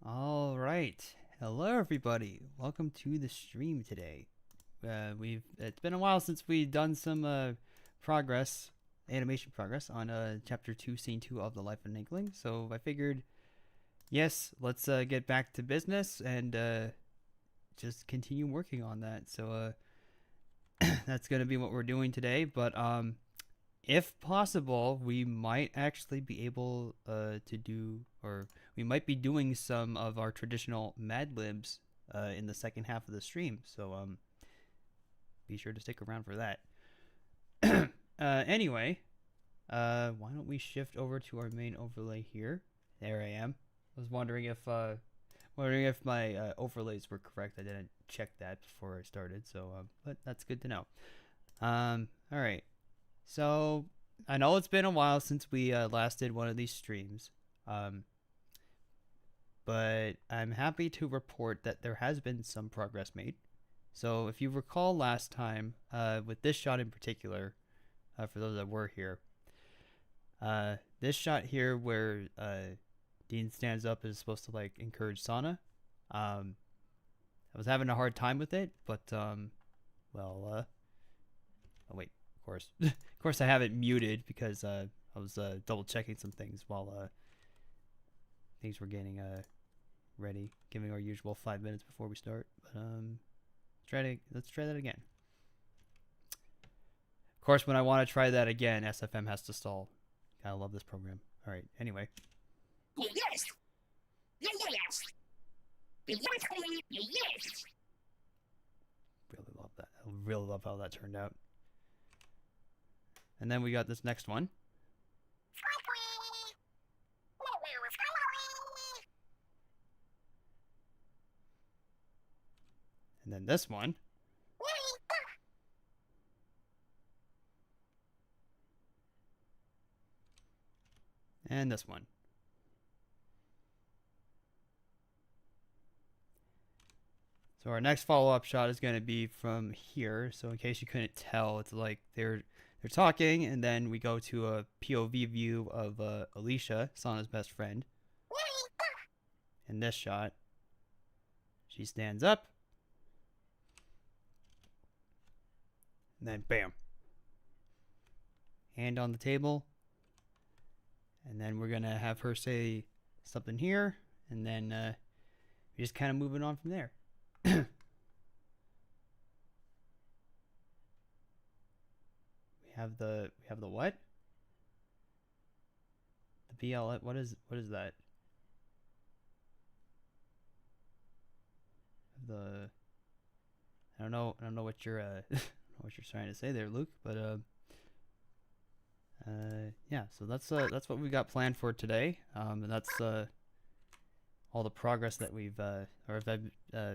All right. Hello, everybody. Welcome to the stream today. It's been a while since we've done some progress, animation progress on chapter 2, scene 2 of the life of an Inkling. So I figured, yes, let's get back to business and just continue working on that. So that's gonna be what we're doing today. But if possible, we might actually be able to do, or we might be doing some of our traditional Mad Libs in the second half of the stream. So be sure to stick around for that. Anyway, why don't we shift over to our main overlay here? There I am. I was wondering if my overlays were correct. I didn't check that before I started, so but that's good to know. All right. So I know it's been a while since we last did one of these streams, um, but I'm happy to report that there has been some progress made. So if you recall last time, with this shot in particular, for those that were here, this shot here where Dean stands up is supposed to like encourage Sana. I was having a hard time with it, but well, oh wait, of course, of course I have it muted because I was double checking some things while things were getting ready, giving our usual 5 minutes before we start. But let's try that again. Of course, when I want to try that again, SFM has to stall. I love this program. All right. Anyway. Yes. Yes. Yes. Really love that. I really love how that turned out. And then we got this next one. And then this one. And this one. So our next follow-up shot is going to be from here. So in case you couldn't tell, it's like they're talking, and then we go to a POV view of Alicia, Sana's best friend. In this shot, she stands up, and then bam, hand on the table, and then we're gonna have her say something here, and then we just kind of moving on from there. we have the what? The BL. What is that? I don't know what you're what you're trying to say there, Luke, but yeah, so that's what we got planned for today, and that's all the progress that we've or I've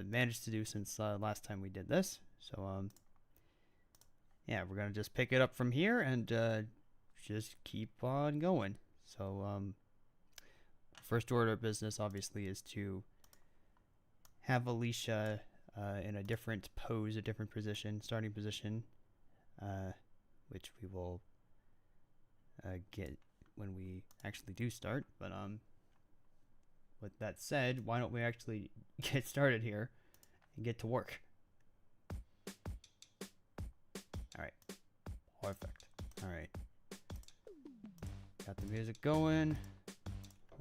managed to do since last time we did this. So yeah, we're gonna just pick it up from here and just keep on going. So first order of business obviously is to have Alicia in a different pose, a different position, starting position, which we will get when we actually do start. But with that said, why don't we actually get started here and get to work? All right, perfect. All right, got the music going.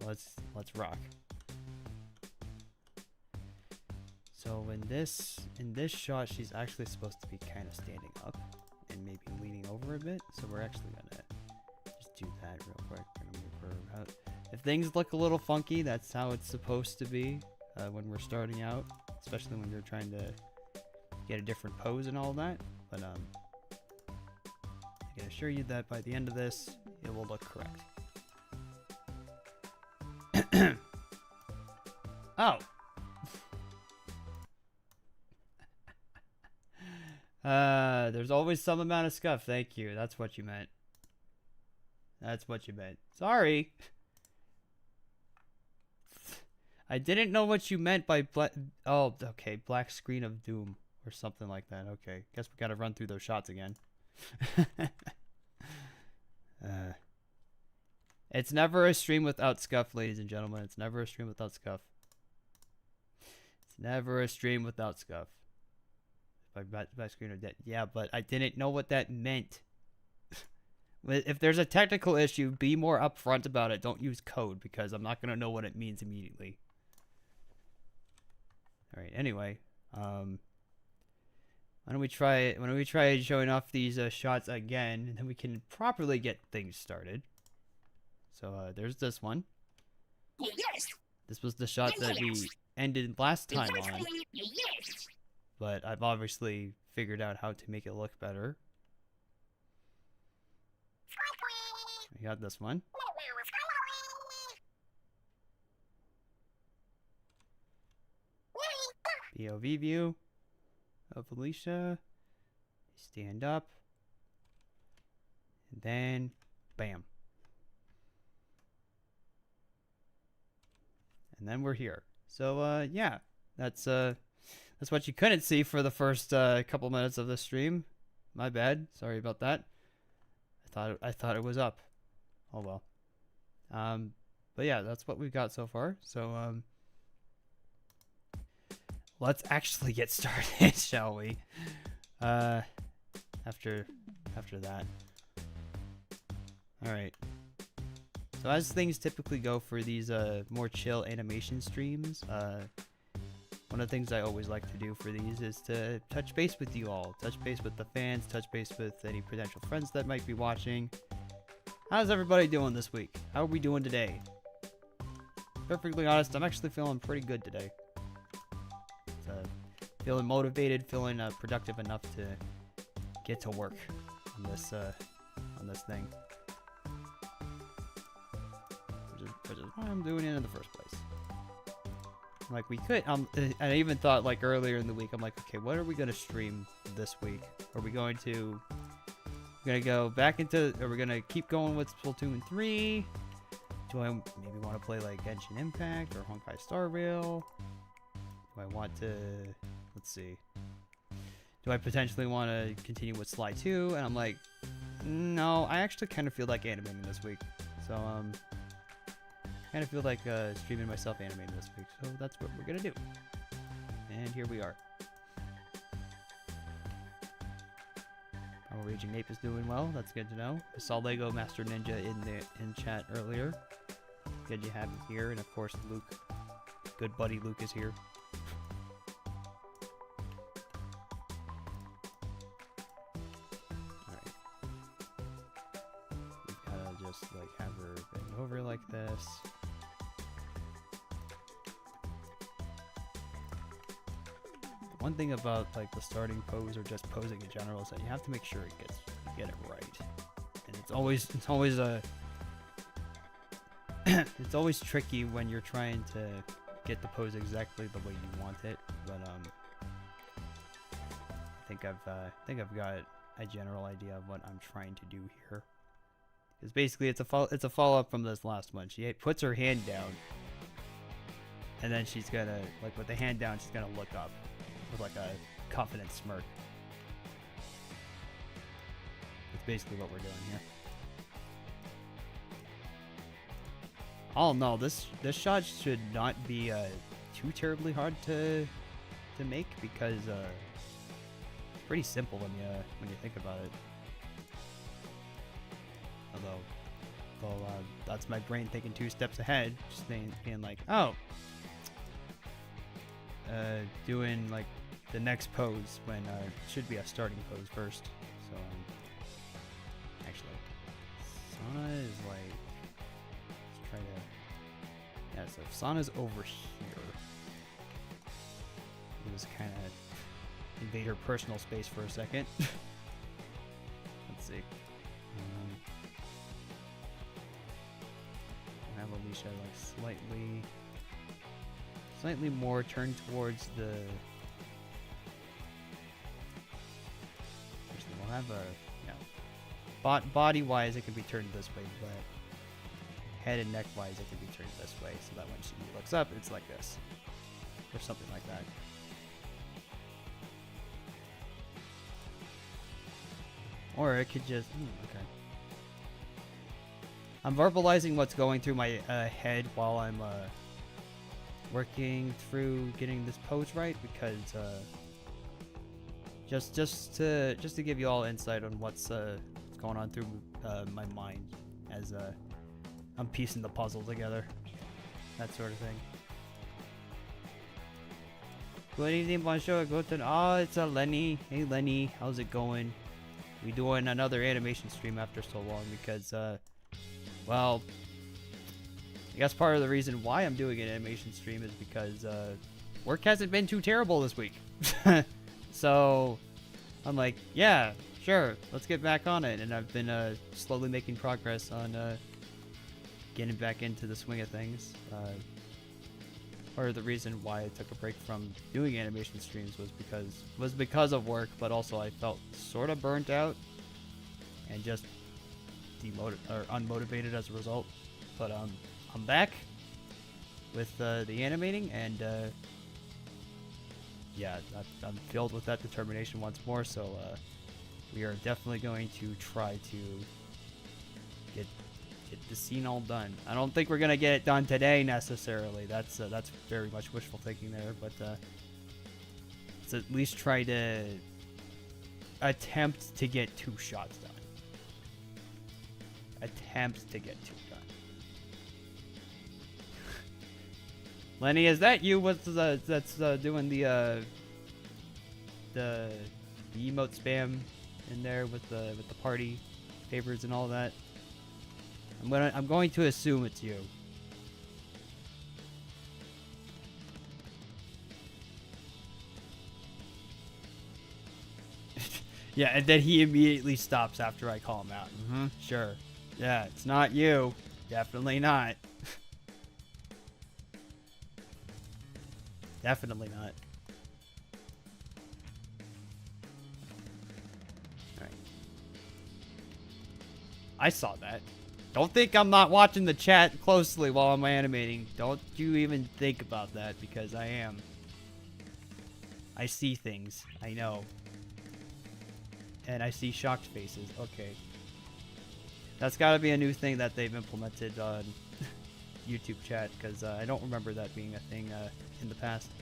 Let's rock. So in this shot, she's actually supposed to be kind of standing up and maybe leaning over a bit. So we're actually gonna just do that real quick. We're gonna move her out. If things look a little funky, that's how it's supposed to be when we're starting out, especially when you're trying to get a different pose and all that. But I can assure you that by the end of this, it will look correct. Oh. There's always some amount of scuff. Thank you. That's what you meant. That's what you meant. Sorry. I didn't know what you meant by oh, okay. Black screen of doom or something like that. Okay. Guess we gotta run through those shots again. It's never a stream without scuff, ladies and gentlemen. It's never a stream without scuff. It's never a stream without scuff. By screen or dead. Yeah, but I didn't know what that meant. If there's a technical issue, be more upfront about it. Don't use code because I'm not gonna know what it means immediately. All right. Anyway, why don't we try showing off these shots again, and then we can properly get things started. So there's this one. Yes. This was the shot that we ended last time on, Yes. but I've obviously figured out how to make it look better. We got this one. POV view of Alicia. Stand up. And then, bam. And then we're here. So, yeah. That's what you couldn't see for the first couple minutes of the stream. My bad. Sorry about that. I thought it was up. Oh well. But yeah, that's what we've got so far. So, let's actually get started, shall we? After that. All right. So as things typically go for these more chill animation streams, one of the things I always like to do for these is to touch base with you all, touch base with the fans, touch base with any potential friends that might be watching. How's everybody doing this week? How are we doing today? Perfectly honest, I'm actually feeling pretty good today. Feeling motivated, feeling productive enough to get to work on this thing. Which is why I'm doing it in the first place. Like we could, I even thought like earlier in the week, I'm like, okay, what are we gonna stream this week? Are we going to, go back into, are we gonna keep going with Splatoon 3? Do I maybe want to play like Genshin Impact or Honkai Star Rail? Do I want to, let's see. Do I potentially want to continue with Sly 2? And I'm like, no, I actually kind of feel like animating this week. So, kind of feel like streaming myself animating this week, so that's what we're gonna do. And here we are. Our Raging Ape is doing well. That's good to know. I saw Lego Master Ninja in chat earlier. Good you have him here, and of course Luke, good buddy Luke is here. All right. We've gotta just like have her bend over like this. One thing about like the starting pose or just posing in general is that you have to make sure you get it right, and it's always it's always tricky when you're trying to get the pose exactly the way you want it. But I think I've got a general idea of what I'm trying to do here, because basically it's a follow up from this last one. She puts her hand down, and then she's gonna like with the hand down, she's gonna look up with like a confident smirk. That's basically what we're doing here. Oh no, this shot should not be too terribly hard to make, because it's pretty simple when you think about it. Although that's my brain thinking 2 steps ahead, just being like, oh, doing like the next pose when it should be a starting pose first. So actually, Sana is like, let's try to, yeah. So if Sana's over here, it was kind of invade her personal space for a second. Let's see. I have Alicia like slightly more turned towards the. Actually, we'll have a body wise it can be turned this way, but head and neck wise it can be turned this way, so that when she looks up, it's like this, or something like that. Or it could just okay. I'm verbalizing what's going through my head while working through getting this pose right because just to give you all insight on what's going on through my mind as I'm piecing the puzzle together, that sort of thing. Good evening, bonjour, guten. Oh, it's Lenny. Hey Lenny, how's it going? We doing another animation stream after so long because well, I guess part of the reason why I'm doing an animation stream is because work hasn't been too terrible this week. So I'm like, yeah, sure, let's get back on it. And I've been slowly making progress on getting back into the swing of things. Part of the reason why I took a break from doing animation streams was because of work, but also I felt sort of burnt out and just unmotivated as a result. But I'm back with the animating, and yeah, I'm filled with that determination once more. So we are definitely going to try to get the scene all done. I don't think we're gonna get it done today necessarily. That's very much wishful thinking there, but let's at least try to attempt to get 2 shots done. Attempt to get 2 done. Lenny, is that you? What's that's doing the emote spam in there with the party favors and all that? I'm going to assume it's you. Yeah, and then he immediately stops after I call him out. Sure. Yeah, it's not you. Definitely not. Definitely not. Alright. I saw that. Don't think I'm not watching the chat closely while I'm animating. Don't you even think about that, because I am. I see things. I know. And I see shocked faces. Okay. That's gotta be a new thing that they've implemented on YouTube chat, because I don't remember that being a thing in the past.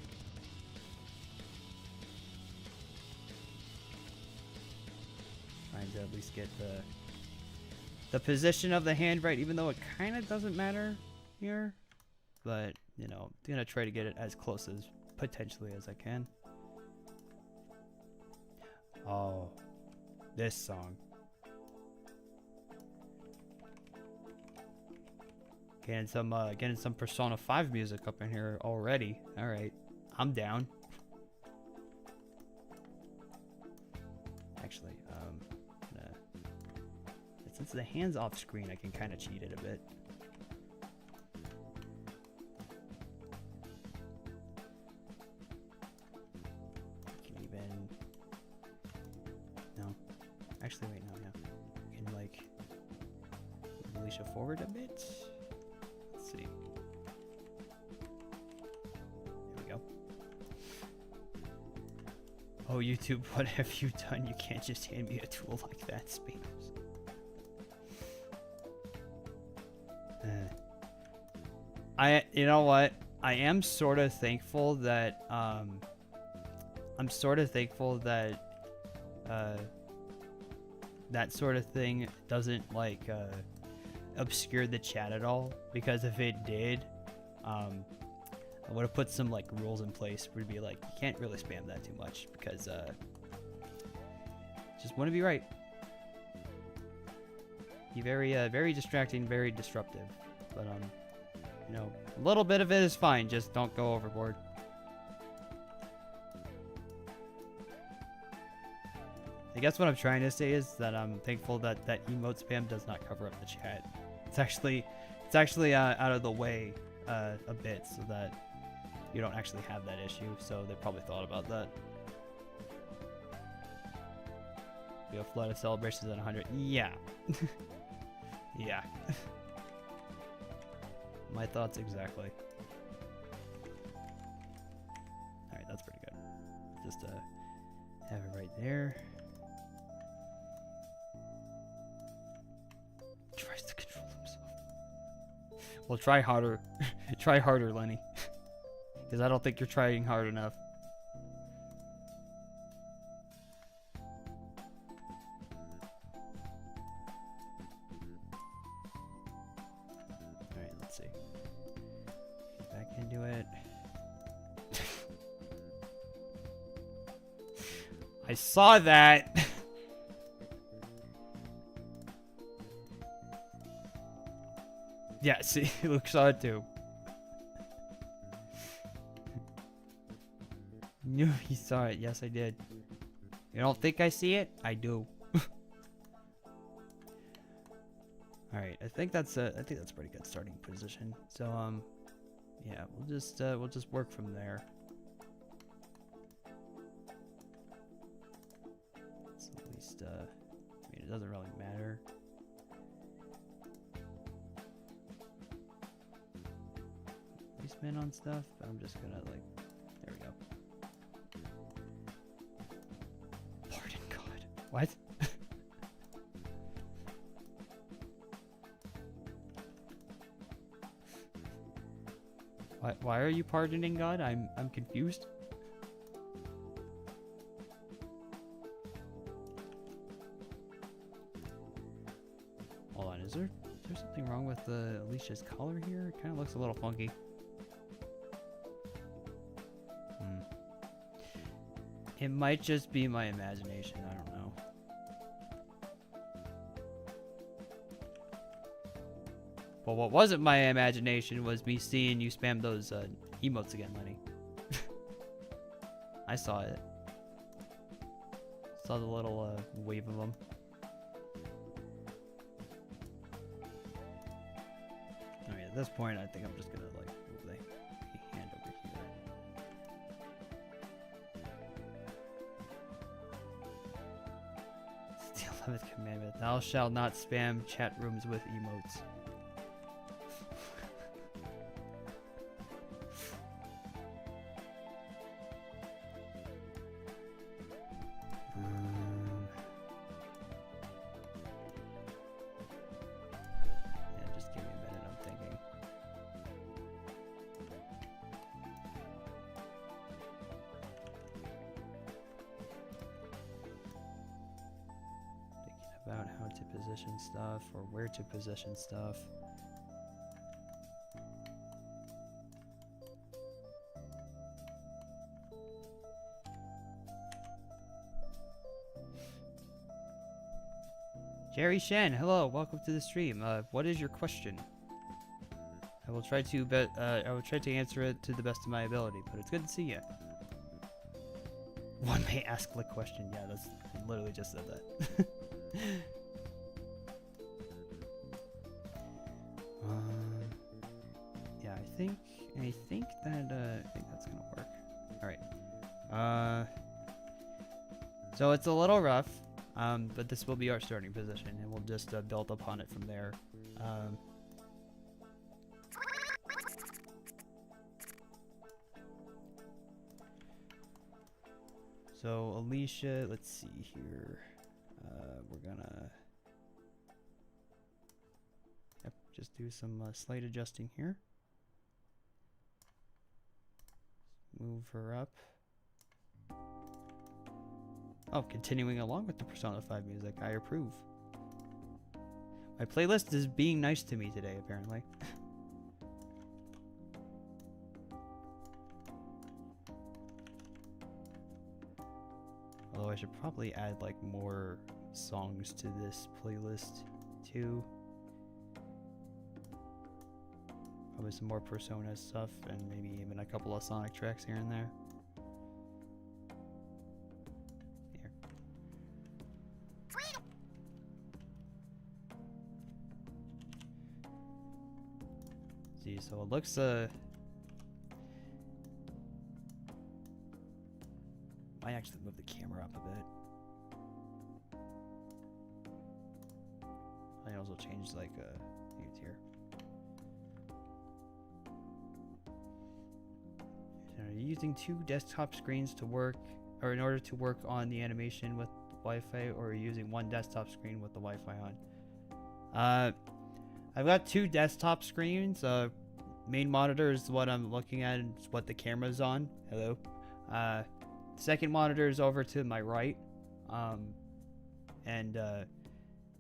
Trying to at least get the position of the hand right, even though it kind of doesn't matter here. But, you know, I'm gonna try to get it as close as potentially as I can. Oh, this song. Getting some Persona 5 music up in here already. All right, I'm down. Actually, since the hand's off screen, I can kind of cheat it a bit. Can even... No. Actually, wait, no, yeah. Can, like, move Alicia forward a bit? Let's see. Here we go. Oh, YouTube, what have you done? You can't just hand me a tool like that, Spanos. You know what? I am sort of thankful that, I'm sort of thankful that, that sort of thing doesn't, like, obscure the chat at all. Because if it did, I would have put some, like, rules in place where it'd be like, you can't really spam that too much, because, just wouldn't be right. Be very distracting, very disruptive. But, you know, a little bit of it is fine, just don't go overboard. I guess what I'm trying to say is that I'm thankful that that emote spam does not cover up the chat. It's actually out of the way a bit, so that you don't actually have that issue. So they probably thought about that. We have flooded celebrations at 100. Yeah. Yeah. My thoughts exactly. Alright, that's pretty good. Just have it right there. Tries to control himself. Well, try harder. Try harder, Lenny. Because I don't think you're trying hard enough. Alright, let's see. Get back into it. I saw that! Yeah, see, Luke saw it too. No, he saw it. Yes, I did. You don't think I see it? I do. All right, I think that's a pretty good starting position. So yeah, we'll just work from there. So at least I mean, it doesn't really matter. We spin on stuff, but I'm just gonna like, there we go. Pardon God. What? Why are you pardoning God? I'm confused. Hold on, is there something wrong with Alicia's color here? It kind of looks a little funky. It might just be my imagination, I don't know. But what wasn't my imagination was me seeing you spam those emotes again, Lenny. I saw it. Saw the little wave of them. Alright, at this point I think I'm just gonna like move the hand over here. It's the 11th commandment. Thou shalt not spam chat rooms with emotes. Yeah, just give me a minute, I'm thinking. About how to position stuff or where to position stuff. Jerry Shen, hello, welcome to the stream. What is your question? I will try to answer it to the best of my ability, but it's good to see you. One may ask the question. Yeah, that's I literally just said that. Yeah, I think that's gonna work. All right. So it's a little rough, but this will be our starting position, and we'll just build upon it from there. So Alicia, let's see here. We're gonna just do some slight adjusting here. Move her up. Oh, continuing along with the Persona 5 music, I approve. My playlist is being nice to me today, apparently. Although I should probably add like more songs to this playlist too. Probably some more Persona stuff and maybe even a couple of Sonic tracks here and there. Here. See, so it looks might actually move the camera up a bit. I also change like I think it's here. So are you using two desktop screens to work, or in order to work on the animation with Wi-Fi, or are you using one desktop screen with the Wi-Fi on? I've got two desktop screens. main monitor is what I'm looking at. It's what the camera's on. Hello. Second monitor is over to my right.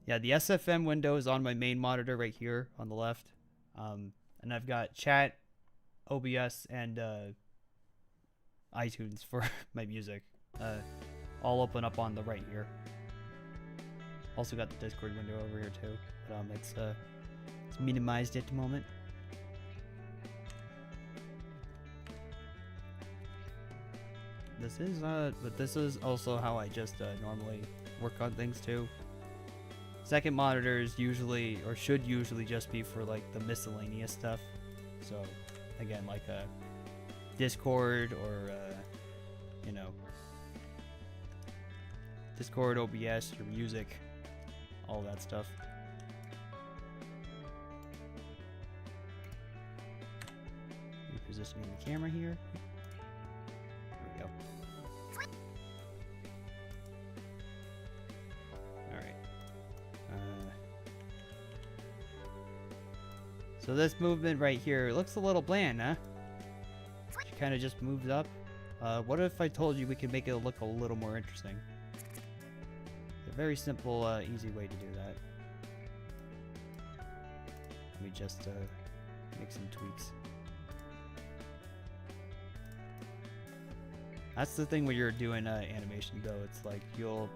Yeah, the SFM window is on my main monitor right here on the left. And I've got chat, OBS, and iTunes for my music. All open up on the right here. Also got the Discord window over here too. But it's minimized at the moment. But this is also how I just normally work on things too. Second monitor is usually, or should usually, just be for like the miscellaneous stuff. So, again, like a Discord or you know, Discord, OBS, your music, all that stuff. Repositioning the camera here. There we go. Alright. So this movement right here looks a little bland, huh? She kind of just moves up. What if I told you we could make it look a little more interesting? A very simple, easy way to do that. Let me just make some tweaks. That's the thing when you're doing animation, though. It's like you'll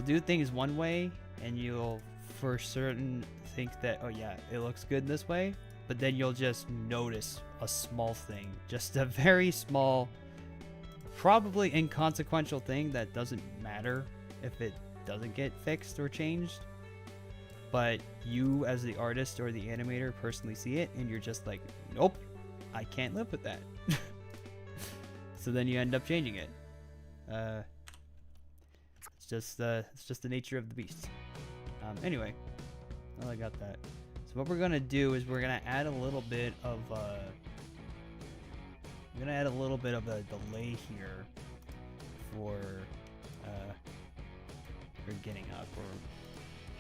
do things one way, and you'll for certain think that, oh yeah, it looks good this way, but then you'll just notice a small thing, just a very small, probably inconsequential thing that doesn't matter if it doesn't get fixed or changed, but you as the artist or the animator personally see it, and you're just like, nope, I can't live with that. So then you end up changing it. It's just the nature of the beast. Anyway, well, I got that. So what we're gonna do is we're gonna add a little bit of a delay here for her getting up, or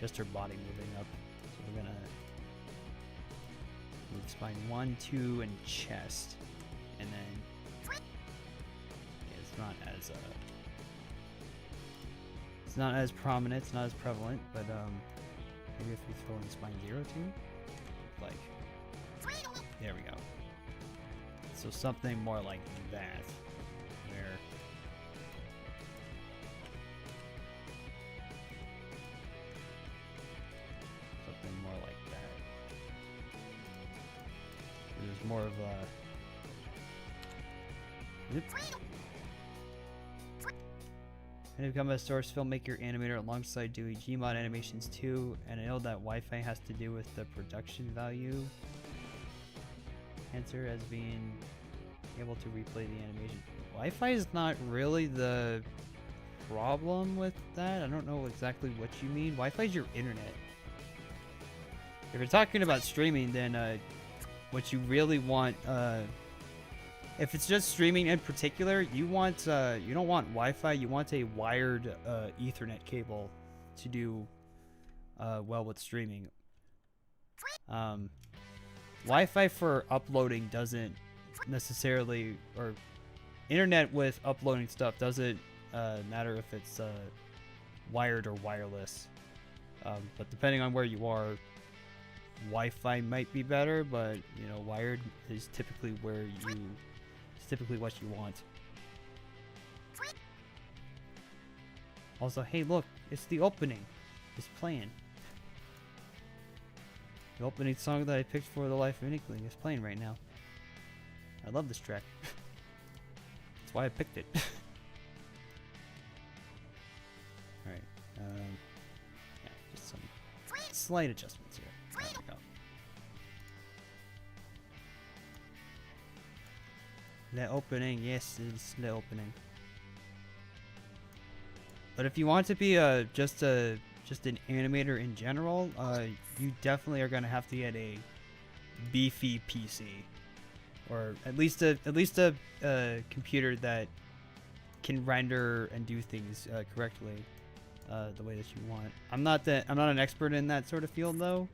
just her body moving up. So we're gonna move spine 1, 2, and chest, and then it's not as prominent, it's not as prevalent, but maybe if we throw in spine 0 too, like, there we go. So something more like that, where something more like that. There's more of a. Oops. And become a source filmmaker animator alongside doing Gmod animations too, and I know that Wi-Fi has to do with the production value. Answer as being able to replay the animation. Wi-Fi is not really the problem with that. I don't know exactly what you mean. Wi-Fi is your internet. If you're talking about streaming, then what you really want, if it's just streaming in particular, you want you don't want Wi-Fi. You want a wired Ethernet cable to do well with streaming. Wi-Fi for uploading doesn't necessarily, or internet with uploading stuff doesn't matter if it's wired or wireless. But depending on where you are, Wi-Fi might be better, but you know, wired is typically typically what you want. Also, hey look, it's the opening. It's playing. The opening song that I picked for The Life of Inkling is playing right now. I love this track. That's why I picked it. Alright, yeah, just some slight adjustments here. There we go. The opening, yes, it's the opening. But if you want to be just an animator in general, you definitely are gonna have to get a beefy PC, or at least a computer that can render and do things correctly, the way that you want. I'm not an expert in that sort of field though.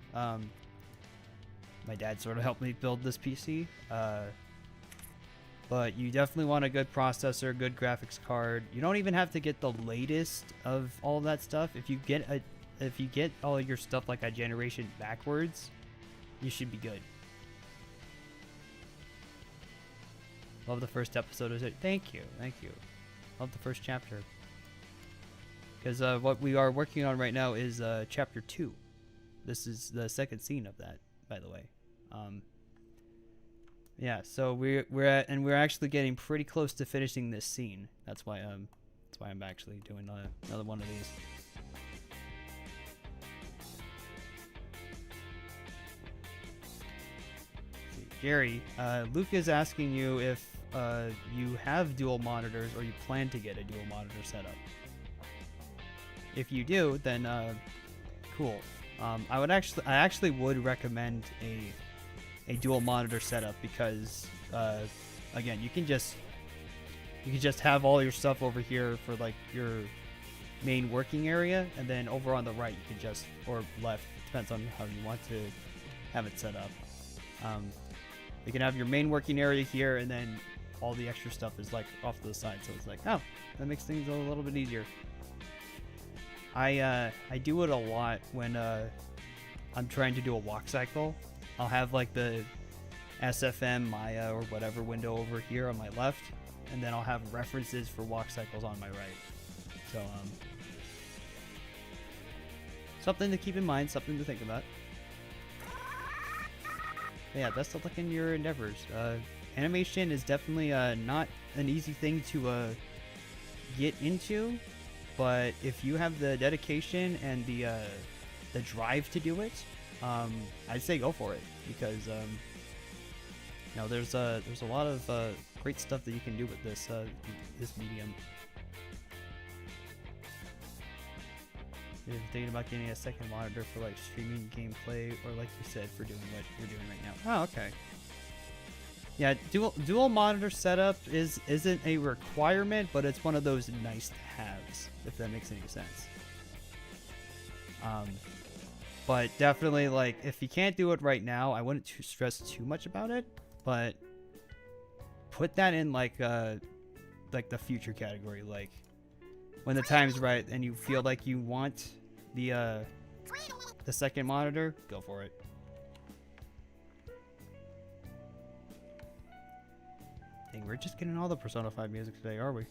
my dad sort of helped me build this PC. But you definitely want a good processor, good graphics card. You don't even have to get the latest of all of that stuff. If you get all your stuff like a generation backwards, you should be good. Love the first episode. Thank you. Love the first chapter. Because what we are working on right now is chapter 2. This is the second scene of that, by the way. Yeah, so we're actually getting pretty close to finishing this scene. That's why I'm actually doing another one of these. See, Jerry, Luke is asking you if you have dual monitors or you plan to get a dual monitor setup. If you do, then cool. I actually would recommend a dual monitor setup because again, you can just have all your stuff over here for like your main working area, and then over on the right you can just, or left, depends on how you want to have it set up. You can have your main working area here, and then all the extra stuff is like off to the side, so it's like, oh, that makes things a little bit easier. I do it a lot when I'm trying to do a walk cycle. I'll have like the SFM, Maya, or whatever window over here on my left, and then I'll have references for walk cycles on my right. So something to keep in mind, something to think about. But yeah, best of luck in your endeavors. Animation is definitely not an easy thing to get into, but if you have the dedication and the drive to do it, I'd say go for it, because you know, there's a lot of great stuff that you can do with this medium. If you're thinking about getting a second monitor for like streaming gameplay, or like you said, for doing what you're doing right now. Oh, okay. Yeah, dual monitor setup isn't a requirement, but it's one of those nice to haves, if that makes any sense. But definitely, like, if you can't do it right now, I wouldn't stress too much about it, but put that in like the future category. Like, when the time's right and you feel like you want the second monitor, go for it. Dang, we're just getting all the Persona 5 music today, are we?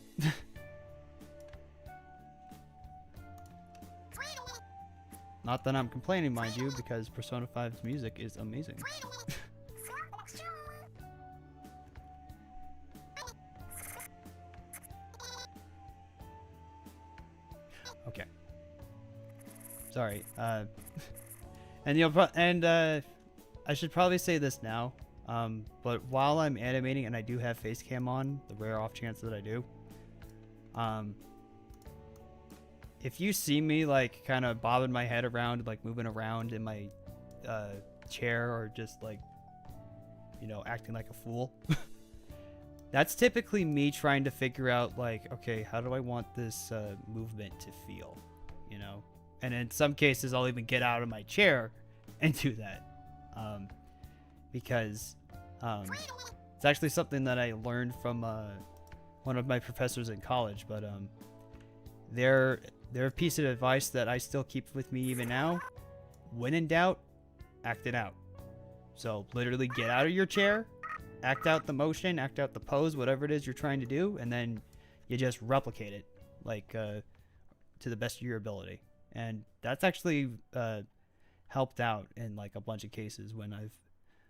Not that I'm complaining, mind you, because Persona 5's music is amazing. Okay. Sorry. And I should probably say this now. But while I'm animating, and I do have face cam on, the rare off chance that I do, if you see me like kind of bobbing my head around, like moving around in my chair, or just like, you know, acting like a fool, that's typically me trying to figure out like, okay, how do I want this movement to feel, you know? And in some cases, I'll even get out of my chair and do that. Because it's actually something that I learned from one of my professors in college, but their piece of advice that I still keep with me even now: when in doubt, act it out. So literally get out of your chair, act out the motion, act out the pose, whatever it is you're trying to do, and then you just replicate it like to the best of your ability. And that's actually helped out in like a bunch of cases when I've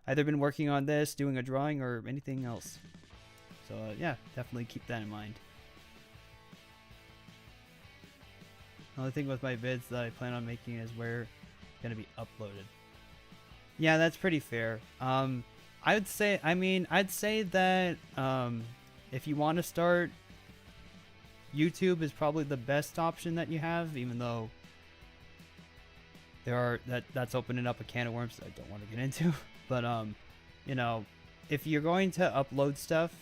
either been working on this, doing a drawing, or anything else. So yeah, definitely keep that in mind. The only thing with my vids that I plan on making is where it's going to be uploaded. Yeah, that's pretty fair. I'd say that if you want to start, YouTube is probably the best option that you have, even though that's opening up a can of worms that I don't want to get into. But you know, if you're going to upload stuff,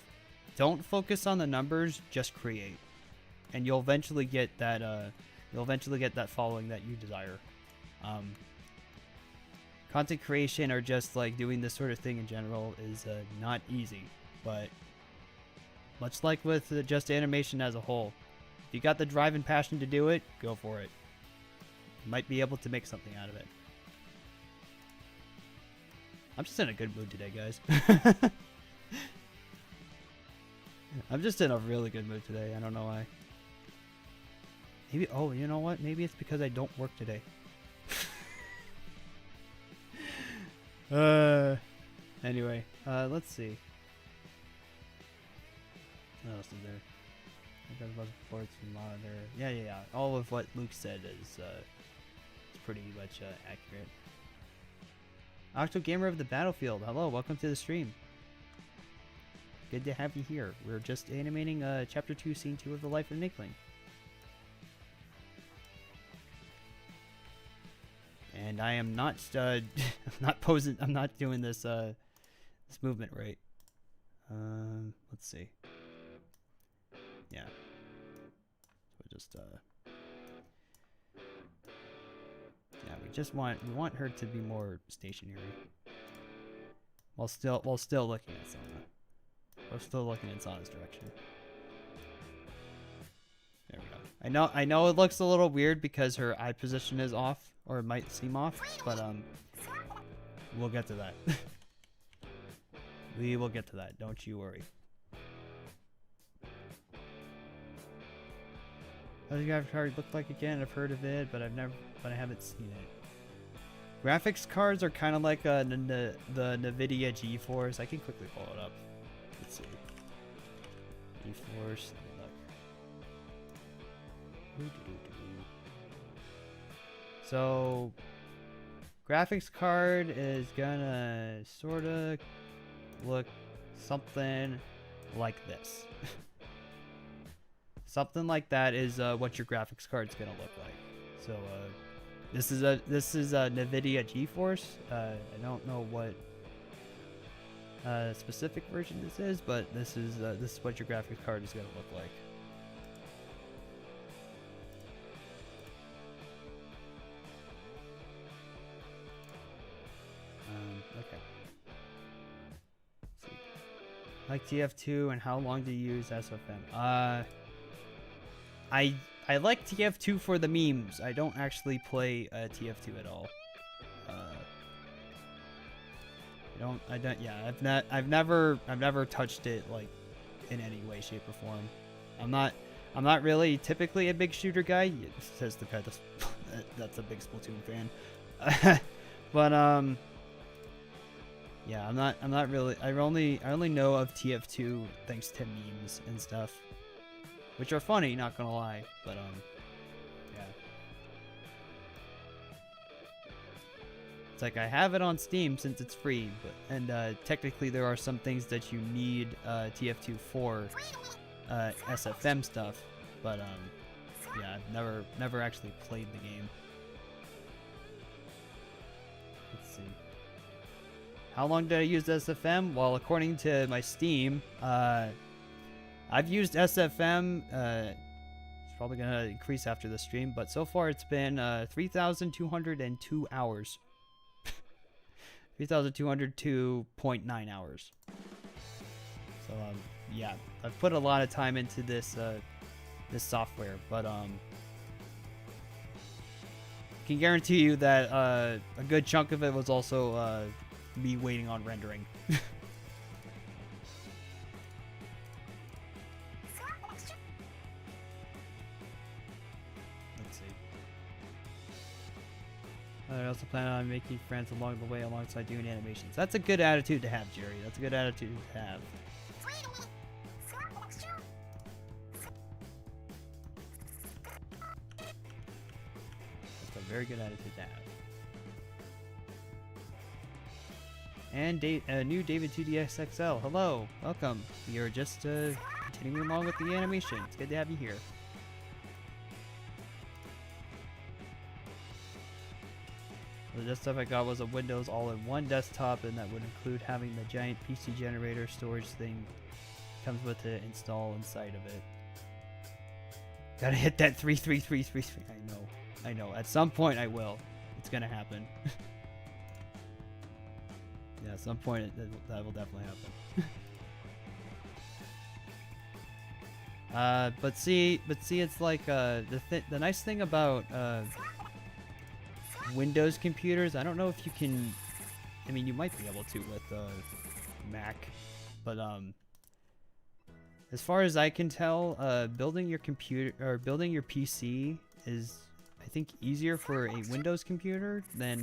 don't focus on the numbers, just create, and you'll eventually get that following that you desire. content creation or just like doing this sort of thing in general is not easy, but much like with just animation as a whole, if you got the drive and passion to do it, go for it. You might be able to make something out of it. I'm just in a good mood today, guys. I'm just in a really good mood today. I don't know why. Maybe, oh, you know what? Maybe it's because I don't work today. Anyway, let's see. What else is there? I think about reports from monitor. Yeah. All of what Luke said is pretty much accurate. Octo Gamer of the Battlefield. Hello, welcome to the stream. Good to have you here. We're just animating Chapter 2, Scene 2 of the Life of an Inkling. And I am not, I'm not posing, I'm not doing this, this movement right. Let's see. Yeah. So just, yeah, we want her to be more stationary. While still looking at Sana. We're still looking in Sana's direction. There we go. I know it looks a little weird because her eye position is off, or it might seem off, but we'll get to that. We will get to that, don't you worry. What does the graphics card look like again? I've heard of it, but I haven't seen it. Graphics cards are kind of like the NVIDIA GeForce. I can quickly pull it up. Let's see. GeForce. Look. So, graphics card is gonna sorta look something like this. Something like that is what your graphics card's gonna look like. So, this is a NVIDIA GeForce. I don't know what specific version this is, but this is what your graphics card is gonna look like. Okay. Let's see. Like TF2, and how long do you use SFM? I like TF2 for the memes. I don't actually play TF2 at all. Yeah, I've never touched it like in any way, shape, or form. I'm not really typically a big shooter guy. Says the guy that's a big Splatoon fan. But yeah, I'm not really. I only know of TF2 thanks to memes and stuff, which are funny, not gonna lie. But yeah. It's like I have it on Steam since it's free, and technically there are some things that you need TF2 for SFM stuff, but yeah, I've never actually played the game. Let's see. How long did I use SFM? Well, according to my Steam, I've used SFM. It's probably gonna increase after the stream, but so far it's been 3,202 hours. 3,202.9 hours. So yeah, I've put a lot of time into this this software, but can guarantee you that a good chunk of it was also me waiting on rendering. I also plan on making friends along the way alongside doing animations. That's a good attitude to have, Jerry. That's a good attitude to have. That's a very good attitude to have. And new David 2DXXL. Hello, welcome. We are just continuing along with the animation. It's good to have you here. The desktop I got was a Windows all-in-one desktop, and that would include having the giant PC generator storage thing comes with to install inside of it. Gotta hit that 33333. I know. At some point I will. It's gonna happen. Yeah, at some point that will definitely happen. But see, it's like the nice thing about Windows computers. I don't know if you can. I mean, you might be able to with Mac, but as far as I can tell, building your computer or building your PC is, I think, easier for a Windows computer than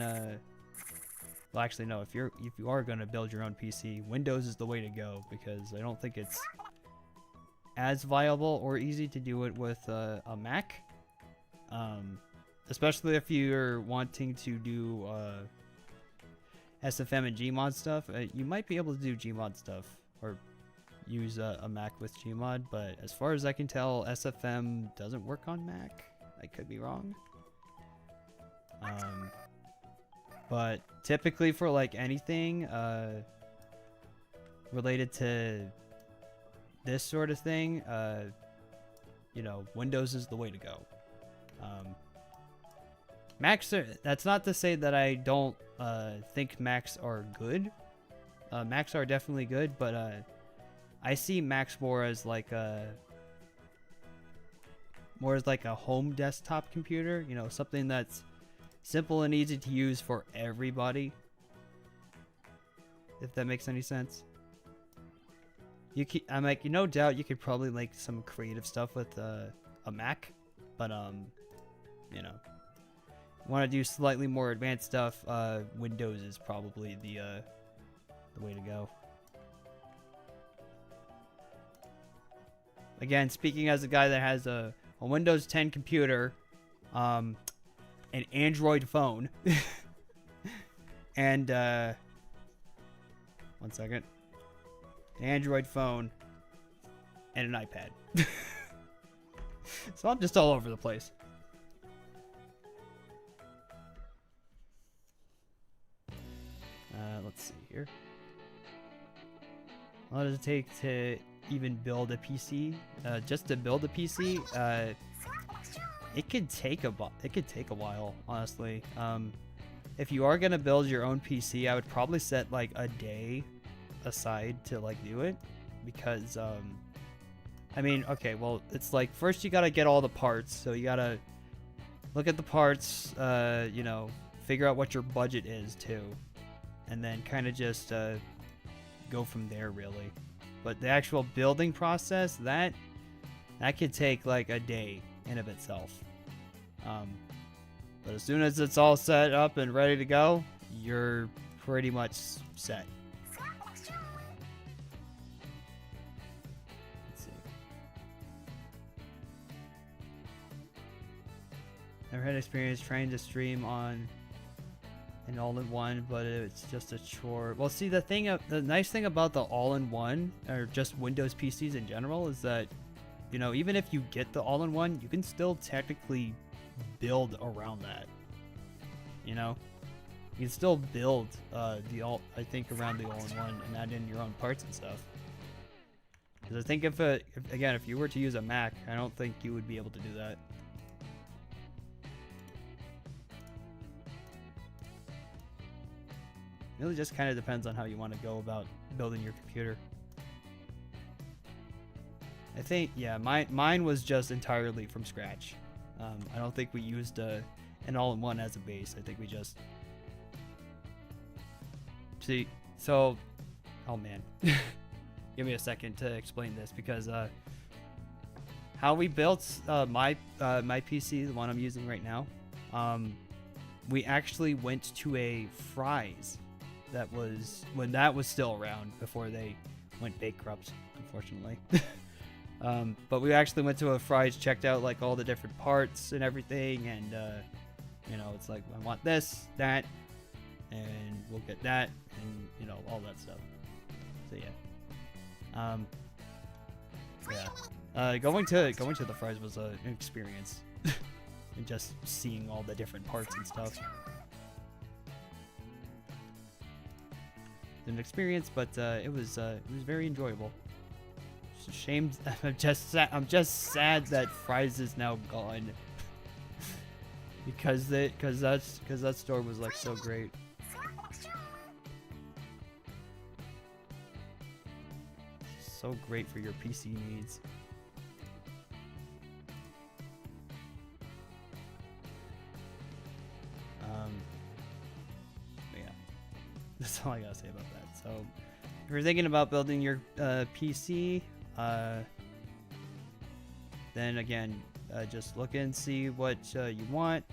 well, actually, no. If you are gonna build your own PC, Windows is the way to go because I don't think it's as viable or easy to do it with a Mac. Especially if you're wanting to do SFM and Gmod stuff. You might be able to do Gmod stuff or use a Mac with Gmod, but as far as I can tell, SFM doesn't work on Mac. I could be wrong. But typically for like anything related to this sort of thing, you know, Windows is the way to go. Macs are, that's not to say that I don't think Macs are good. Macs are definitely good, but I see Macs more as like a home desktop computer, you know, something that's simple and easy to use for everybody. If that makes any sense. I'm like, no doubt you could probably like some creative stuff with a Mac, but you know, want to do slightly more advanced stuff, Windows is probably the way to go. Again, speaking as a guy that has a Windows 10 computer, an Android phone, and one second, an Android phone, and an iPad. So I'm just all over the place. Let's see here. What does it take to even build a PC? Just to build a PC, it could take a while, honestly. If you are gonna build your own PC, I would probably set like a day aside to like do it, because I mean, okay, well, it's like first you gotta get all the parts, so you gotta look at the parts, you know, figure out what your budget is too, and then kind of just go from there, really. But the actual building process, that could take like a day in of itself. But as soon as it's all set up and ready to go, you're pretty much set. Let's see. Never had experience trying to stream on an all-in-one, but it's just a chore. Well, see, the nice thing about the all-in-one, or just Windows PCs in general, is that, you know, even if you get the all-in-one, you can still technically build around that. You know, you can still build I think around the all-in-one and add in your own parts and stuff. Because I think if you were to use a Mac, I don't think you would be able to do that. It really just kind of depends on how you want to go about building your computer. I think, yeah, mine was just entirely from scratch. I don't think we used an all-in-one as a base. I think we just... See, so... Oh, man. Give me a second to explain this, because how we built my PC, the one I'm using right now, we actually went to a Fry's. That was when that was still around, before they went bankrupt, unfortunately. But we actually went to a Fry's, checked out like all the different parts and everything, and you know, it's like, I want this, that, and we'll get that, and you know, all that stuff. So yeah, going to the Fry's was an experience, and just seeing all the different parts and stuff. An experience, but it was very enjoyable. It's a shame. I'm just sad that Fry's is now gone. because that store was like so great. so great for your PC needs. Yeah, that's all I gotta say about that. So, if you're thinking about building your PC, then again, just look and see what you want,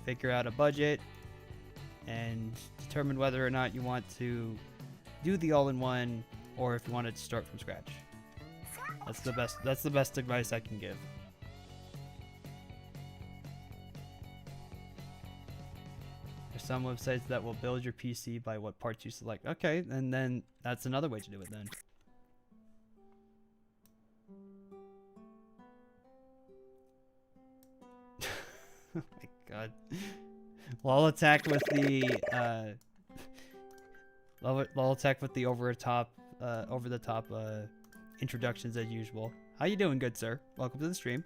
figure out a budget, and determine whether or not you want to do the all-in-one or if you want to start from scratch. That's the best advice I can give. There's some websites that will build your PC by what parts you select. Okay, and then that's another way to do it then. Oh my god. Lol attack with the lol attack with the over the top introductions as usual. How you doing, good sir? Welcome to the stream.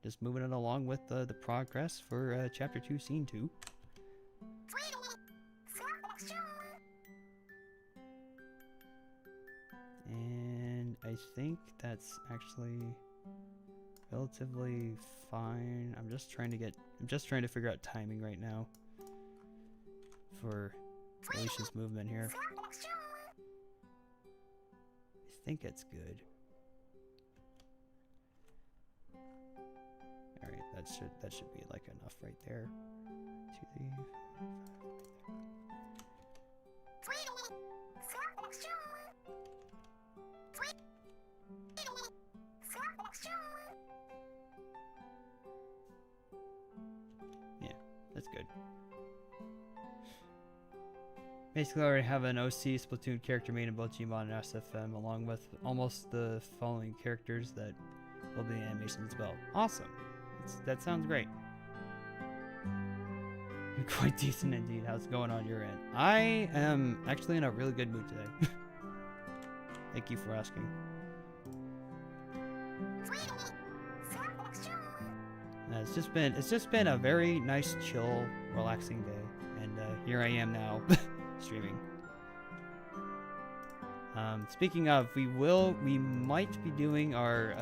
Just moving it along with the progress for chapter 2 scene 2. And I think that's actually relatively fine. I'm just trying to figure out timing right now for Alicia's movement here. I think it's good. All right, that should be like enough right there. Yeah, that's good. Basically, I already have an OC Splatoon character made in both Gmod and SFM, along with almost the following characters that will be in animations as well. Awesome. That sounds great. You're quite decent indeed. How's it going on your end? I am actually in a really good mood today. Thank you for asking. It's just been a very nice, chill, relaxing day, and here I am now, streaming. Speaking of, we might be doing our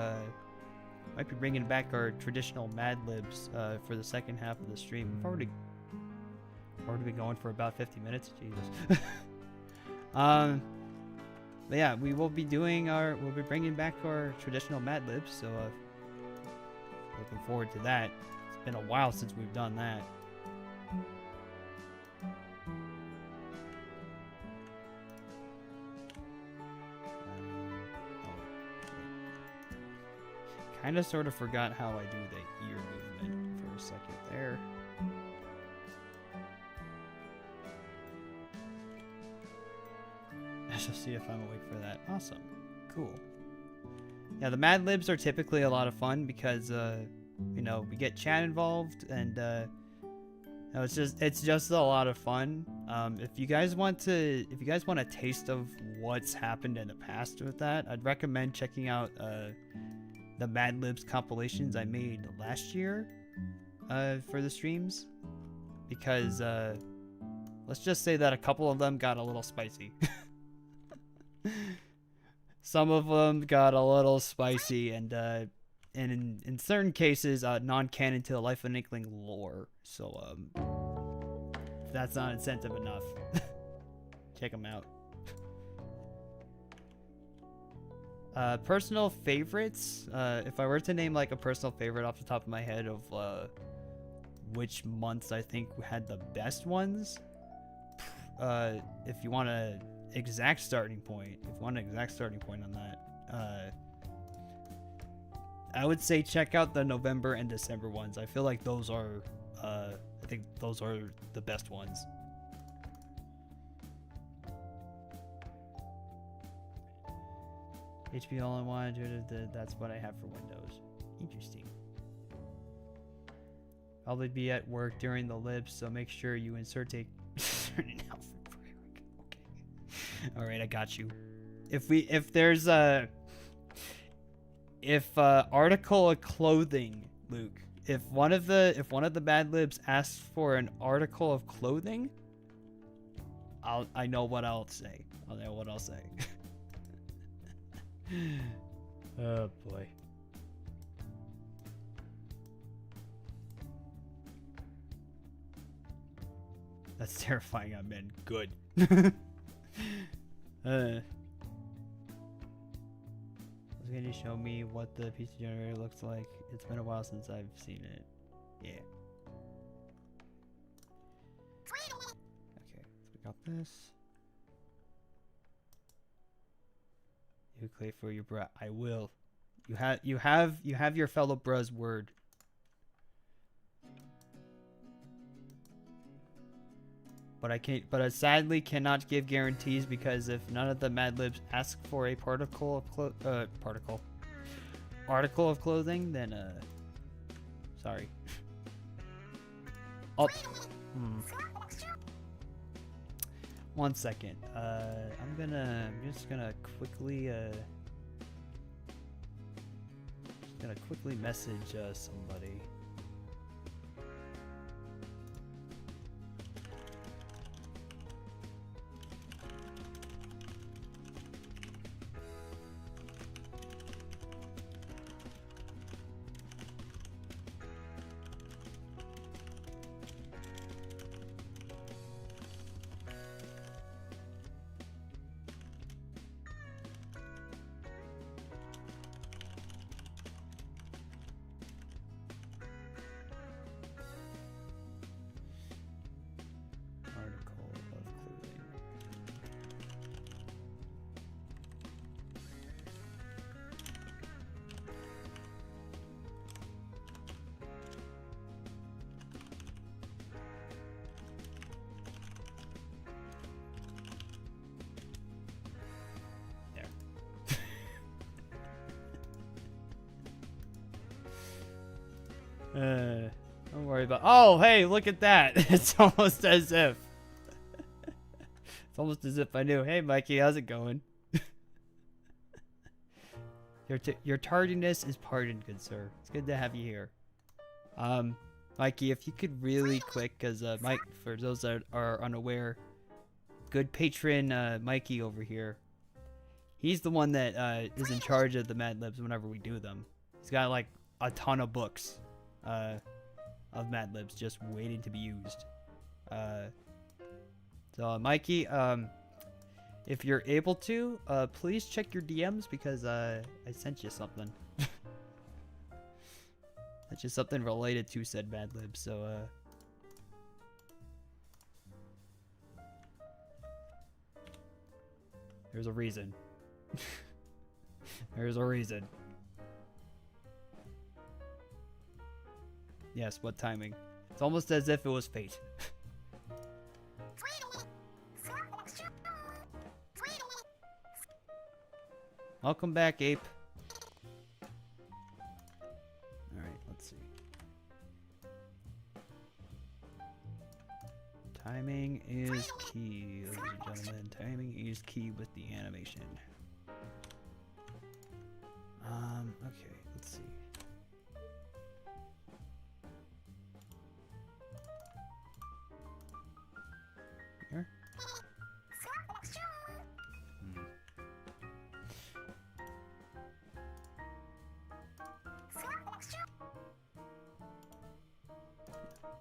might be bringing back our traditional Mad Libs for the second half of the stream. We've already been going for about 50 minutes. Jesus. But yeah, we'll be bringing back our traditional Mad Libs. So looking forward to that. It's been a while since we've done that. Kind of sort of forgot how I do the ear movement for a second there. I shall see if I'm awake for that. Awesome. Cool. Yeah, the Mad Libs are typically a lot of fun because, you know, we get chat involved and, you know, it's just a lot of fun. If you guys want a taste of what's happened in the past with that, I'd recommend checking out, the Mad Libs compilations I made last year for the streams, because let's just say that a couple of them got a little spicy. Some of them got a little spicy, and in certain cases non-canon to the Life of an Inkling lore. So if that's not incentive enough, check them out. Personal favorites, if I were to name like a personal favorite off the top of my head of which months I think had the best ones, if you want an exact starting point on that, I would say check out the November and December ones. I feel like those are I think those are the best ones. HP all-in-one, that's what I have for Windows. Interesting. Probably be at work during the libs, so make sure you insert a certain outfit for Eric. Okay. All right, I got you. If there's a article of clothing, Luke. If one of the Mad Libs asks for an article of clothing, I know what I'll say. I know what I'll say. Oh boy. That's terrifying. I'm in. Good. Was going to show me what the PC generator looks like. It's been a while since I've seen it. Yeah. Okay, so we got this. You clay for your bra. I will. You have your fellow bruh's word. But I sadly cannot give guarantees because if none of the Mad Libs ask for a article of clothing, then sorry. Oh. One second. I'm just gonna quickly message somebody. Don't worry about. Oh, hey, look at that! It's almost as if. It's almost as if I knew. Hey, Mikey, how's it going? Your tardiness is pardoned, good sir. It's good to have you here. Mikey, if you could really quick, because Mike, for those that are unaware, good patron Mikey over here. He's the one that is in charge of the Mad Libs whenever we do them. He's got like a ton of books of Mad Libs just waiting to be used. So Mikey, if you're able to, please check your DMs because I sent you something. That's just something related to said Mad Libs. So there's a reason. There's a reason. Yes, what timing? It's almost as if it was fate. Welcome back, Ape. Alright, let's see. Timing is key, ladies and gentlemen. Timing is key with the animation. Okay, let's see. Here?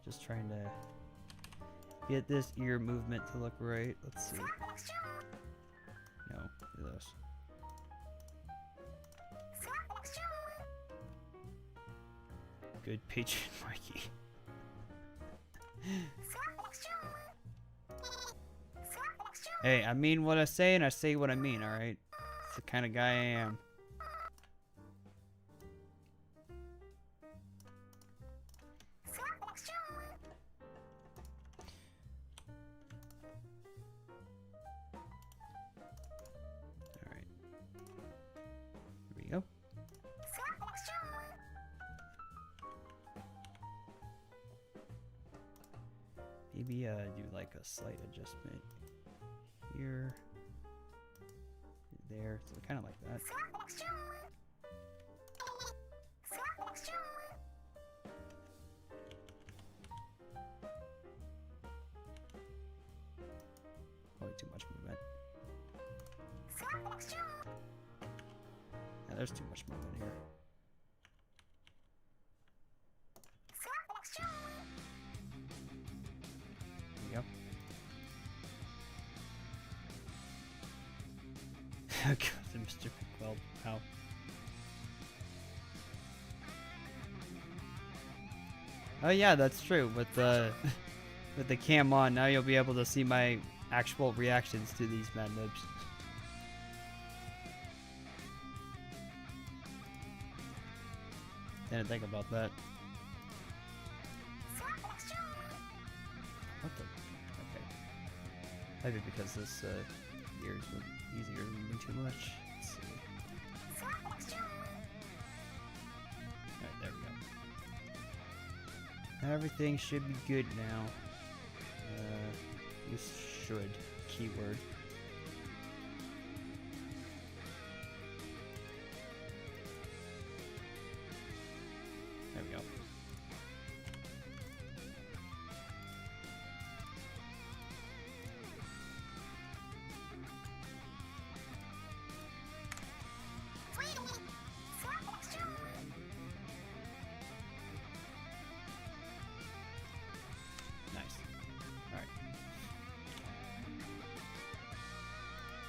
Just trying to get this ear movement to look right. Let's see. No, do this. Good patron, Mikey. Hey, I mean what I say and I say what I mean, alright? It's the kind of guy I am. Alright. Here we go. Maybe do like a slight adjustment here, there, so kind of like that. there's too much movement here. There you go. God, Mr. Well, how? Oh yeah, that's true. With the with the cam on, now you'll be able to see my actual reactions to these Mad Libs. Didn't think about that. What the? Okay. Maybe because this gear is easier than me too much. Let's see. Alright, there we go. Everything should be good now. This should. Keyword. There we go.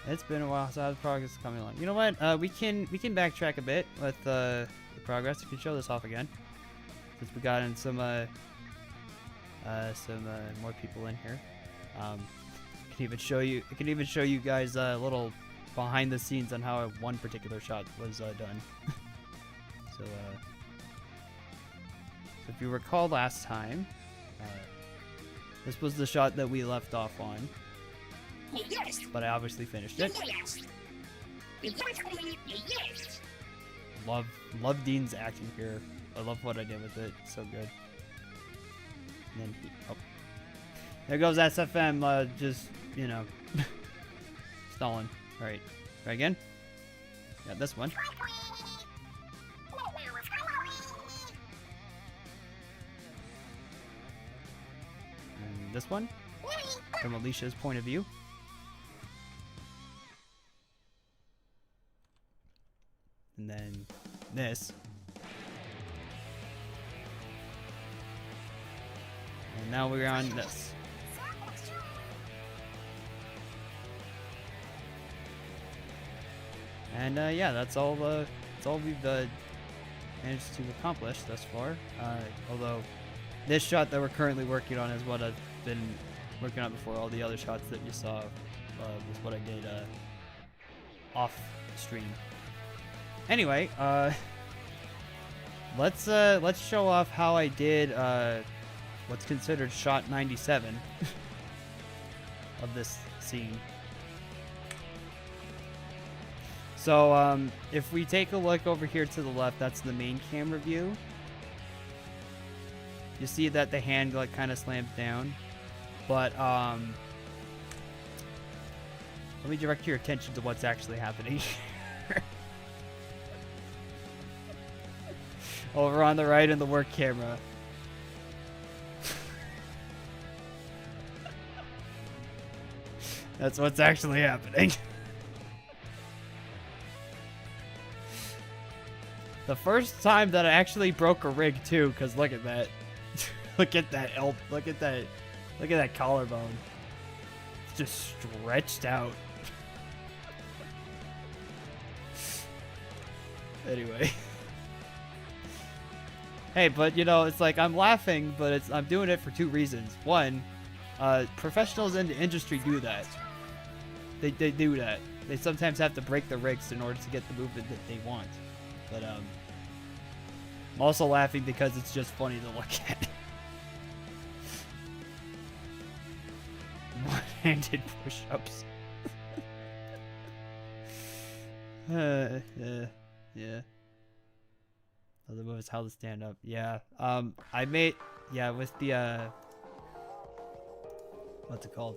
It's been a while, so the progress is coming along. You know what? We can backtrack a bit with the progress. You can show this off again, since we got in some more people in here. I can even show you guys a little behind the scenes on how one particular shot was done. So if you recall last time, this was the shot that we left off on. Yes. But I obviously finished it. Yes. Love Dean's acting here. I love what I did with it. It's so good. And then there goes SFM. Just stalling. All right. Try again. Got this one. And this one from Alicia's point of view. And then this. And now we're on this. And yeah, that's all we've managed to accomplish thus far. Although this shot that we're currently working on is what I've been working on before. All the other shots that you saw was what I did off stream. Anyway, let's show off how I did what's considered shot 97 of this scene. So if we take a look over here to the left, that's the main camera view. You see that the hand like kind of slams down, but let me direct your attention to what's actually happening here. Over on the right in the work camera. That's what's actually happening. The first time that I actually broke a rig too, because look at that. Look at that look at that collarbone. It's just stretched out. Anyway. Hey, but it's like I'm laughing, but I'm doing it for two reasons. One, professionals in the industry do that. They do that. They sometimes have to break the rigs in order to get the movement that they want. But I'm also laughing because it's just funny to look at. One-handed push-ups. Yeah. Other move is how to stand up. Yeah. I made with the what's it called?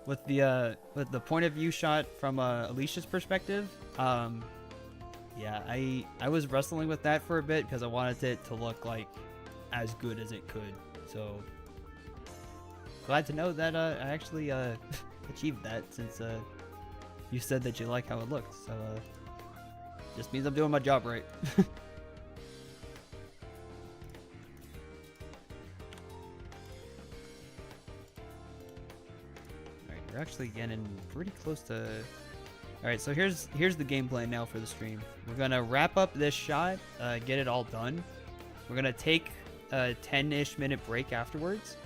With the point of view shot from Alicia's perspective. Yeah, I was wrestling with that for a bit because I wanted it to look like as good as it could. So glad to know that I actually achieved that, since you said that you like how it looked. So Just means I'm doing my job right. Alright, we're actually getting pretty close to... Alright, so here's the game plan now for the stream. We're gonna wrap up this shot, get it all done. We're gonna take a 10-ish minute break afterwards.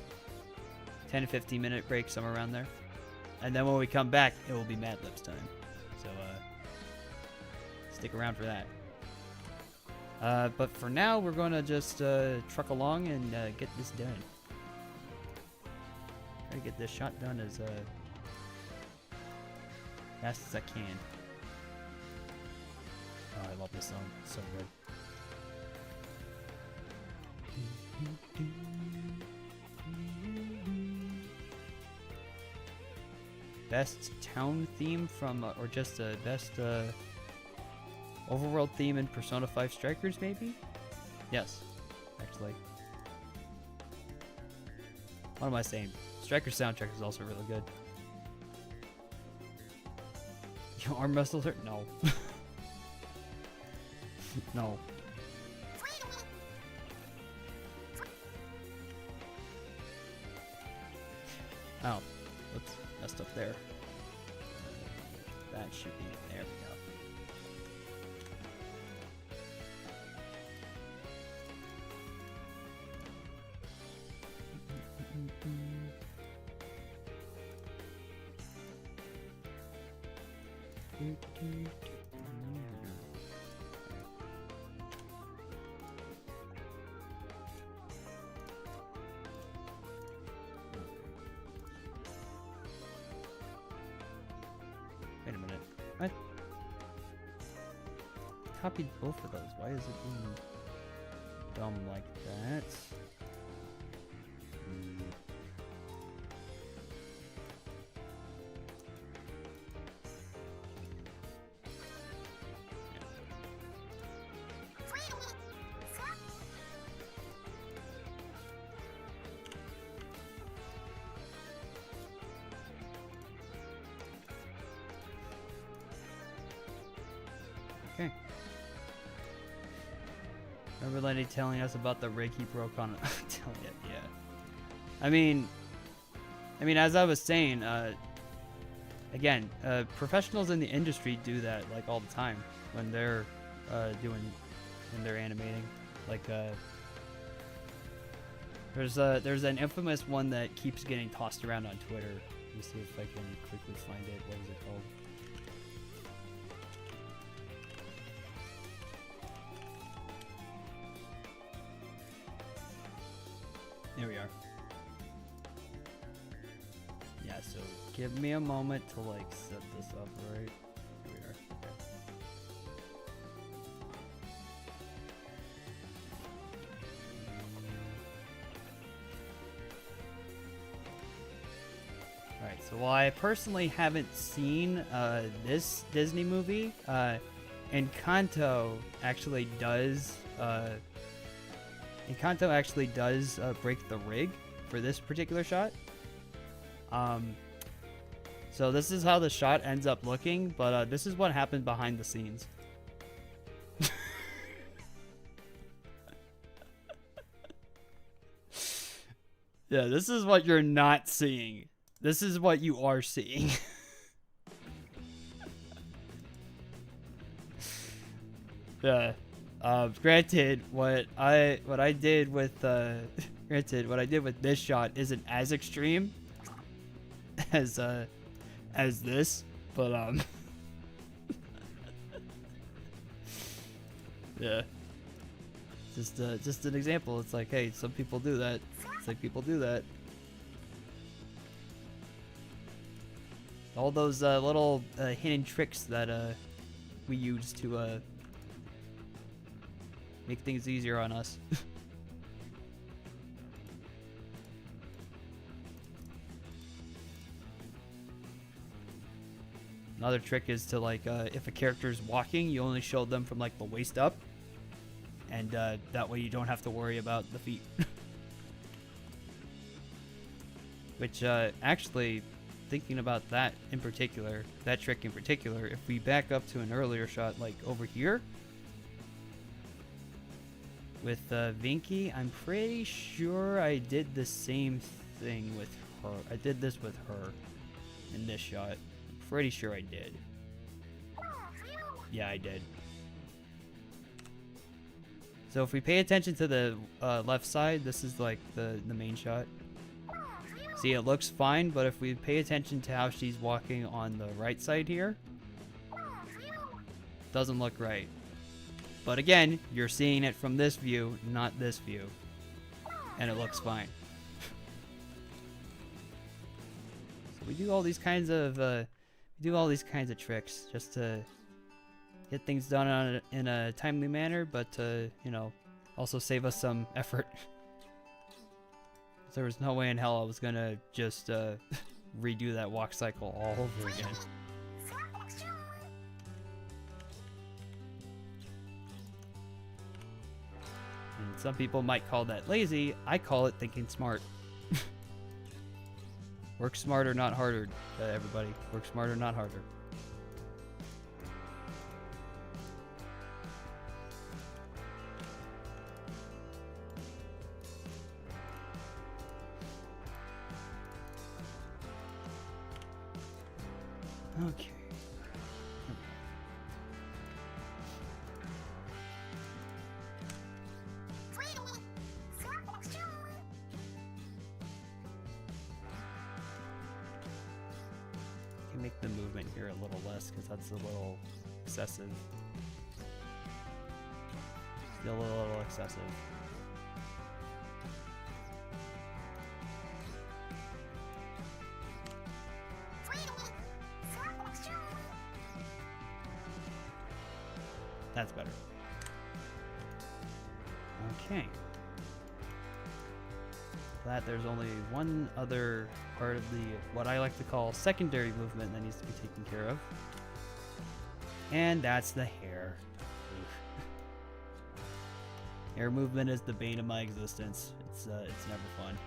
10 to 15 minute break, somewhere around there. And then when we come back, it will be Mad Libs time. So, stick around for that. But for now, we're gonna just truck along and get this done. Try to get this shot done as fast as I can. Oh, I love this song. It's so good. Best town theme from, or just best overworld theme in Persona 5 Strikers, maybe? Yes, actually. What am I saying? Strikers soundtrack is also really good. Your arm muscles hurt? No. No. Oh, oops, messed up there. That should be, there we go. Wait a minute. What? Copied both of those. Why is it being dumb like that? Okay. Remember Lenny telling us about the rig he broke on? Telling it, yeah. I mean, as I was saying, again, professionals in the industry do that like all the time when they're when they're animating. Like, there's an infamous one that keeps getting tossed around on Twitter. Let me see if I can quickly find it. What is it called? There we are. Yeah, so give me a moment to like set this up, right? Here we are. Okay. Alright, so while I personally haven't seen this Disney movie, Encanto actually does break the rig for this particular shot. So this is how the shot ends up looking, but this is what happened behind the scenes. Yeah, this is what you're not seeing. This is what you are seeing. Yeah. Granted, what I did with this shot isn't as extreme as this, but yeah. Just an example. It's like, hey, some people do that. It's like people do that. All those little hidden tricks that we use to make things easier on us. Another trick is to like, if a character is walking, you only show them from like the waist up, and that way you don't have to worry about the feet. Which actually, thinking about that in particular, that trick in particular, if we back up to an earlier shot, like over here, with Vinky, I'm pretty sure I did the same thing with her. I did this with her in this shot. I'm pretty sure I did. Yeah, I did. So if we pay attention to the left side, this is like the main shot. See, it looks fine, but if we pay attention to how she's walking on the right side here, doesn't look right. But again, you're seeing it from this view, not this view. And it looks fine. So we do all these kinds of tricks just to get things done in a timely manner, but to, you know, also save us some effort. There was no way in hell I was gonna just redo that walk cycle all over again. And some people might call that lazy. I call it thinking smart. Work smarter, not harder, everybody. Work smarter, not harder. Okay. Can make the movement here a little less because that's a little excessive. Still a little excessive. That's better. Okay. That there's only one other part of the what I like to call secondary movement that needs to be taken care of. And that's the hair. Hair movement is the bane of my existence. It's never fun.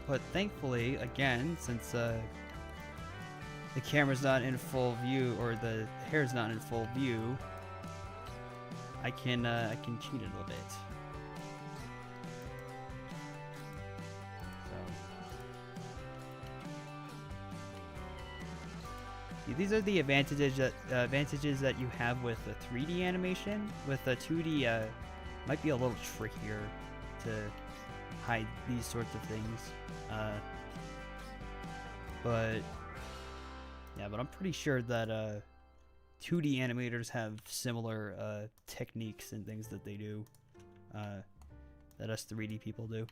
But thankfully, again, since the camera's not in full view, or the hair's not in full view, I can cheat it a little bit. So these are the advantages that you have with a 3D animation. With a 2D, might be a little trickier to hide these sorts of things. But I'm pretty sure that 2D animators have similar techniques and things that they do that us 3D people do.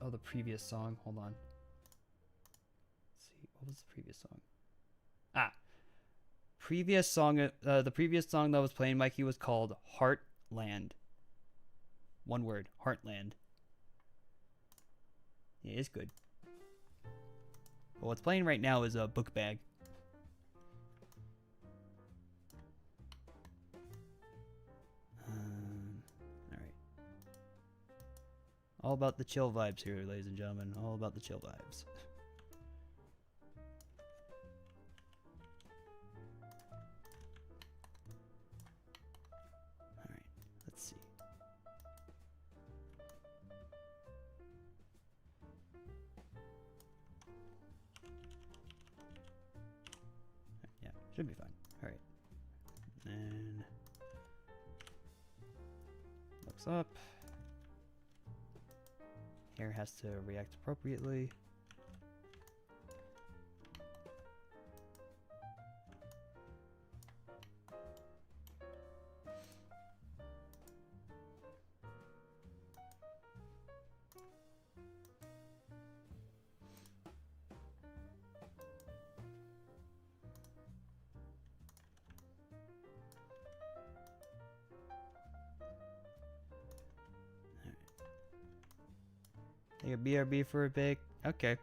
Oh, the previous song. Hold on. Let's see, what was the previous song? Previous song. The previous song that was playing, Mikey, was called Heartland. One word, Heartland. Yeah, it's good. But what's playing right now is a Book Bag. Alright. All about the chill vibes here, ladies and gentlemen. All about the chill vibes. Alright, let's see. Yeah, should be fine. Alright. And looks up. Hair has to react appropriately. Take a BRB for a bit. Okay.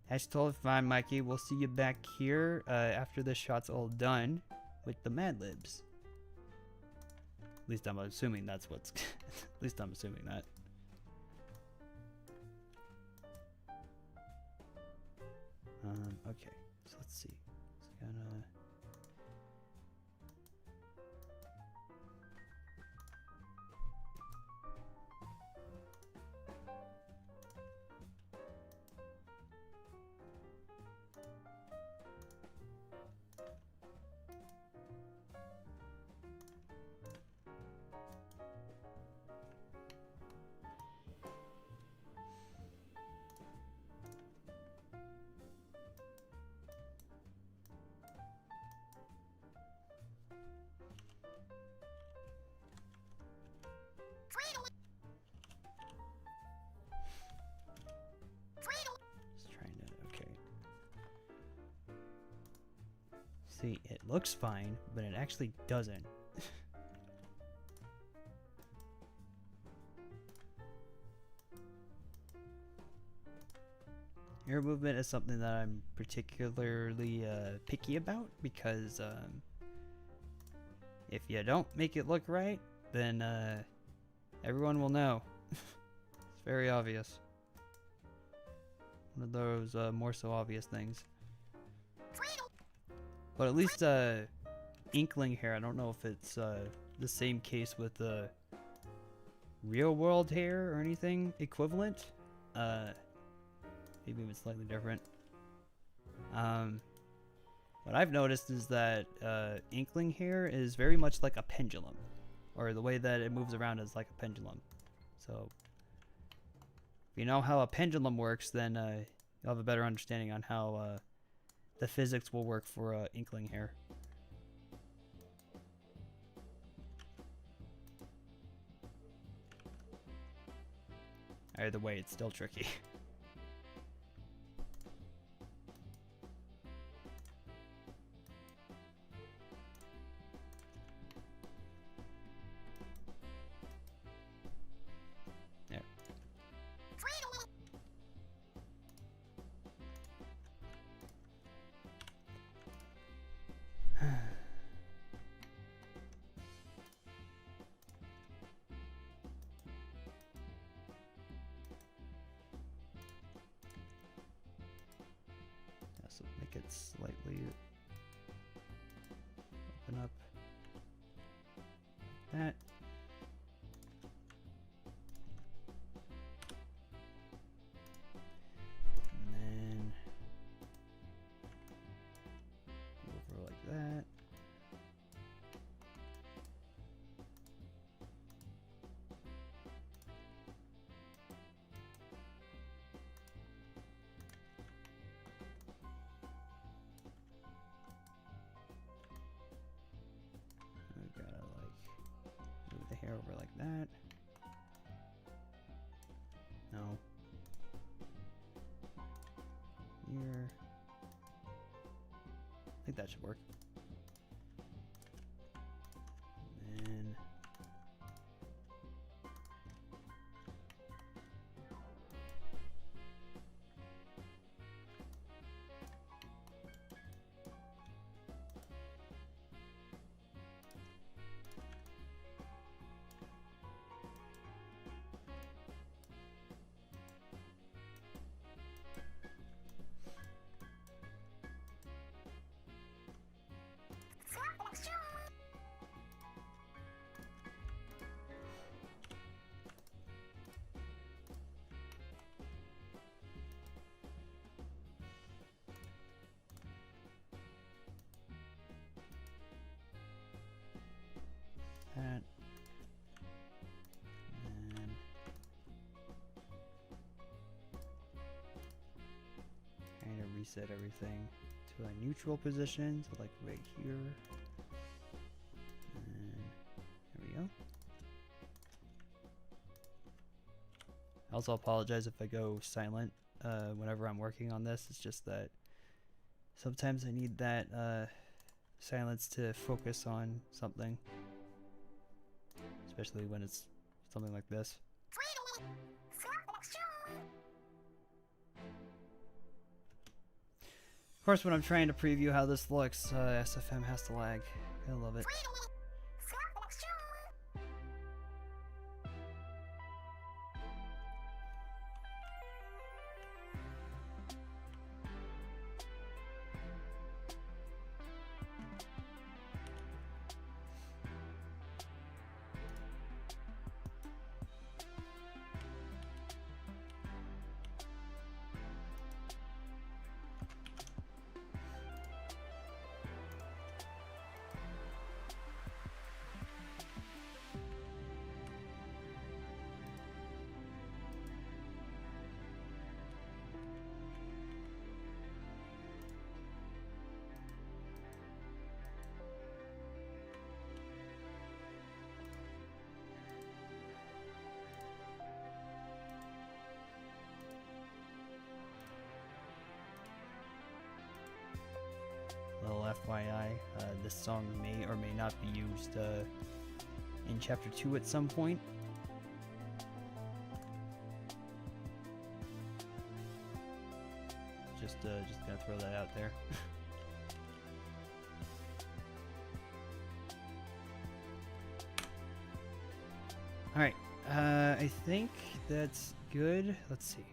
That's totally fine, Mikey. We'll see you back here after this shot's all done with the Mad Libs. At least I'm assuming that's what's... At least I'm assuming that. Okay. So let's see. It's gonna... Just trying to... Okay. See, it looks fine, but it actually doesn't. Air movement is something that I'm particularly picky about because if you don't make it look right, then everyone will know. It's very obvious. One of those more so obvious things. But at least Inkling hair, I don't know if it's the same case with real world hair or anything equivalent. Maybe it's slightly different. What I've noticed is that Inkling hair is very much like a pendulum, or the way that it moves around is like a pendulum. So if you know how a pendulum works, then you'll have a better understanding on how the physics will work for Inkling hair. Either way, it's still tricky. So make it slightly open up like that. And then over like that. Hair over like that. No. Here. I think that should work. And then that. And then kind of reset everything to a neutral position, so like right here. And there we go. I also apologize if I go silent whenever I'm working on this. It's just that sometimes I need that silence to focus on something, especially when it's something like this. Of course, when I'm trying to preview how this looks, SFM has to lag. I love it. Little FYI, this song may or may not be used in Chapter 2 at some point. Just gonna throw that out there. Alright, I think that's good. Let's see.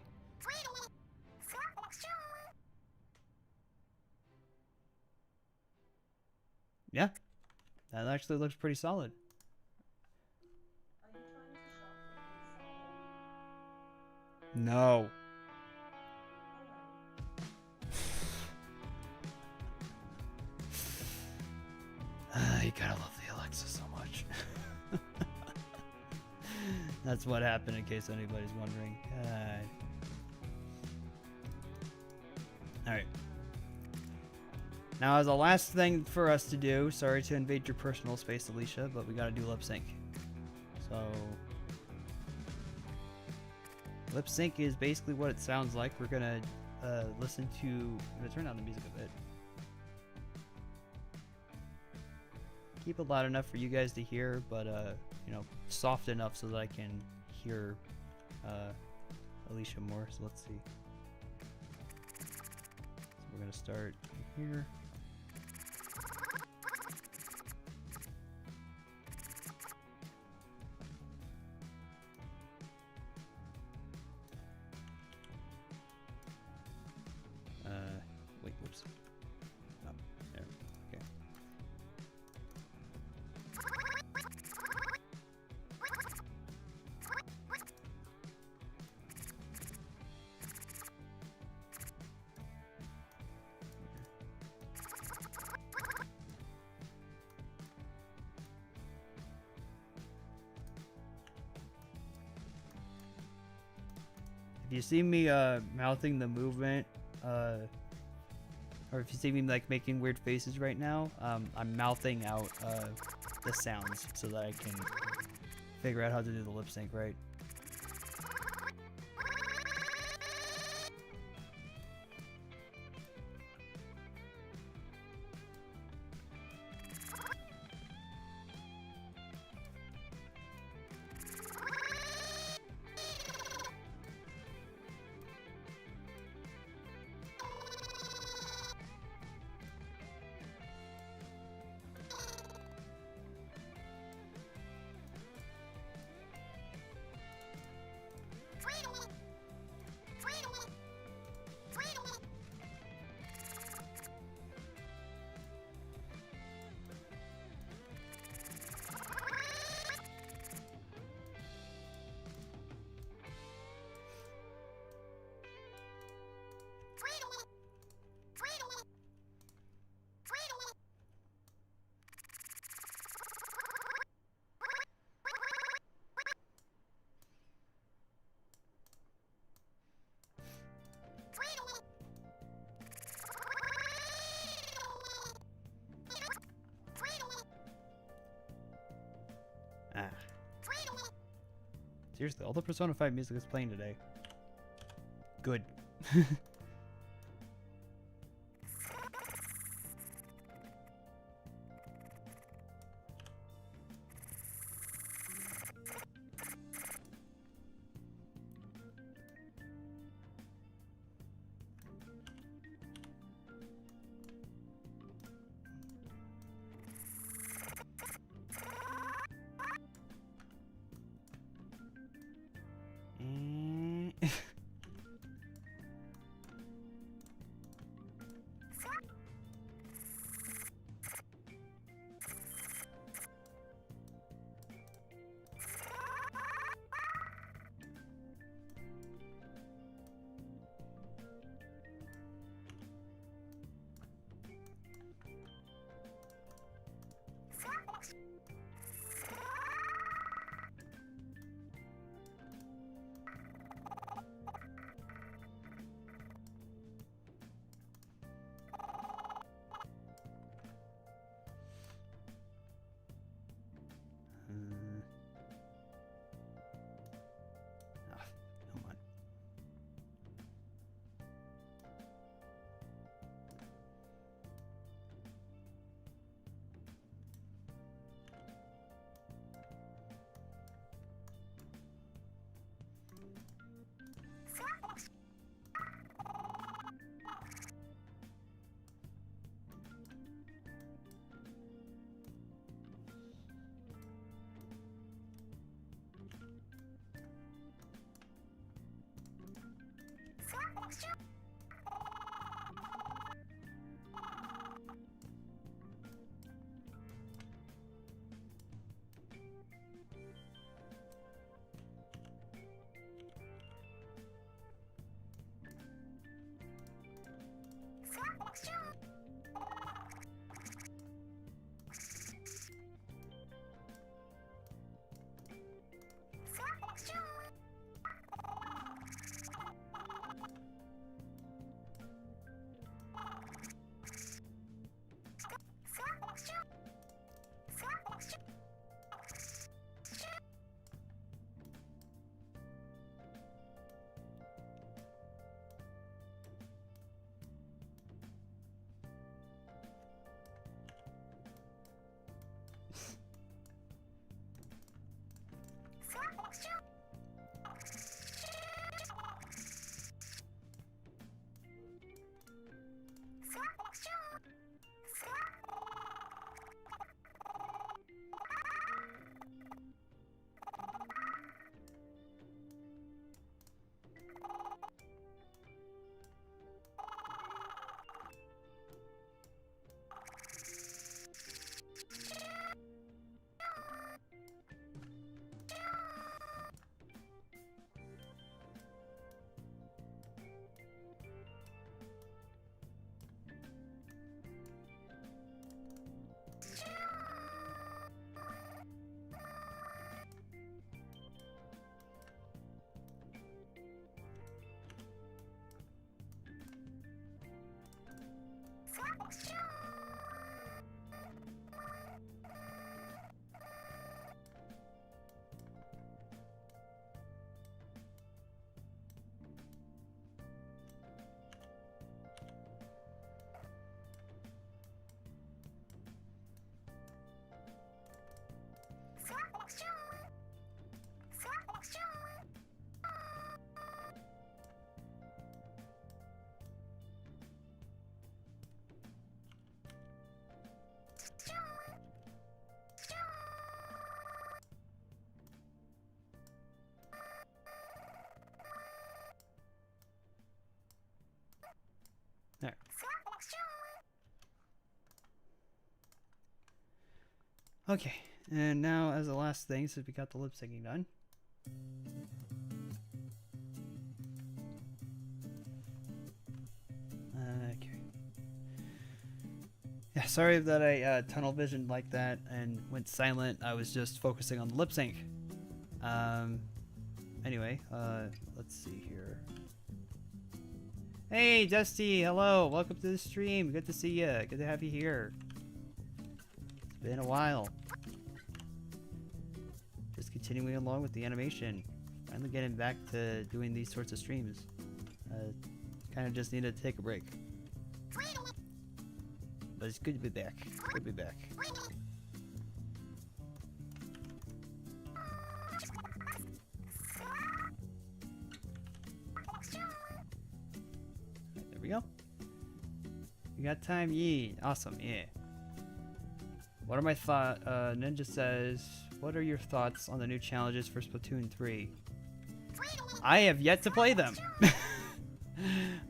Yeah, that actually looks pretty solid. No. You gotta love the Alexa so much. That's what happened, in case anybody's wondering. Alright. Now, as a last thing for us to do, sorry to invade your personal space, Alicia, but we gotta do lip sync. So, lip sync is basically what it sounds like. We're gonna listen to. I'm gonna turn down the music a bit. Keep it loud enough for you guys to hear, but you know, soft enough so that I can hear Alicia more. So let's see. So we're gonna start here. Wait, whoops. Oh, there. Okay. If you see me mouthing the movement, or if you see me like making weird faces right now, I'm mouthing out the sounds so that I can figure out how to do the lip sync right. Seriously, all the Persona 5 music is playing today. Good. There. Okay, and now as the last thing, since we got the lip syncing done. Okay. Yeah, sorry that I tunnel visioned like that and went silent. I was just focusing on the lip sync. Anyway, let's see here. Hey, Dusty, hello, welcome to the stream. Good to see you. Good to have you here. It's been a while. Just continuing along with the animation. Finally getting back to doing these sorts of streams. Kind of just needed to take a break. But it's good to be back. Good to be back. There we go. You got time? Yeah. Awesome. Yeah. What are my thoughts? Ninja says, what are your thoughts on the new challenges for Splatoon 3? I have yet to play them.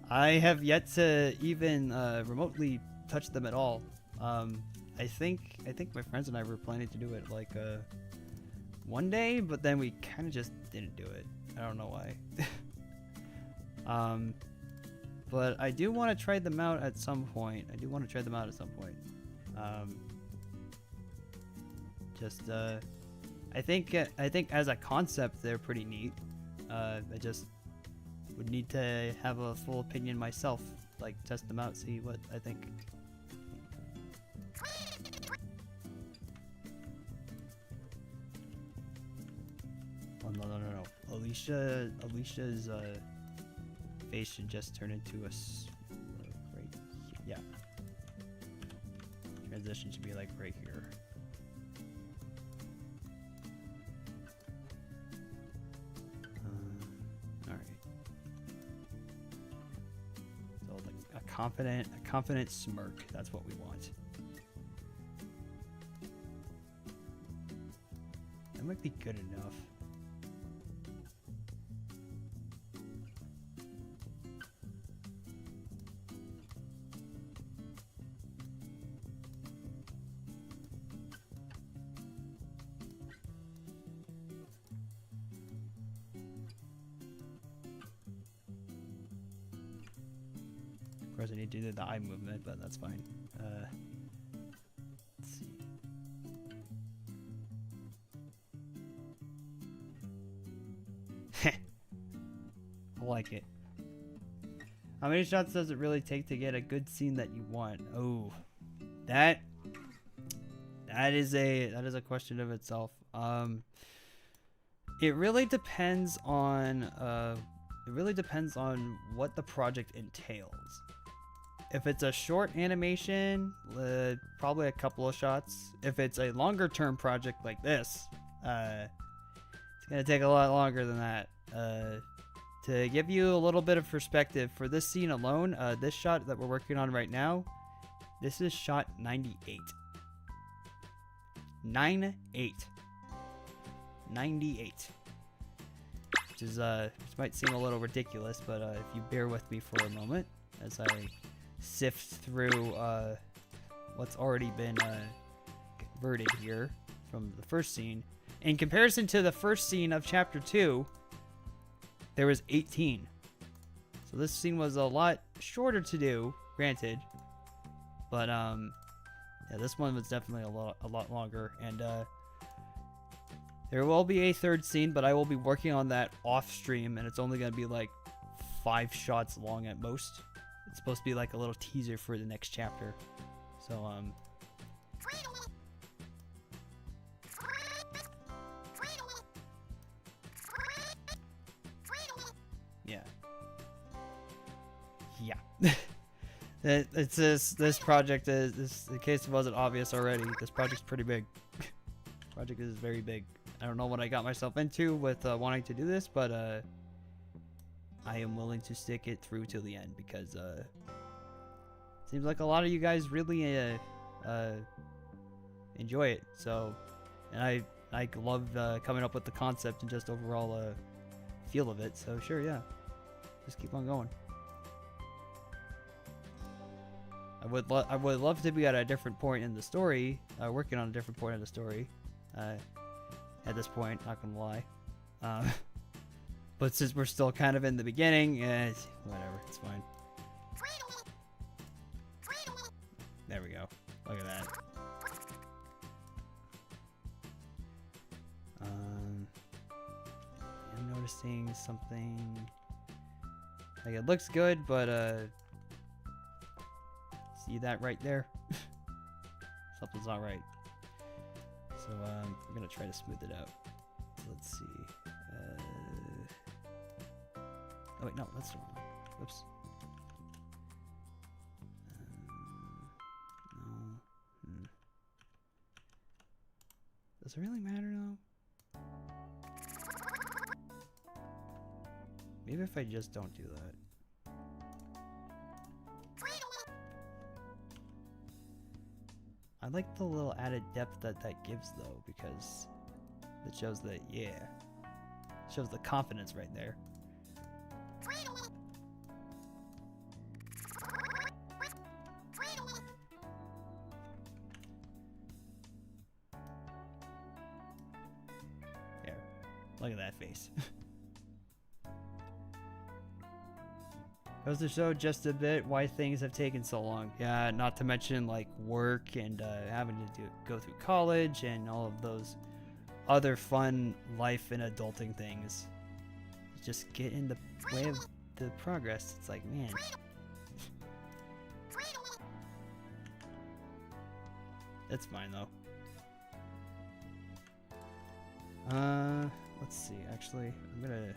I have yet to even remotely touch them at all. I think my friends and I were planning to do it like one day, but then we kind of just didn't do it. I don't know why. But I do want to try them out at some point. I think as a concept they're pretty neat. I just would need to have a full opinion myself, like test them out, see what I think. Oh no. Alicia's face should just turn into a right. Yeah. Transition should be like right here. A confident smirk. That's what we want. That might be good enough. course, I need to do the eye movement, but that's fine. Let's see. I like it. How many shots does it really take to get a good scene that you want? Oh, that is a question of itself. It really depends on what the project entails. If it's a short animation, probably a couple of shots. If it's a longer term project like this, it's gonna take a lot longer than that. To give you a little bit of perspective, for this scene alone, this shot that we're working on right now, this is shot 98. 98. Which is which might seem a little ridiculous, but if you bear with me for a moment as I sift through what's already been converted here from the first scene. In comparison to the first scene of chapter 2, there was 18. So this scene was a lot shorter to do, granted. But yeah, this one was definitely a lot longer, and there will be a third scene, but I will be working on that off stream, and it's only going to be like 5 shots long at most. It's supposed to be like a little teaser for the next chapter. So yeah. It's this project is, in case it wasn't obvious already, this project's pretty big. Project is very big. I don't know what I got myself into with wanting to do this, but I am willing to stick it through till the end because seems like a lot of you guys really enjoy it. So, and I love coming up with the concept and just overall feel of it. So sure, yeah, just keep on going. I would love to be at a different point in the story, working on a different point in the story. At this point, not gonna lie. But since we're still kind of in the beginning, whatever, it's fine. There we go. Look at that. I'm noticing something. Like, it looks good, but see that right there? Something's not right. So we're gonna try to smooth it out. So let's see. Oh wait, no, that's the wrong one. Whoops. No. Does it really matter though? Maybe if I just don't do that. I like the little added depth that gives though, because it shows that, yeah, it shows the confidence right there. There, look at that face. Goes to show just a bit why things have taken so long. Yeah, not to mention like work and having to go through college and all of those other fun life and adulting things. Just get in the way of the progress. It's like, man. It's fine though. Let's see. Actually, I'm gonna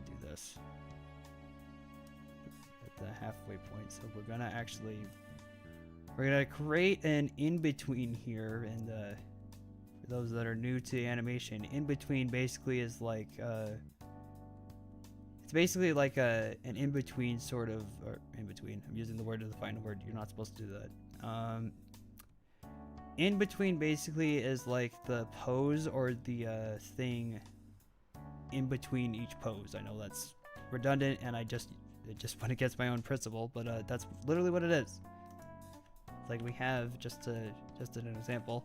do this at the halfway point. So we're gonna create an in-between here, and for those that are new to animation, in-between basically is like it's basically like an in-between sort of, or in-between, I'm using the word to define a word, you're not supposed to do that. In-between basically is like the pose or the thing in between each pose. I know that's redundant, and it just went against my own principle, but that's literally what it is. It's like we have just an example.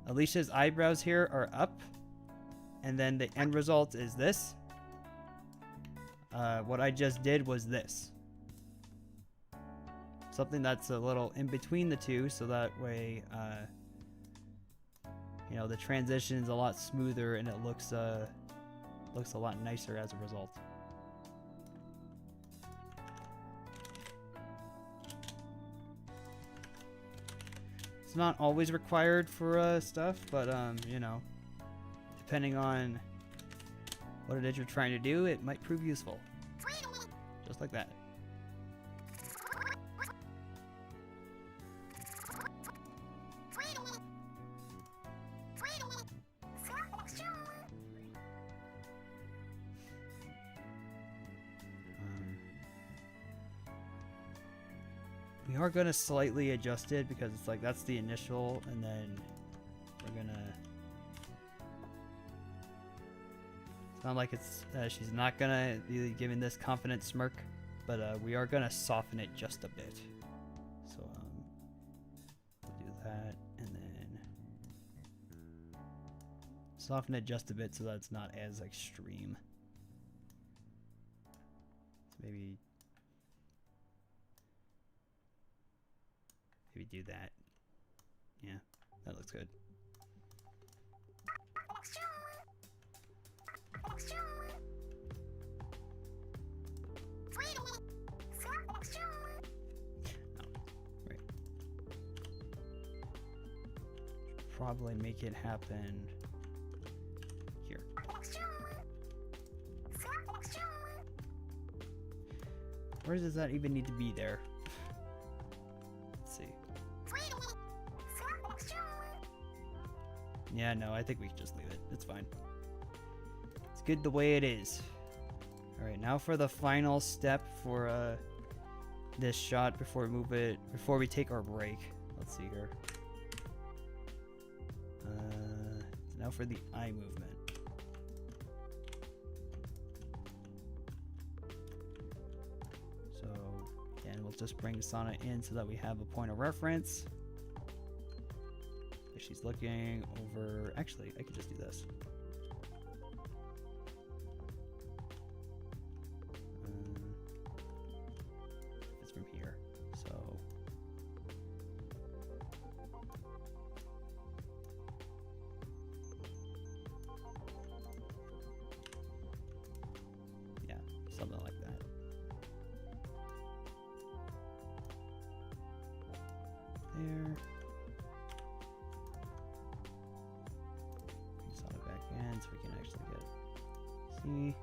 Alicia's eyebrows here are up, and then the end result is this. what I just did was this. Something that's a little in between the two, so that way, you know, the transition is a lot smoother and it looks a lot nicer as a result. It's not always required for stuff, but you know, depending on what it is you're trying to do, it might prove useful. Just like that. We are going to slightly adjust it because it's like that's the initial, and then we're going to... It's not like it's she's not going to be giving this confident smirk, but we are going to soften it just a bit. So we'll do that, and then soften it just a bit so that it's not as extreme. So maybe do that. Yeah, that looks good. Oh, right. Probably make it happen here. Where does that even need to be there? Yeah, no, I think we can just leave it. It's fine. It's good the way it is. Alright, now for the final step for this shot before we take our break. Let's see here. Now for the eye movement. So, again, we'll just bring Sana in so that we have a point of reference. She's looking over... Actually, I could just do this. It's from here, so... Yeah, something like that. There. So we can actually get see.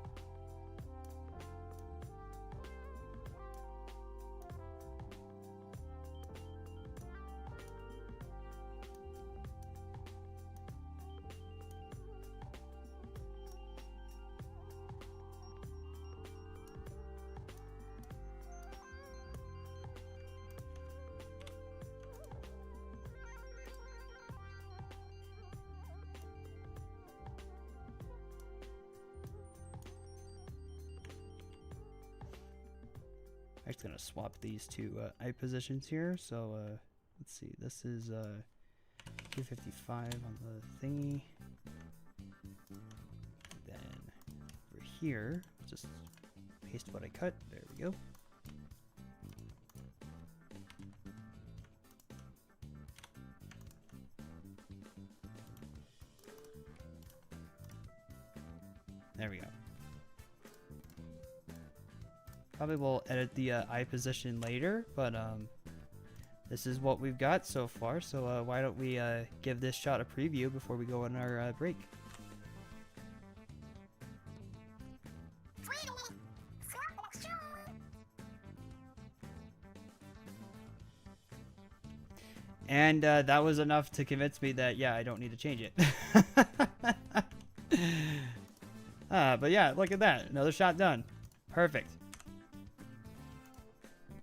I'm just gonna swap these two eye positions here. So let's see. This is 255 on the thingy. Then over here, just paste what I cut. There we go. There we go. Probably will edit the eye position later, but this is what we've got so far. So why don't we give this shot a preview before we go on our break? And that was enough to convince me that, yeah, I don't need to change it. But yeah, look at that. Another shot done. Perfect.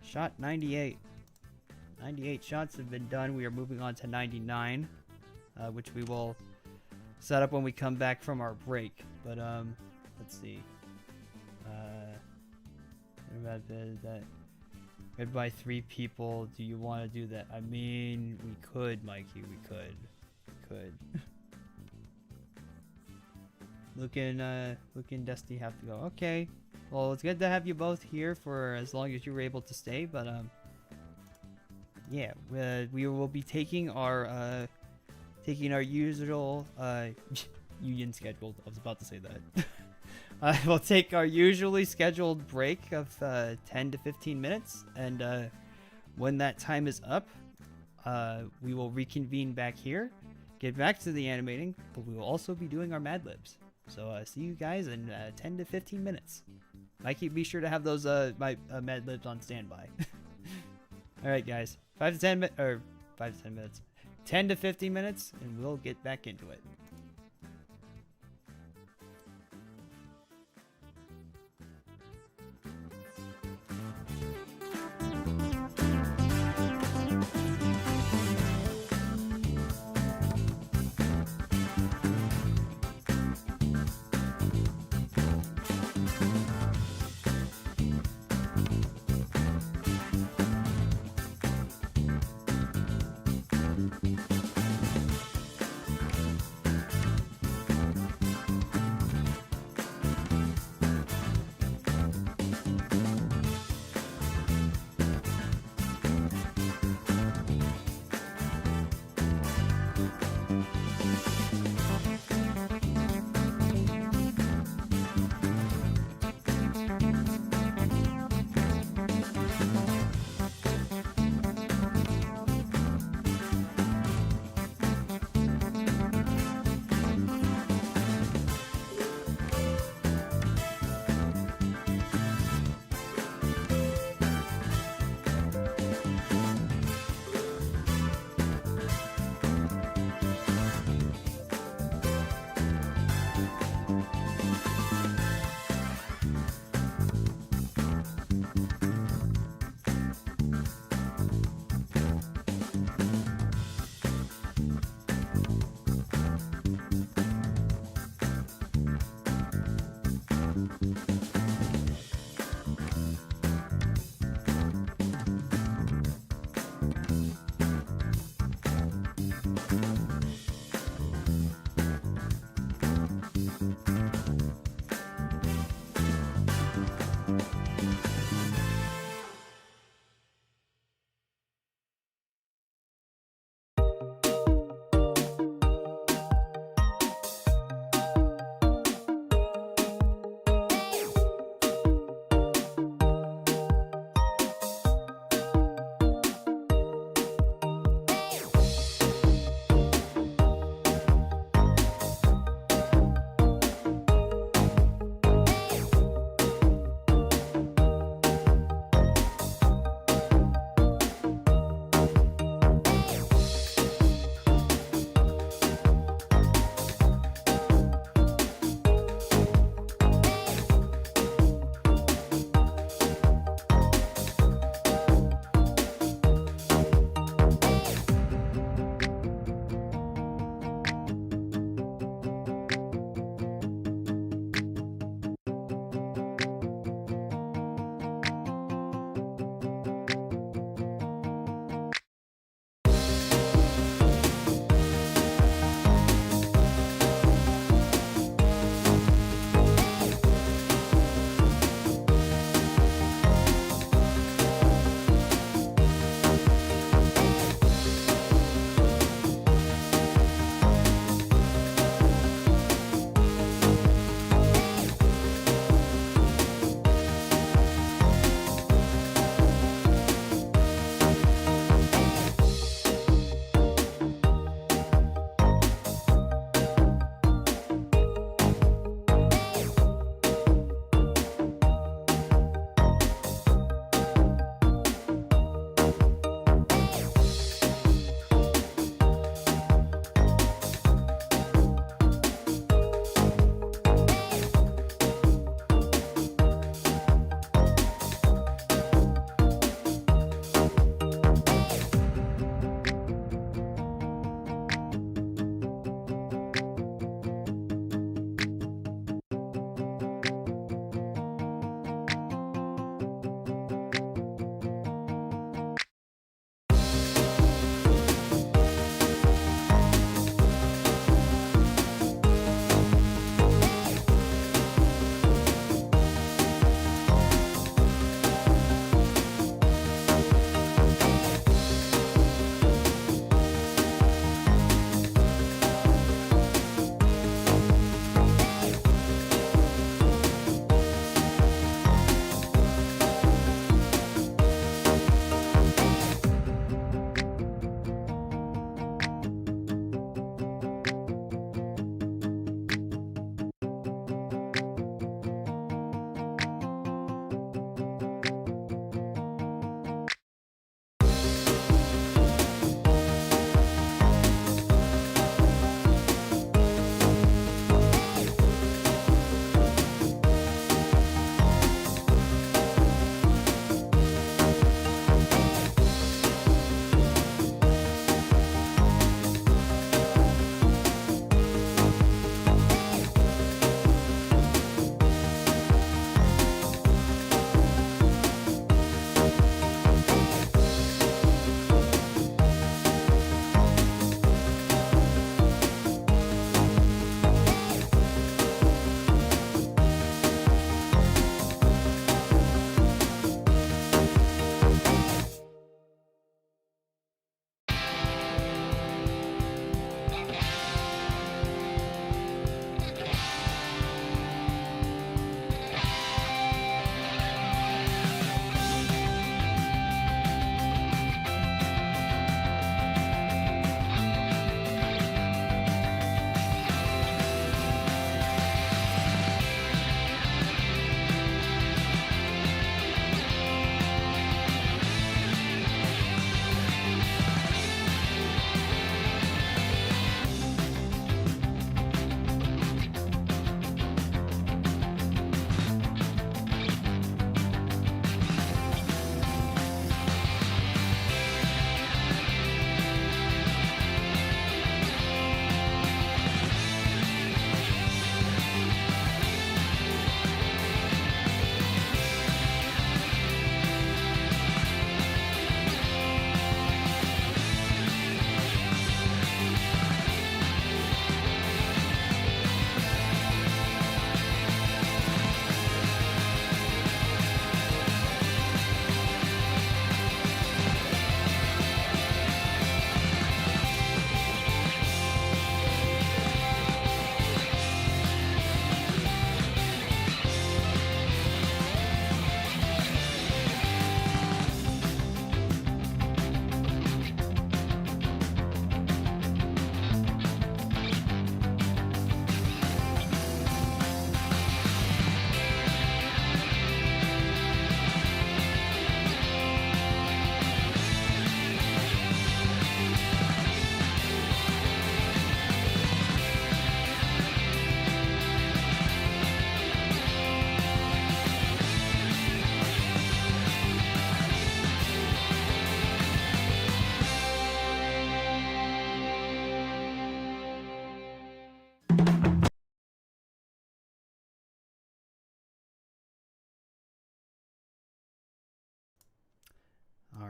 Shot 98. 98 shots have been done. We are moving on to 99, which we will set up when we come back from our break. But let's see. What about that? Read by 3 people. Do you want to do that? I mean, we could, Mikey. We could. We could. Luke and Dusty have to go. Okay. Well, it's good to have you both here for as long as you were able to stay, but yeah, we will be taking our usual union scheduled. I was about to say that. We'll take our usually scheduled break of 10 to 15 minutes, and when that time is up, we will reconvene back here, get back to the animating, but we will also be doing our Mad Libs. So see you guys in 10 to 15 minutes. Be sure to have those my Mad Libs on standby. All right, guys, 5 to 10 minutes, 10 to 15 minutes, and we'll get back into it.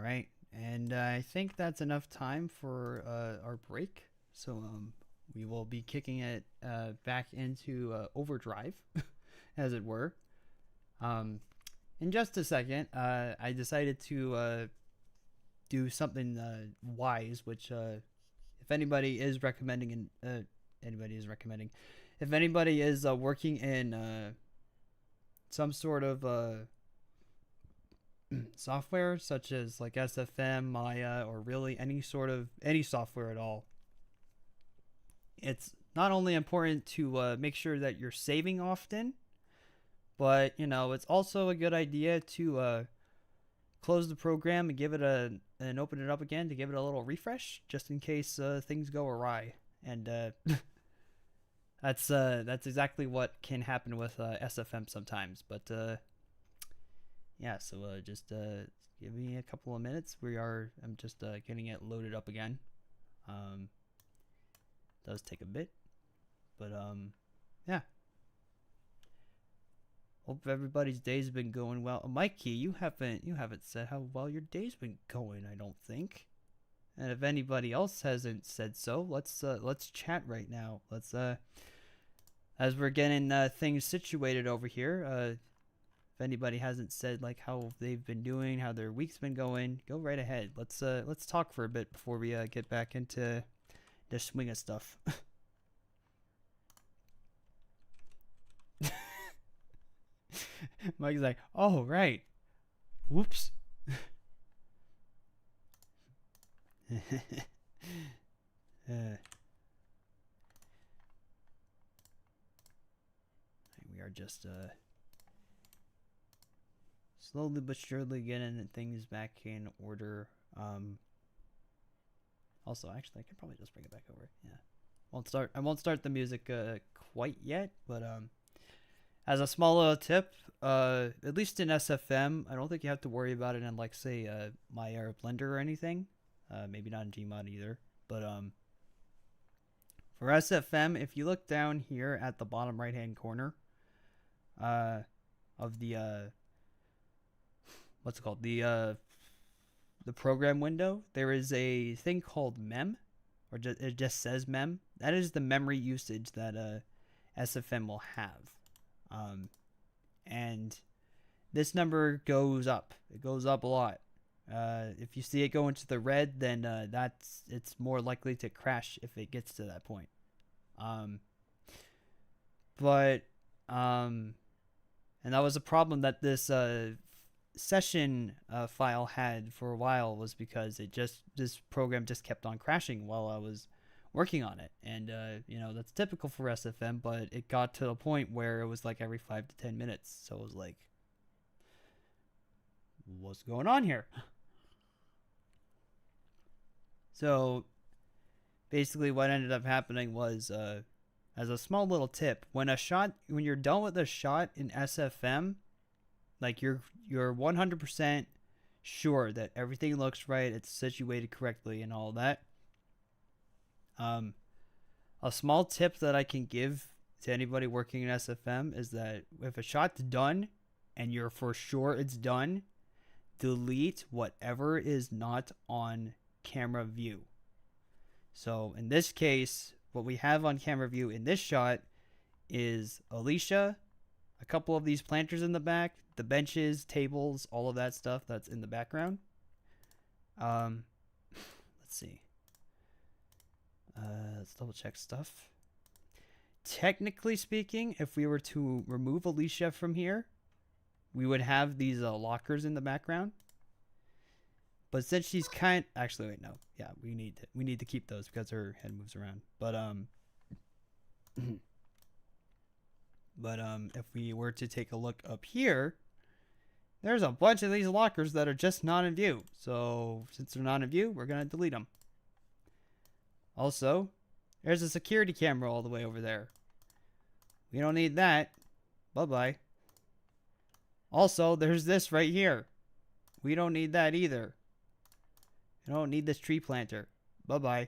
right, and I think that's enough time for our break. So we will be kicking it back into overdrive, as it were. Um, in just a second, I decided to do something wise, which if anybody is recommending, if anybody is working in some sort of software such as like SFM, Maya, or really any software at all, it's not only important to make sure that you're saving often, but it's also a good idea to close the program and give it and open it up again to give it a little refresh, just in case things go awry. And that's exactly what can happen with SFM sometimes. But yeah, so just give me a couple of minutes. I'm just getting it loaded up again. Does take a bit, but yeah. Hope everybody's day's been going well. Mikey, you haven't said how well your day's been going, I don't think. And if anybody else hasn't said so, let's chat right now. Let's as we're getting things situated over here. If anybody hasn't said like how they've been doing, how their week's been going, go right ahead. Let's talk for a bit before we get back into the swing of stuff. Mike's like, oh right, whoops. We are just slowly but surely getting things back in order. Also, actually, I could probably just bring it back over. Yeah, I won't start the music quite yet, but as a small little tip, at least in SFM, I don't think you have to worry about it in like say Maya or Blender or anything. Maybe not in Gmod either, but for SFM, if you look down here at the bottom right hand corner of the what's it called, the program window, there is a thing called mem, or it just says mem. That is the memory usage that SFM will have. And this number goes up. It goes up a lot. If you see it go into the red, then it's more likely to crash if it gets to that point. And that was a problem that this session file had for a while, was because this program just kept on crashing while I was working on it. And that's typical for SFM, but it got to a point where it was like every 5 to 10 minutes. So it was like, what's going on here? So basically what ended up happening was, as a small little tip, when you're done with a shot in SFM, like you're 100% sure that everything looks right, it's situated correctly and all that. A small tip that I can give to anybody working in SFM is that if a shot's done and you're for sure it's done, delete whatever is not on camera view. So in this case, what we have on camera view in this shot is Alicia, a couple of these planters in the back, the benches, tables, all of that stuff that's in the background. Let's see. Let's double check stuff. Technically speaking, if we were to remove Alicia from here, we would have these lockers in the background. But since she's actually wait, no. Yeah, we need to keep those because her head moves around. But if we were to take a look up here, there's a bunch of these lockers that are just not in view. So since they're not in view, we're going to delete them. Also, there's a security camera all the way over there. We don't need that. Bye-bye. Also, there's this right here. We don't need that either. I don't need this tree planter. Bye-bye.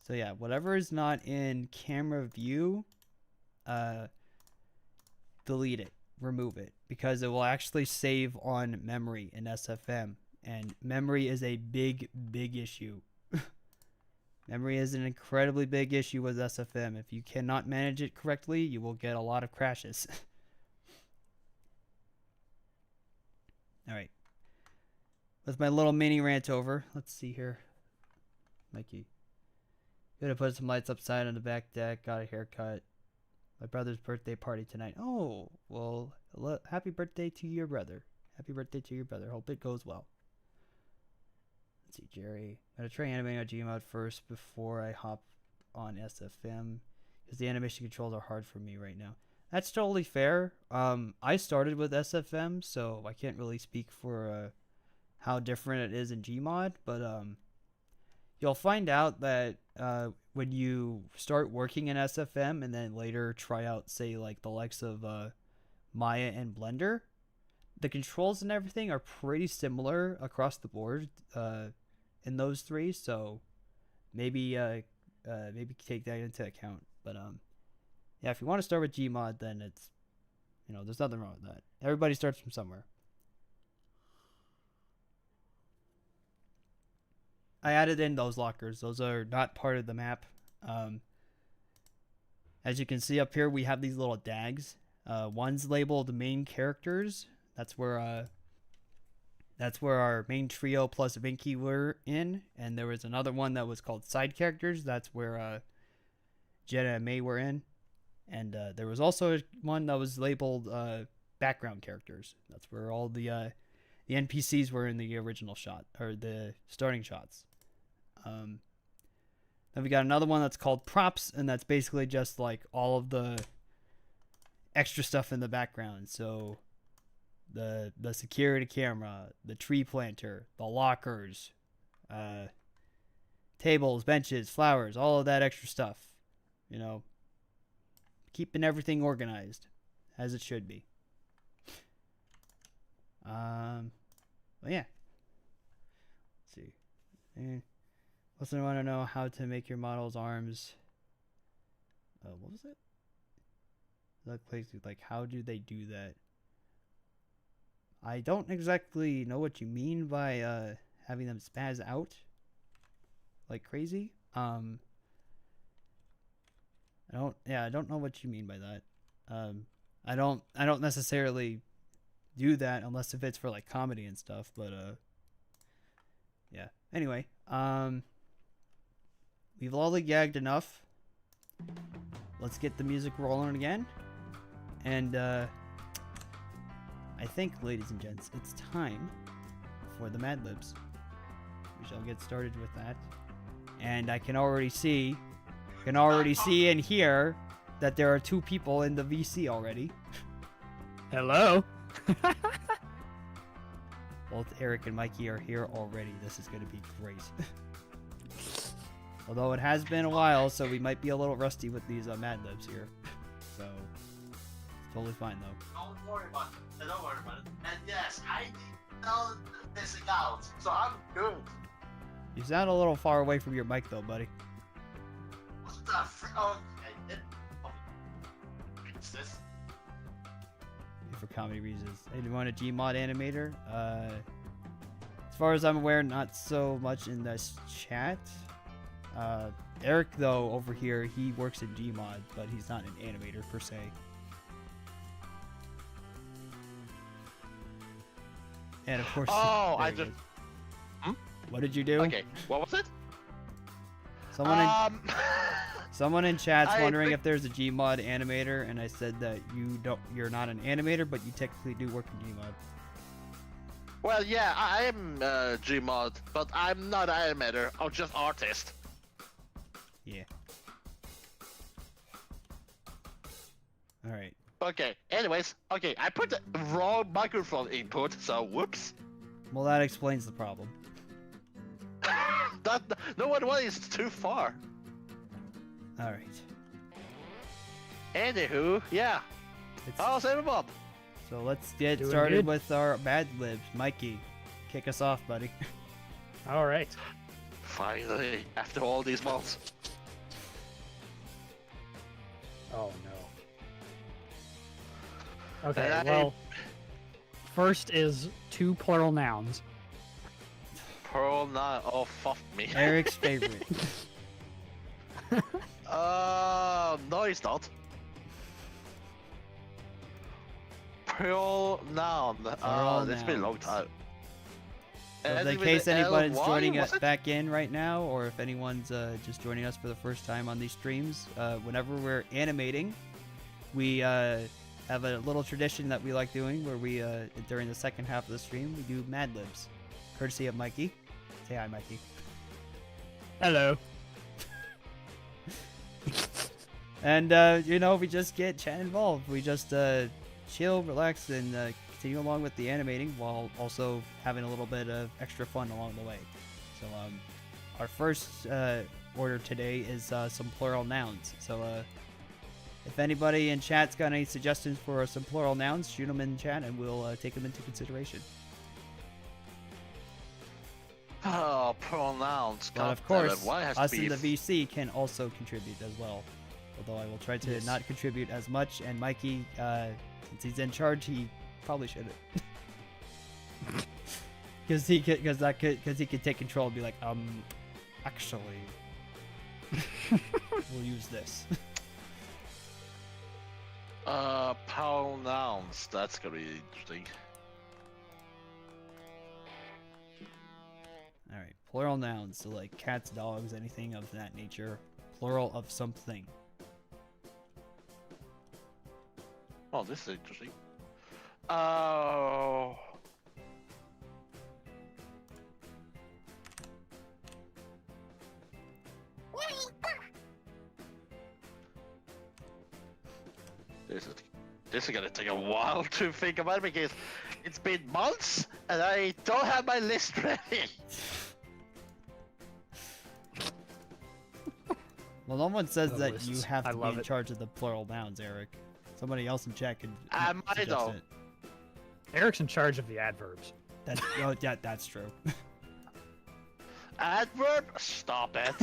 So yeah, whatever is not in camera view, delete it. remove it because it will actually save on memory in SFM, and memory is a big issue. Memory is an incredibly big issue with SFM. If you cannot manage it correctly, you will get a lot of crashes. Alright. With my little mini rant over, let's see here. Mikey. Gonna put some lights upside on the back deck, got a haircut. My brother's birthday party tonight. Oh, well, happy birthday to your brother. Happy birthday to your brother. Hope it goes well. Let's see, Jerry. I'm going to try animating on Gmod first before I hop on SFM, because the animation controls are hard for me right now. That's totally fair. I started with SFM, so I can't really speak for how different it is in Gmod, but you'll find out that when you start working in SFM and then later try out, say, like the likes of Maya and Blender, the controls and everything are pretty similar across the board in those three, so maybe take that into account. But yeah, if you want to start with Gmod, then it's, there's nothing wrong with that. Everybody starts from somewhere. I added in those lockers. Those are not part of the map. As you can see up here, we have these little dags. One's labeled main characters. That's where our main trio plus Vinky were in. And there was another one that was called side characters. That's where Jenna and May were in. And there was also one that was labeled background characters. That's where all the NPCs were in the original shot, or the starting shots. Then we got another one that's called props, and that's basically just like all of the extra stuff in the background. So the security camera, the tree planter, the lockers, tables, benches, flowers, all of that extra stuff. Keeping everything organized as it should be. Well, yeah. Let's see. Also, I want to know how to make your model's arms. What was it? That place, like, how do they do that? I don't exactly know what you mean by having them spaz out like crazy. I don't know what you mean by that. I don't necessarily do that unless if it's for like comedy and stuff, but yeah. Anyway, we've lollygagged enough. Let's get the music rolling again. And I think, ladies and gents, it's time for the Mad Libs. We shall get started with that. And I can already see and hear that there are 2 people in the VC already. Hello. Both Eric and Mikey are here already. This is going to be great. Although it has been a while, so we might be a little rusty with these Mad Libs here. So, it's totally fine, though. Don't worry about it. Don't worry about it. And yes, I did know this out, so I'm good. You sound a little far away from your mic, though, buddy. What the frick? Oh, what's this? For comedy reasons. Hey, do you want a Gmod animator? As far as I'm aware, not so much in this chat. Eric, though, over here, he works in Gmod, but he's not an animator per se. And of course. Oh, I just. What did you do? Okay, what was it? Someone in chat's wondering if there's a Gmod animator, and I said that you're not an animator, but you technically do work in Gmod. Well, yeah, I am Gmod, but I'm not an animator. I'm just artist. Yeah. All right. Okay. Anyways, okay, I put the wrong microphone input, so whoops. Well, that explains the problem. No one is too far. All right. Anywho, yeah. How's everyone? So let's get Doing started good. with our Mad Libs. Mikey, kick us off, buddy. All right. Finally, after all these months. Oh no. Okay, And I- well, first is 2 plural nouns. Pearl noun. Oh, fuck me. Eric's favorite. No, it's not. Pearl noun. It's been a long nouns. time. So in Ending with case the anybody's LY? joining us What? back in right now, or if anyone's just joining us for the first time on these streams, whenever we're animating, we have a little tradition that we like doing where we, during the second half of the stream, we do Mad Libs, courtesy of Mikey. Say hi, Mikey. Hello. And, we just get chat involved. We just chill, relax, and continue along with the animating while also having a little bit of extra fun along the way. So, our first order today is some plural nouns. So, if anybody in chat's got any suggestions for some plural nouns, shoot them in chat and we'll take them into consideration. Oh, pearl nouns. But God of damn it, course, why has to us be in the VC can also contribute as well. Although I will try to not contribute as much, and Mikey, since he's in charge, he probably shouldn't. Because he could take control and be like, actually, we'll use this. Pearl nouns. That's gonna be interesting. All right, plural nouns, so like cats, dogs, anything of that nature. Plural of something. Oh, this is interesting. Oh. This is gonna take a while to think about because it's been months and I don't have my list ready. Well, no one says The that lists. you have I to be love in it. charge of the plural nouns, Eric. Somebody else in chat can I might suggest though. it. Eric's in charge of the adverbs. That's true. Adverb? Stop it.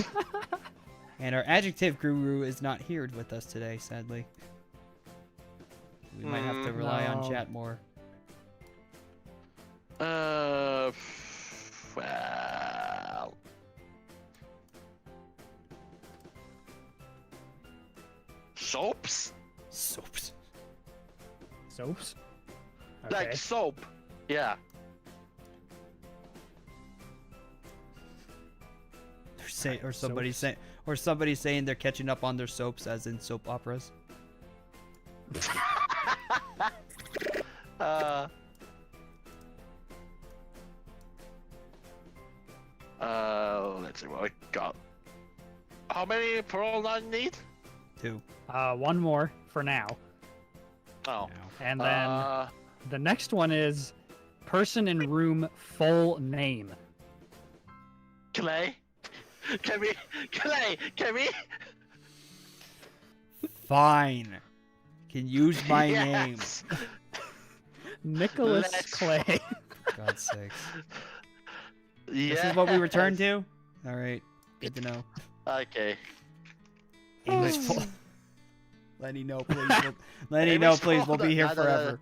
And our adjective guru is not here with us today, sadly. We might have to rely on No. chat more. Well. Soaps? Soaps. Soaps? Like Okay. soap. Yeah. Or somebody saying they're catching up on their soaps, as in soap operas. Let's see what I got. How many pearl nine need? 2. One more for now. Oh. And then the next one is person in room full name. Clay? Can we? Clay? Can we? Fine. Can use my name. Yes. Nicholas Let's- Clay. God's sakes. Yes. This is what we return to? Alright. Good to know. Okay. English full. Lenny, no, please. Lenny, English no, please. full- We'll be here no, no, no.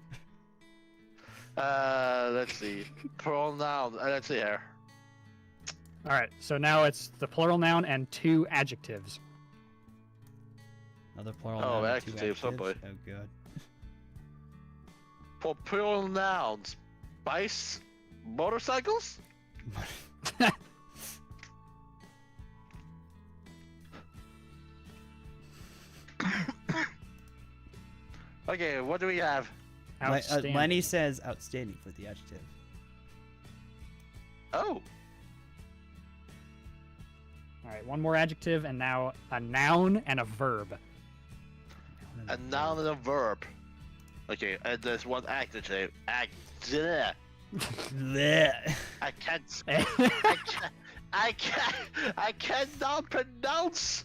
forever. Let's see. Pronoun. Let's see here. All right, so now it's the plural noun and 2 adjectives. Another plural Oh, noun and 2 adjectives, oh boy. adjectives. Oh, God. For plural nouns, bikes, motorcycles. Okay, what do we have? Outstanding. Lenny says outstanding for the adjective. Oh, All right, one more adjective and now a noun and a verb. a noun and a verb. Okay, and there's one adjective. Bleh. Bleh. I can't. I cannot pronounce.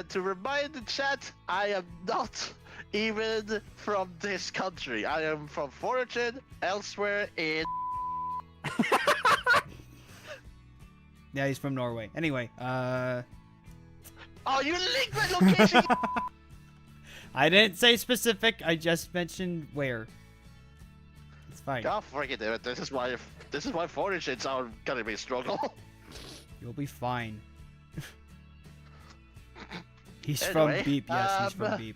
To remind the chat, I am not even from this country. I am from origin elsewhere in. Yeah, he's from Norway. Anyway, Oh, you linked my location. I didn't say specific. I just mentioned where. It's fine. God forget it. This is why foragers are gonna be struggle. You'll be fine. He's Anyway, from Beep. Yes, he's from Beep.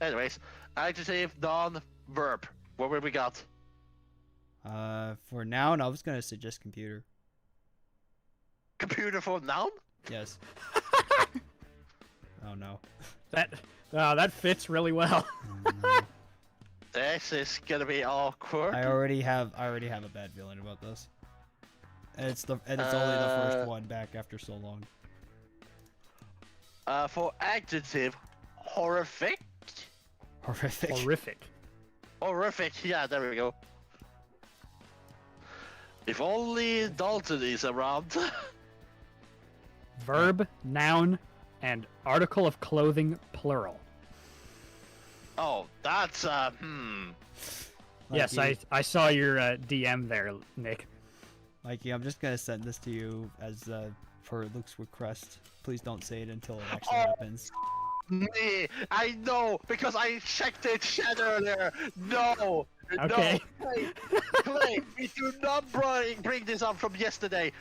Anyways, adjective, noun, verb. What have we got? For noun, I was gonna suggest computer. Computer for noun? Yes. Oh no. That fits really well. Oh, no. This is gonna be awkward. I already have a bad feeling about this. And it's only the first one back after so long. For adjective, horrific. Horrific. Horrific. Horrific. Yeah, there we go. If only Dalton is around. Verb, noun, and article of clothing, plural. Oh, that's Yes, Mikey, I saw your DM there, Nick. Mikey, I'm just gonna send this to you as for Luke's request. Please don't say it until it actually happens. me. I know because I checked the chat earlier. No. Okay. No. Clay, we do not bring this up from yesterday.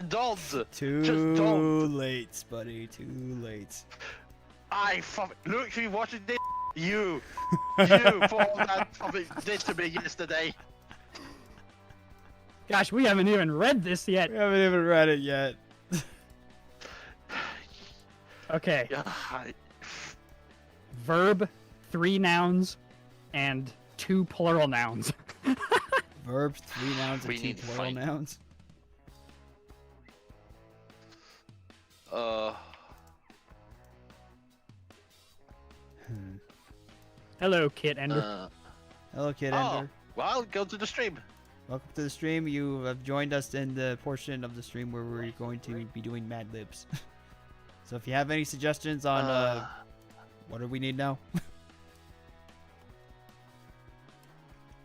Don't. Too Just don't. late, buddy. Too late. Look, if you watching this, you for all that fucking did to me yesterday. Gosh, we haven't even read this yet. We haven't even read it yet. Okay. Yeah, Verb, 3 nouns, and 2 plural nouns. Verbs, 3 nouns, We and 2 need to plural find- nouns. Hello, Kit Ender. Hello, Kid oh, Ender. well, go to the stream. Welcome to the stream. You have joined us in the portion of the stream where we're going to be doing Mad Libs. So if you have any suggestions on what do we need now?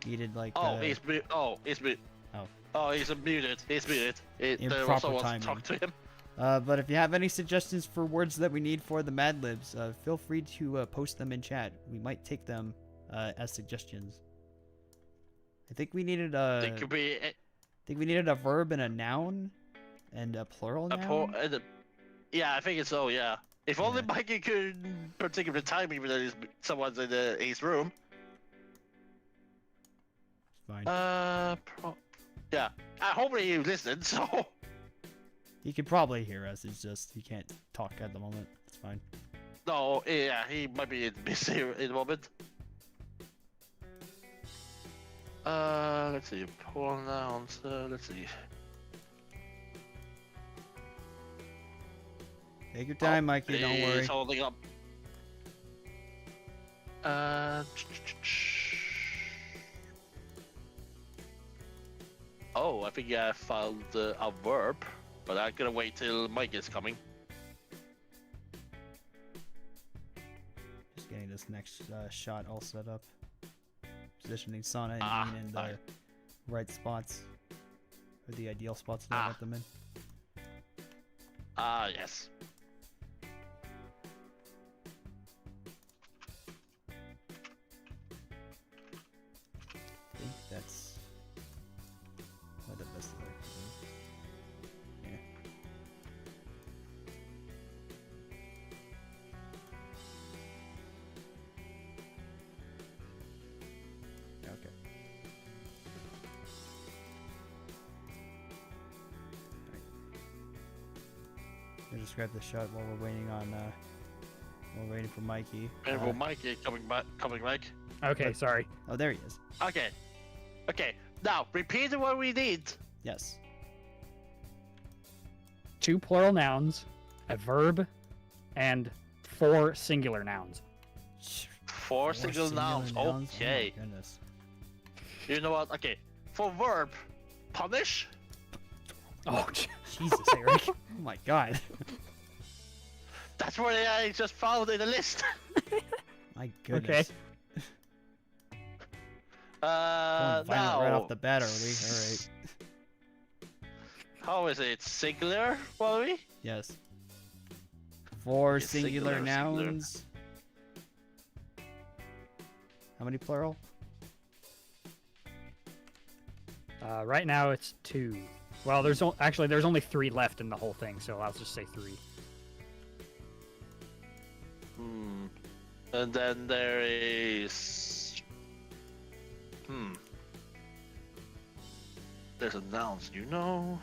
Needed like He's muted. Oh, he's muted. Oh. Oh, he's muted. He's muted. Improper Also wants timing. to talk to him. but if you have any suggestions for words that we need for the Mad Libs, feel free to post them in chat. We might take them as suggestions. I think we needed It could be a verb and a noun, and a plural noun. yeah, I think it's so. Yeah. If only Yeah. Mikey could particular timing when someone's in his room. Fine. Yeah. Hopefully you listened. So. He could probably hear us. It's just he can't talk at the moment. It's fine. No. Yeah, he might be busy in the moment. Let's see. Pronouns. Let's see. Take your time, Mikey. Don't worry. He's holding up. Oh, I think I found a verb, but I'm gonna wait till Mike is coming. Just getting this next shot all set up. Positioning Sana and Ah, Ian in the alright. right spots, or the ideal spots to let them in. Yes. I think that's what the best way to do. Yeah. Okay. I'll just grab the shot while we're waiting on while we're waiting for Mikey. And for Mike is coming back. Okay, sorry. Oh, there he is. Okay. Okay. Now repeat what we need. Yes. 2 plural nouns, a verb, and 4 singular nouns. 4 single nouns. Okay. Oh my goodness. You know what? Okay. For verb, punish. Oh, Jesus, Eric. Oh my god. That's what I just found in the list. My goodness. Going violent Now. right off the bat, are we? Alright. How is it? Singular, Wally? Yes. 4 Okay, singular singular. nouns. How many plural? Right now it's 2. Well, actually there's only 3 left in the whole thing, so I'll just say 3. And then there is. There's a nouns, you know.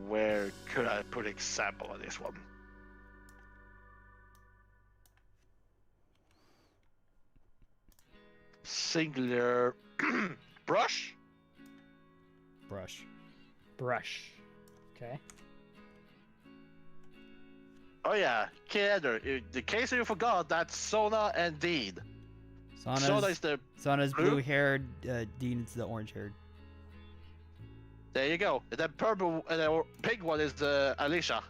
Where could I put example on this one? Singular brush. Brush. Brush. Okay. Oh yeah, Keder. The case you forgot, that's Sona and Dean. Sona is the. Sauna's blue? blue-haired, Dean's the orange-haired. There you go. And then purple and the pink one is Alicia.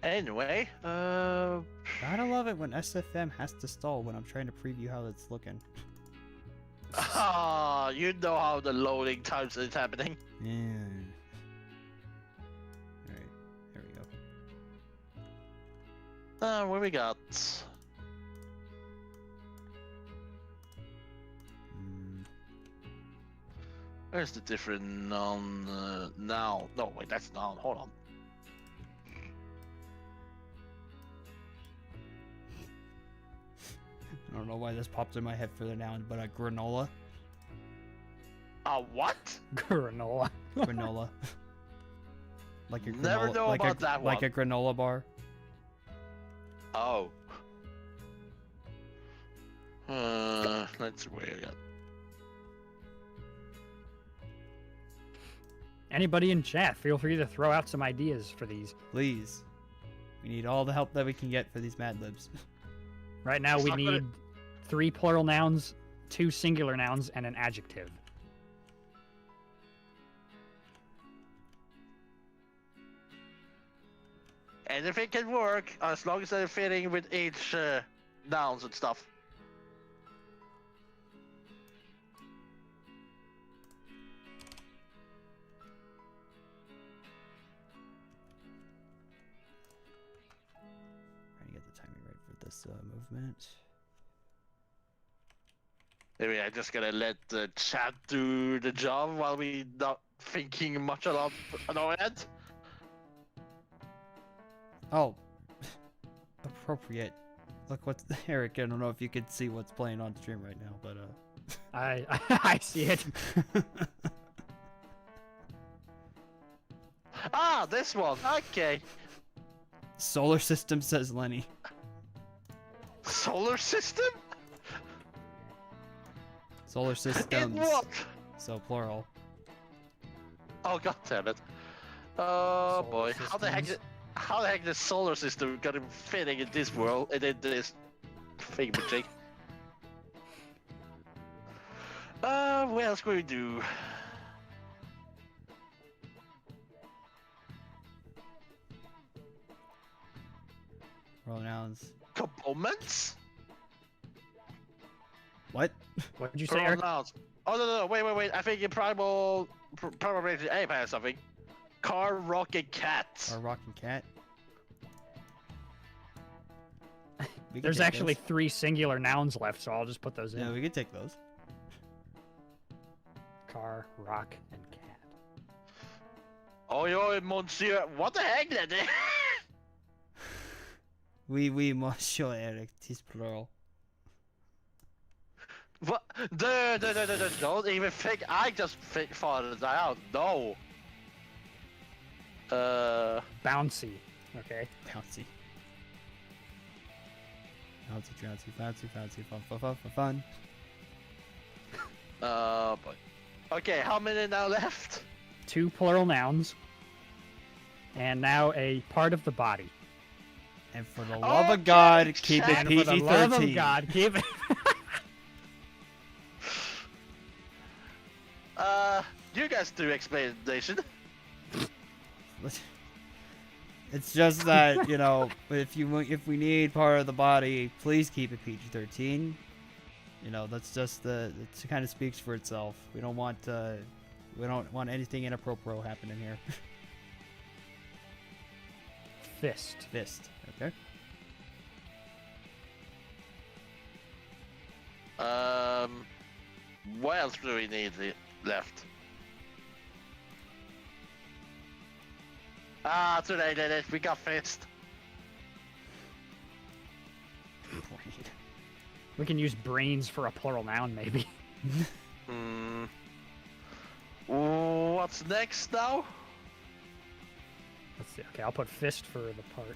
Anyway, Gotta love it when SFM has to stall when I'm trying to preview how it's looking. you know how the loading times is happening. Yeah. Alright, there we go. What we got? Where's the different noun? Noun. No, wait, that's noun. Hold on. I don't know why this popped in my head for the noun, but a granola. What? Granola. Granola. Like a granola, Never know like about that like one. a granola bar. Oh. Let's see where we got. Anybody in chat, feel free to throw out some ideas for these. Please. We need all the help that we can get for these Mad Libs. Right now, It's we not gonna- need 3 plural nouns, 2 singular nouns, and an adjective. Anything can work as long as they're fitting with each nouns and stuff. Trying to get the timing right for this movement. Maybe I'm just gonna let the chat do the job while we not thinking much on our end. Oh, appropriate. Look what's Eric. I don't know if you could see what's playing on stream right now, but I see it. This one. Okay. Solar system, says Lenny. Solar system? Solar In systems. what? So plural. Oh god damn it. Oh Solar boy. systems. How the heck the solar system got him fitting in this world and in this thingamajig? What else can we do? Pronouns. Components? What? What did you say, Eric? Pronouns. Oh no, wait. I think in probability ape has something. Car, rock, and cat. Our rocking cat. We can There's take actually those. 3 singular nouns left, so I'll just put those in. Yeah, we can take those. Car, rock, and cat. Oh, monsieur. What the heck, that? Oui, monsieur Eric. Tis plural. What? Don't even think. I just thought it out. No. Bouncy. Okay. Bouncy. Bouncy, fun. Boy. Okay, how many now left? 2 plural nouns. And now a part of the body. And for the love of God, keep it And for the love of PG-13. God, keep it. You guys do explanation. It's just that, you know, if we need part of the body, please keep it PG-13. You know, that's just it kind of speaks for itself. We don't want anything inappropriate happening here. Fist. Fist. Okay. What else do we need left? Ah, today did it. We got fist. We can use brains for a plural noun, maybe. What's next now? Let's see. Okay, I'll put fist for the part.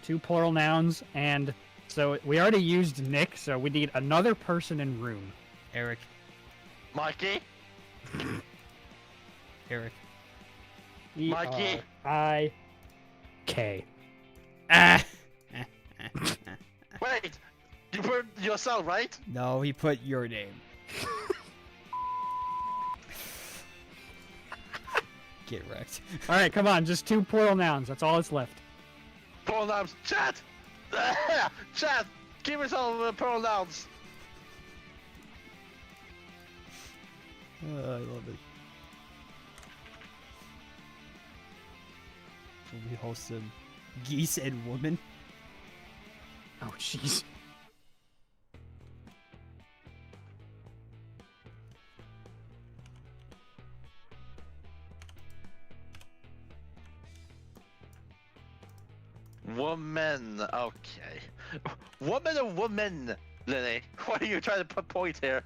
2 plural nouns, and so we already used Nick, so we need another person in room. Eric. Mikey? Eric. Mikey. E-R-I-K. Ah! Wait, you put yourself, right? No, he put your name. Get wrecked. All right, come on, just 2 plural nouns. That's all that's left. Pronouns. Chat! Chat! Give me some pronouns. I love it. So we host some geese and woman. Oh, jeez. Woman. Okay. Woman or woman, Lenny? What are you trying to put point here?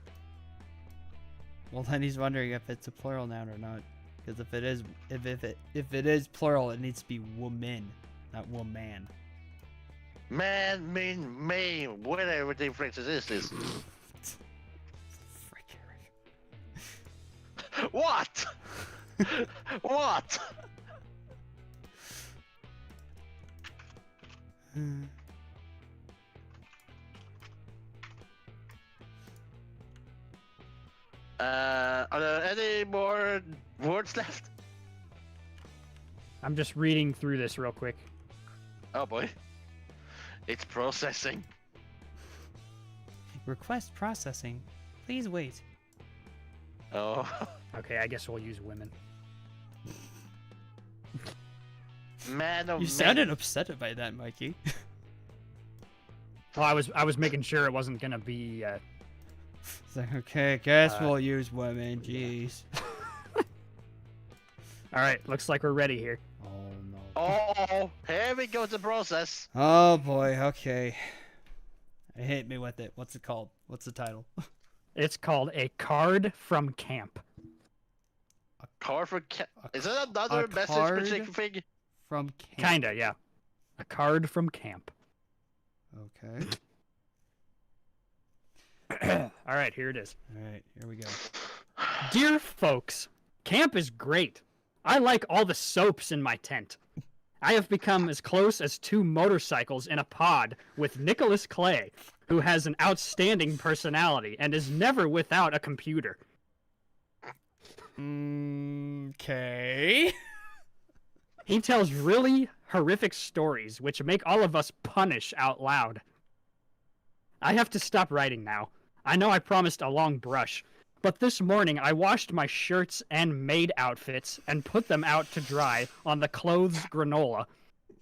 Well, then he's wondering if it's a plural noun or not. Because if it is plural, it needs to be woman, not woman. Man, mean, me. Whatever difference is this? Frick, Eric. What? What? Are there any more words left? I'm just reading through this real quick. Oh boy. It's processing. Request processing. Please wait. Oh. Okay, I guess we'll use women. Man, oh You man. sounded upset by that, Mikey. Well, I was making sure it wasn't gonna be. It's like, okay, guess we'll use women. Jeez. All right, looks like we're ready here. Oh no. Oh, here we go to process. Oh boy. Okay. Hit me with it. What's it called? What's the title? It's called A Card from Camp. Card for is that a another message card? particular thing? From camp. Kinda, yeah. A card from camp. Okay. All right, here it is. All right. Here we go. Dear folks, camp is great. I like all the soaps in my tent. I have become as close as 2 motorcycles in a pod with Nicholas Clay, who has an outstanding personality and is never without a computer. Okay. He tells really horrific stories which make all of us punish out loud. I have to stop writing now. I know I promised a long brush, but this morning I washed my shirts and maid outfits and put them out to dry on the clothes granola,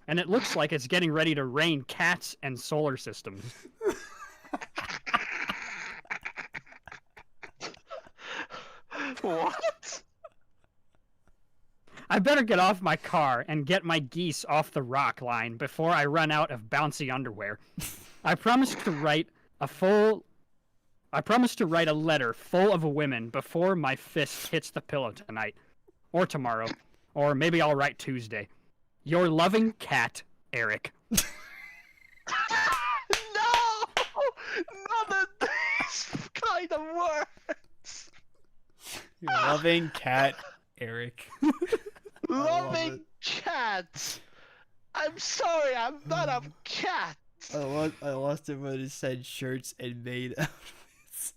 and it looks like it's getting ready to rain cats and solar systems. What? I better get off my car and get my geese off the rock line before I run out of bouncy underwear. I promised to write a letter full of women before my fist hits the pillow tonight. Or tomorrow. Or maybe I'll write Tuesday. Your loving cat, Eric. No! None of these kind of words! Your loving cat, Eric. Loving cat! I'm sorry, I'm not a cat! I lost it when it said shirts and maid outfits.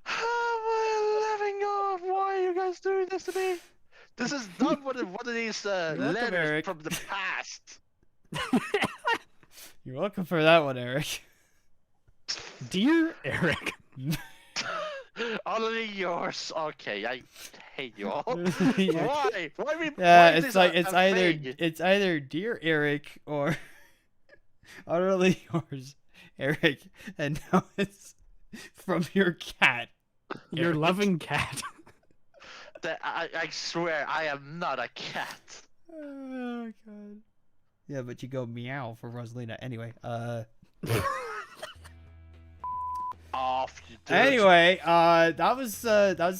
Oh my living God, why are you guys doing this to me? This is not one of these welcome, letters Eric. from the past. You're welcome for that one, Eric. Dear Eric. Only yours. Okay, I hate you all. Yeah. Why? Why Yeah, why is it's this like a it's either dear Eric or utterly yours, Eric, and now it's from your cat. Your Eric. loving cat. I swear I am not a cat. Oh god. Yeah, but you go meow for Rosalina. Anyway, Off you do. anyway, that was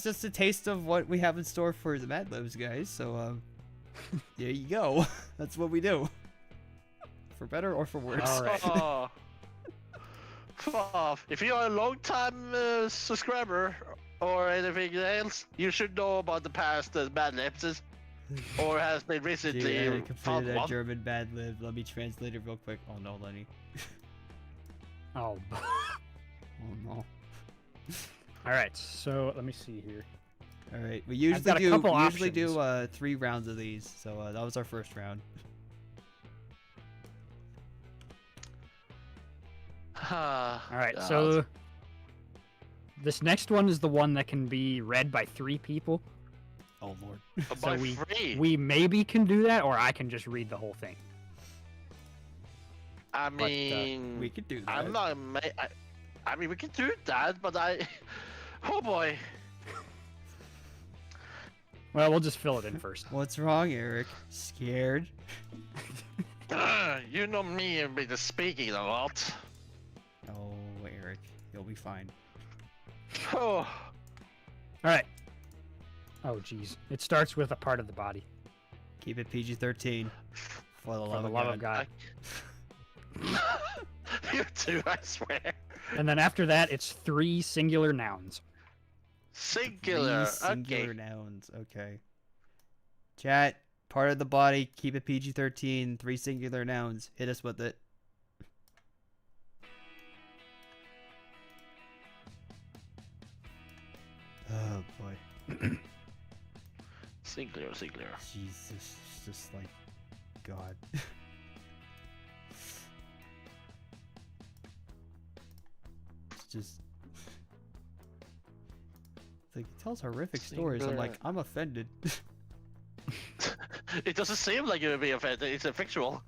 just a taste of what we have in store for the Mad Libs, guys. So there you go. That's what we do. For better or for worse. All right. Oh. Fuck off. If you are a long time subscriber or anything else, you should know about the past Mad Libs, or has been recently Dude, Eric found completed a one. German Mad Lib. Let me translate it real quick. Oh no, Lenny. Oh. Oh no. All right. So let me see here. All right, we got a couple usually do options. 3 rounds of these. So that was our first round. All right. So this next one is the one that can be read by 3 people. Oh lord. by we- free. We maybe can do that, or I can just read the whole thing. I mean, We could do that. I'm not. I mean, we can do that, but I. Oh boy. Well, we'll just fill it in first. What's wrong, Eric? Scared? You know me and be the speaking a lot. Oh, Eric, you'll be fine. Oh. All right. Oh, geez. It starts with a part of the body. Keep it PG-13. For the For love the of love God. of God. You too, I swear. And then after that, it's 3 singular nouns. Singular. 3 singular Okay. nouns. Okay. Chat. Part of the body. Keep it PG-13. 3 singular nouns. Hit us with it. Oh boy. Singular. Jesus. It's just like God. It's just. It's like he tells horrific stories. I'm like, Singular. I'm offended. It doesn't seem like you would be offended. It's a fictional.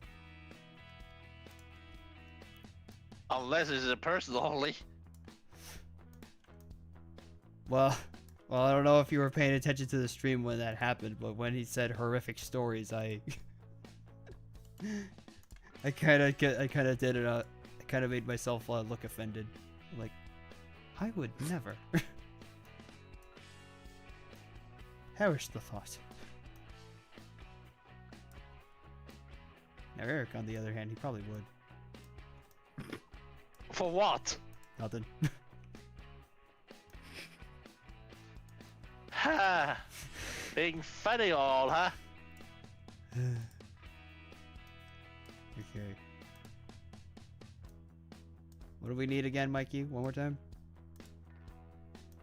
Unless it's a person only. Well, I don't know if you were paying attention to the stream when that happened, but when he said horrific stories, I kind of did it. I kind of made myself look offended. Like, I would never. Perish the thought. Now Eric, on the other hand, he probably would. For what? Nothing. Ha! Being funny all, huh? Okay. What do we need again, Mikey? One more time.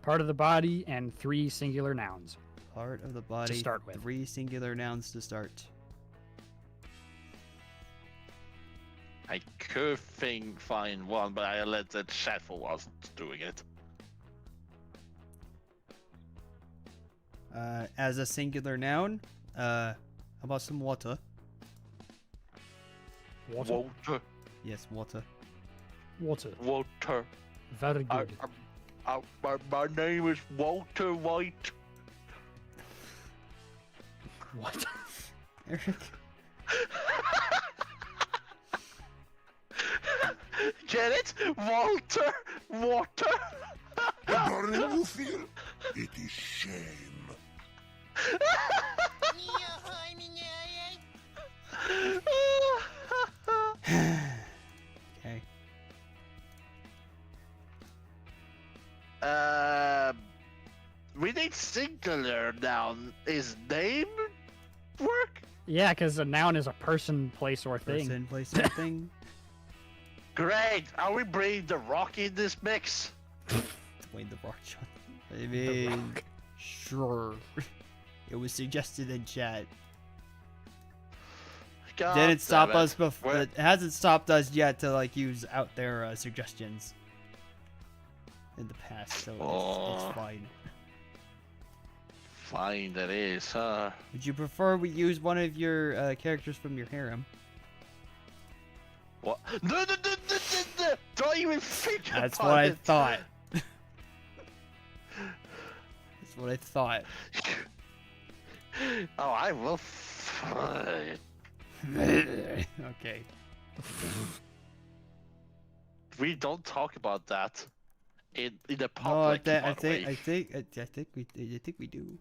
Part of the body and 3 singular nouns. Part of the body. start with. 3 singular nouns to start. I could find one, but I let the chat for once doing it. As a singular noun, how about some water? Water. Water. Yes, water. Water. Water. Very I, good. my name is Walter White. What? Eric. Get it? Walter Water. The burning you feel, it is shame. Okay. We need singular noun. Is name work? Yeah, because a noun is a person, place, or thing. Person, place, something. Great. Are we bringing the Rock in this mix? Dwayne the Rock Johnson. I mean, sure. It was suggested in chat. God Didn't stop damn it. us before. Where- It hasn't stopped us yet to like use out their suggestions in the past, so Oh. it's fine. Fine, that is, huh? Would you prefer we use one of your characters from your harem? What? No! Don't even think That's about what I it. thought. That's what I thought. Oh, I will. Okay. We don't talk about that in the No, public. I by the way. think we do.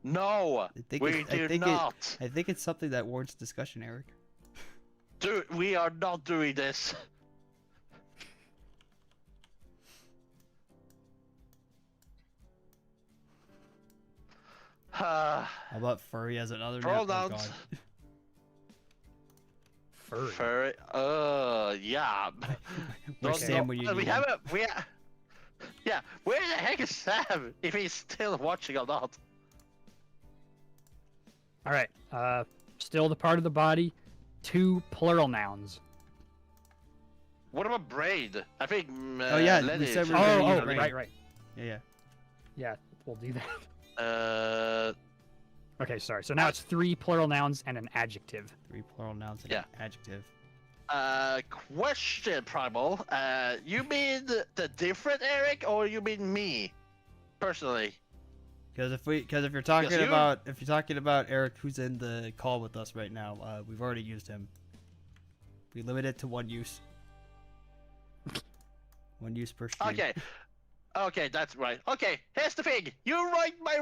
No, I think we do not. I think it's something that warrants discussion, Eric. Dude, we are not doing this. How about furry as another name? Oh, Pronouns. God. Furry. Furry. Yeah. Where's Don't- Sam don't- when you we need him? haven't. Yeah. Where the heck is Sam? If he's still watching or not? All right. Still the part of the body. 2 plural nouns. What about brain? I think. Oh, yeah, we Lenny said is we were gonna Oh, use oh, brain. right. Yeah. Yeah, we'll do that. Uh, Okay, sorry. So now it's 3 plural nouns and an adjective. 3 plural nouns and Yeah. an adjective. Question, Primal. You mean the different Eric, or you mean me, personally? Because if you're talking you- about Eric, who's in the call with us right now, we've already used him. We limit it to 1 use. 1 use per stream. Okay, that's right. Okay, here's the thing. You write my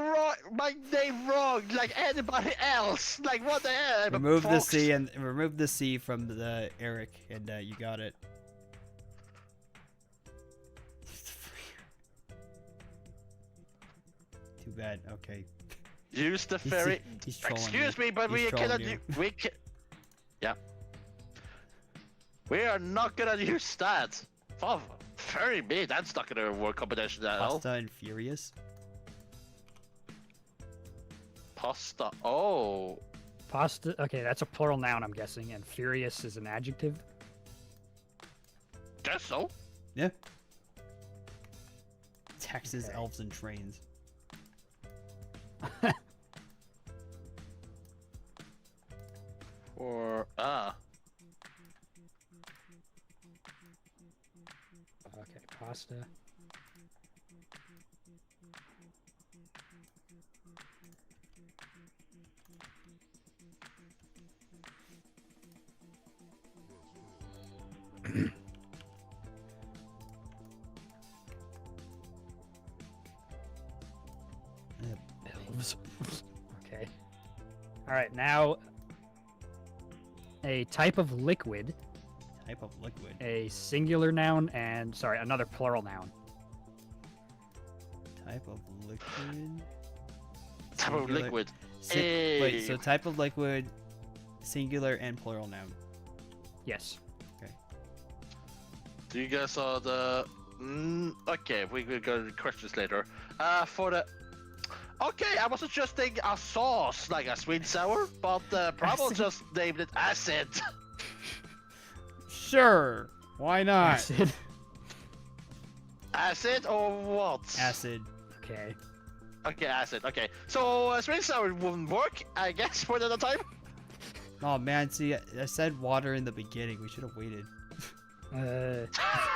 name wrong, like anybody else. Like what the hell? I'm a Remove the fox. C and remove the C from the Eric, and you got it. Too bad. Okay. Use the He's- ferry. he's trolling Excuse you. me, but He's we trolling cannot. you. We can. Yeah. We are not gonna use that. Oh, ferry me. That's not gonna work combination at all. Pasta and Furious. Pasta. Oh. Pasta. Okay, that's a plural noun, I'm guessing, and furious is an adjective. Guess so. Yeah. Taxes, Okay. elves, and trains. Or Okay, pasta. Elves. Okay. All right, now a type of liquid, Type of liquid. a singular noun, and sorry, another plural noun. Type of liquid. type of Singular- liquid. Wait, so Hey. type of liquid, singular and plural noun. Yes. Do you guys saw the? Okay, we will go to questions later. For the. Okay, I was adjusting a sauce like a sweet sour, but Primal Acid. just named it acid. Sure. Why not? Acid. Acid or what? Acid. Okay. Okay, acid. Okay, so sweet sour wouldn't work, I guess, for another time. Oh man, see, I said water in the beginning. We should have waited.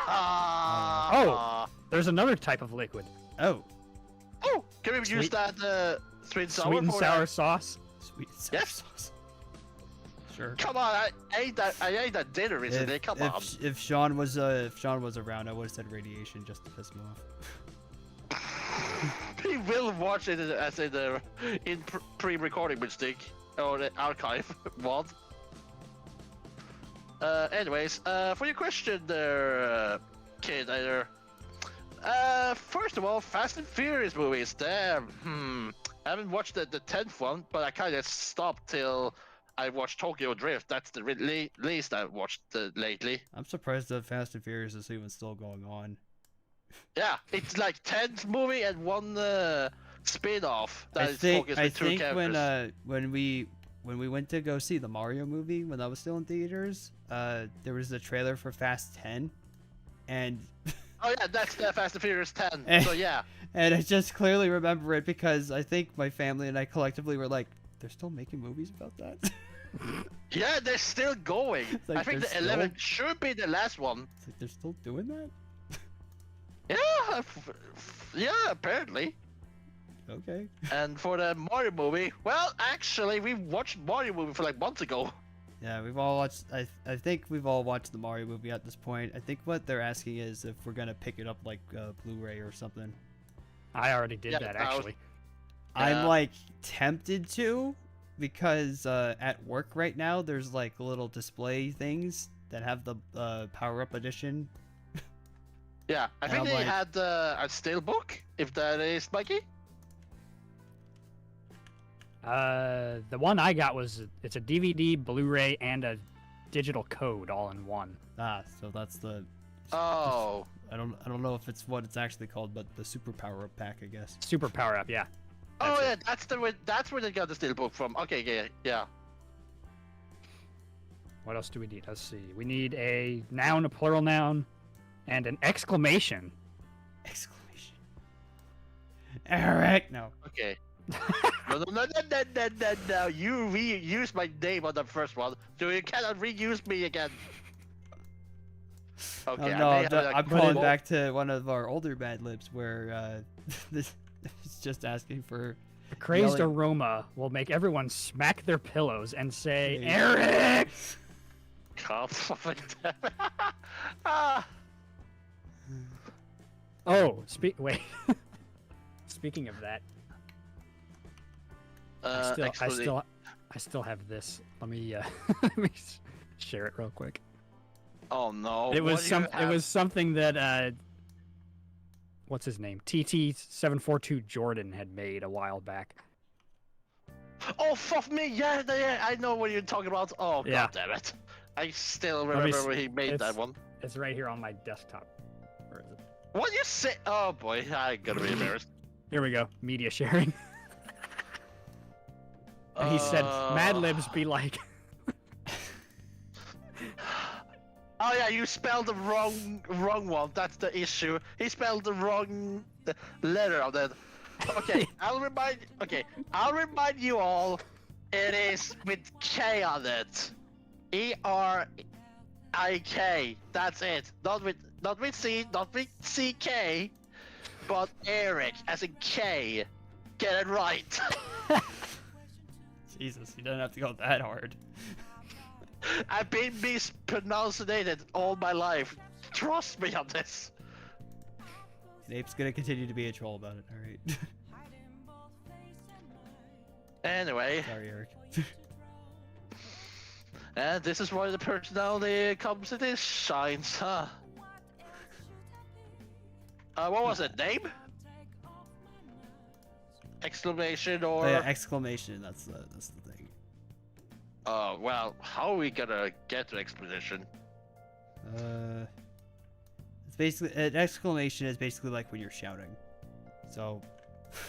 Ah. There's another type of liquid. Oh, Oh, can we use Sweet- that sweet sour? Sweet and for sour that? sauce. sweet and sour Yes. sauce. Sure. Come on, I ate that dinner recently. Come on. If Sean was around, I would have said radiation just to piss him off. He will watch it as in pre-recording mistake or the archive mod. Anyways, for your question there, kid, first of all, Fast and Furious movies. Damn. I haven't watched the 10th one, but I kind of stopped till I watched Tokyo Drift. That's the least I've watched lately. I'm surprised that Fast and Furious is even still going on. Yeah, it's like 10th movie and one spin-off that I is think focused I with two think characters. when we went to go see the Mario movie when that was still in theaters, there was a trailer for Fast 10, and Oh yeah, that's the Fast and Furious 10. Eh. So yeah. and I just clearly remember it because I think my family and I collectively were like, they're still making movies about that. Yeah, they're still going. like I think the they're 11 should be the last one. It's like they're still doing that. Yeah, yeah, apparently. Okay. And for the Mario movie, well, actually, we watched Mario movie for like months ago. Yeah, we've all watched. I think we've all watched the Mario movie at this point. I think what they're asking is if we're gonna pick it up like Blu-ray or something. I already did Yeah, that I was- actually. I'm like tempted to, because at work right now there's like little display things that have the power-up edition. Yeah, I And think I'm they like- had a steelbook, if that is Mikey. The one I got was it's a DVD, Blu-ray, and a digital code all in one. Ah, so that's the. Oh, I don't know if it's what it's actually called, but the super power-up pack, I guess. Super power up, yeah. oh That's yeah, that's where they got the steelbook from. Okay, yeah. What else do we need? Let's see. We need a noun, a plural noun, and an exclamation. Exclamation. Eric, no. Okay. No. You reused my name on the first one, so you cannot reuse me again. Okay, Oh I no, may have a I'm calling quote. back to one of our older Mad Libs where this is just asking for. A crazed Yelling. aroma will make everyone smack their pillows and say, Hey. Eric! God fucking damn it. Ah. Oh, wait. Speaking of that, I still have this. Let me let me share it real quick. Oh no. It what was do you have? something that what's his name? TT742 Jordan had made a while back. Oh fuck me! Yeah, I know what you're talking about. Oh Yeah. god damn it! I still me remember s- when he made that one. It's right here on my desktop. Where is it? What you say? Oh boy, I'm gonna be embarrassed. Here we go. Media sharing. And he said, Mad Libs be like, Oh yeah, you spelled the wrong one. That's the issue. He spelled the wrong letter of that. Okay, I'll remind you all. It is with K on it. ERIK. That's it. Not with C, not with CK, but Eric as a K. Get it right. Jesus, you don't have to go that hard. I've been mispronouncing it all my life. Trust me on this. Nape's gonna continue to be a troll about it. All right. Anyway, Sorry, Eric. and this is why the personality comes in its shines, huh? What was it? Name? Exclamation or? Oh, yeah, exclamation. That's the thing. Well, how are we gonna get to explanation? It's basically an exclamation is basically like when you're shouting. So.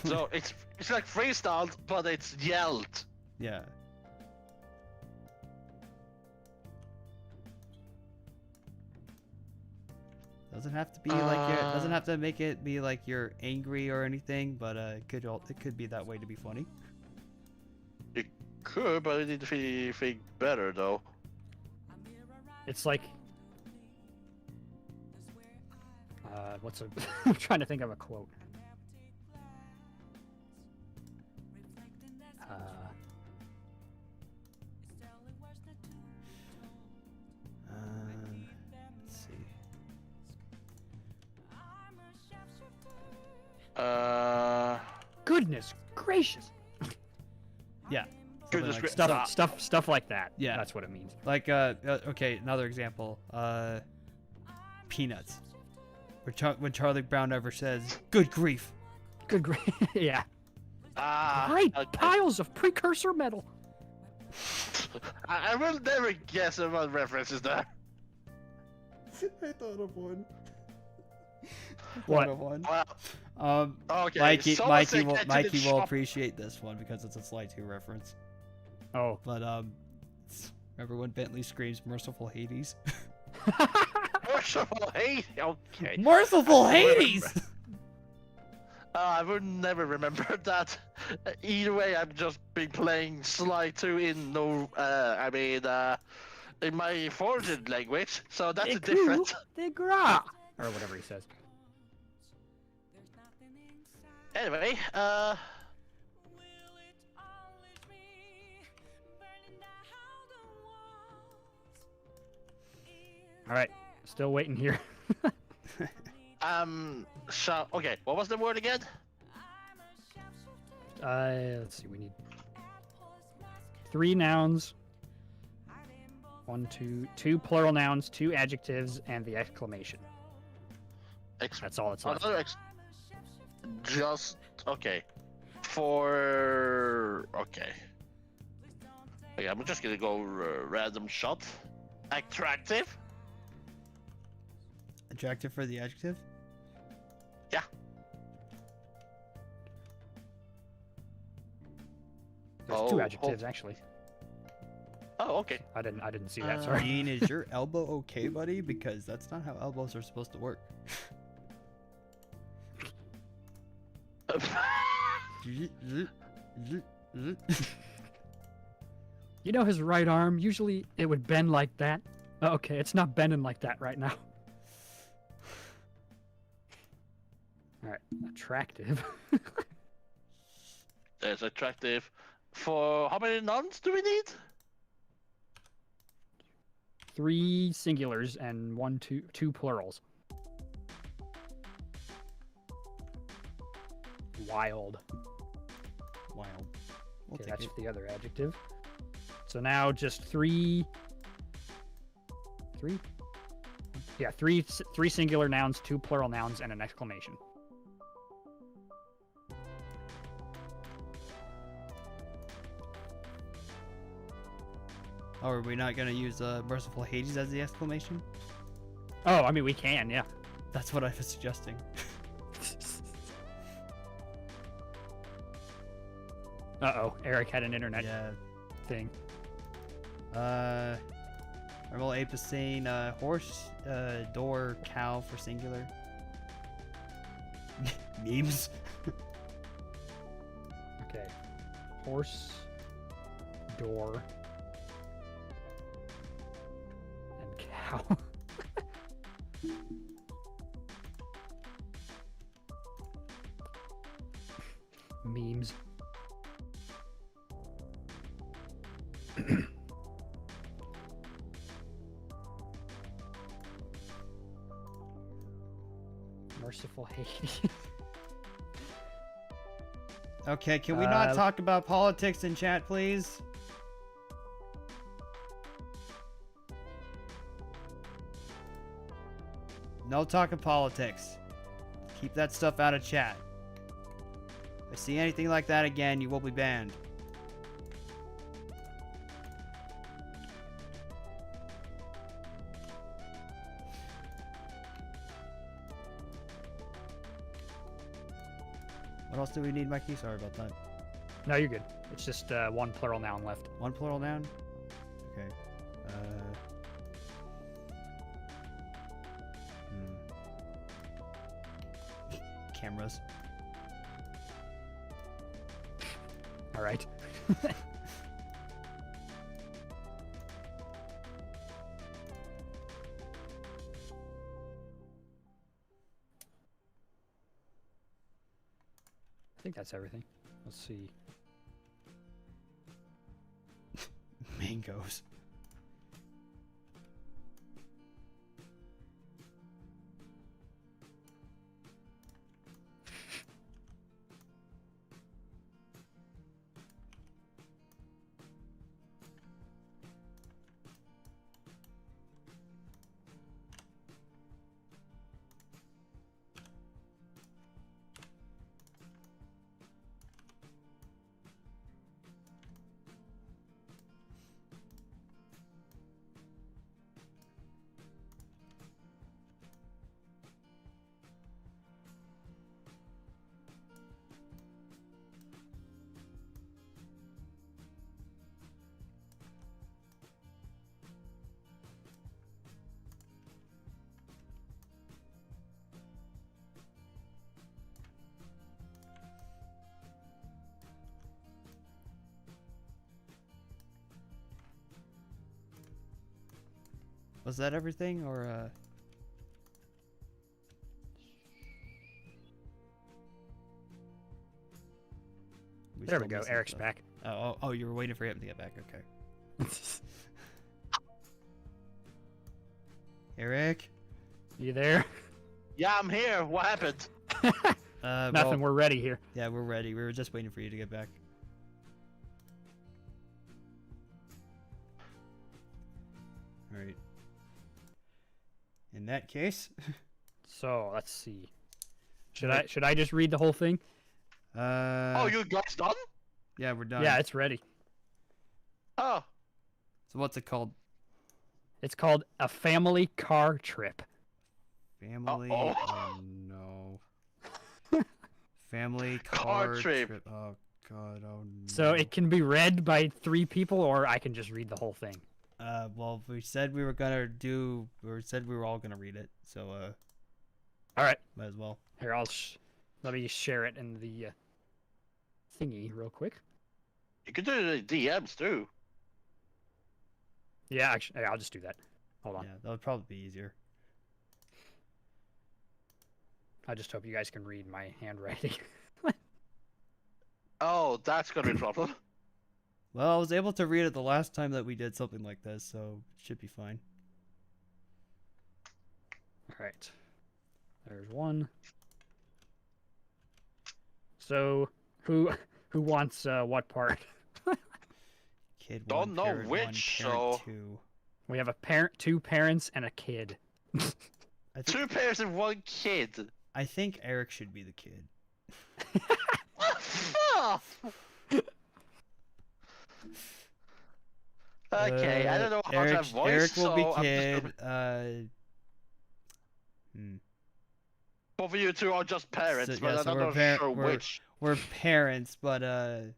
So it's like freestyled, but it's yelled. Yeah. Doesn't have to be like you're, doesn't have to make it be like you're angry or anything, but it could be that way to be funny. It could, but I need to think better though. it's like, I'm trying to think of a quote. Let's see. Goodness gracious. Yeah. Goodness Something like, gracious. Stuff like that. Yeah. That's what it means. like okay, another example. Peanuts. When Charlie Brown ever says, "Good grief." Good yeah. Great Okay. piles of precursor metal. I will never guess what reference is there. I thought of one. What? 101. Well, okay. Mikey, someone Mikey said will, get to the Mikey will shop. appreciate this one because it's a Sly 2 reference. Oh. But remember when Bentley screams "Merciful Hades"? Merciful Hades. Okay. Merciful I remember. Hades! I would never remember that. Either way, I've just been playing Sly 2 in in my foreign language, so that's a different. De gras, or whatever he says. Anyway, All right, still waiting here. so okay, what was the word again? Let's see. We need 3 nouns. 2 plural nouns, 2 adjectives, and the exclamation. That's all it's left. Just okay. Okay, I'm just gonna go random shot. Attractive. Attractive for the adjective? Yeah. There's 2 adjectives actually. Oh, okay. I didn't see that. Sorry. Dean, is your elbow okay, buddy? Because that's not how elbows are supposed to work. You know his right arm. Usually it would bend like that. Oh, okay, it's not bending like that right now. All right, attractive. There's attractive. For how many nouns do we need? 3 singulars and 2 plurals. Wild. Wild. We'll Okay, take that's it. the other adjective. So now just 3. 3? Yeah, 3 singular nouns, 2 plural nouns, and an exclamation. Oh, are we not gonna use Merciful Hades as the exclamation? Oh, I mean we can, yeah. That's what I was suggesting. Uh-oh, Eric had an internet Yeah. thing. Normal apicene, horse, door, cow for singular. Memes. Okay. Horse, door, and cow. Memes. Merciful Hades. Okay, can we not talk about politics in chat, please? No talking politics. Keep that stuff out of chat. If I see anything like that again, you will be banned. What else do we need, Mikey? Sorry about that. No, you're good. It's just 1 plural noun left. 1 plural noun? Okay. Cameras. All right. I think that's everything. Let's see. Mangoes. Was that everything, or There we still go. missing Eric's stuff? back. Oh, you were waiting for him to get back. Okay. Eric. You there? Yeah, I'm here. What happened? Nothing. Well, We're ready here. yeah, we're ready. We were just waiting for you to get back. All right. In that case, So let's see. Should I just read the whole thing? Oh, you guys done? Yeah, we're done. Yeah, it's ready. Oh, So what's it called? It's called A Family Car Trip. Family. Uh-oh. Oh no. Family Car car trip. Oh god. Oh no. So it can be read by 3 people, or I can just read the whole thing. Well, we said we were gonna do. We said we were all gonna read it. So All right. might as well. Here, let me share it in the thingy real quick. you could do the DMs too. Yeah, actually, I'll just do that. Hold on. Yeah, that would probably be easier. I just hope you guys can read my handwriting. Oh, that's gonna be a problem. Well, I was able to read it the last time that we did something like this, so it should be fine. All right. There's one. So, who wants what part? Kid Don't one, know parent which, one, so- parent two. We have a parent, 2 parents, and a kid. I think, 2 parents and 1 kid. I think Eric should be the kid. Okay, I don't know how Eric, to have voice, Eric will so be I'm just kid. gonna... Both of you two are just parents, So- but yeah, I'm so not sure which. We're parents, but does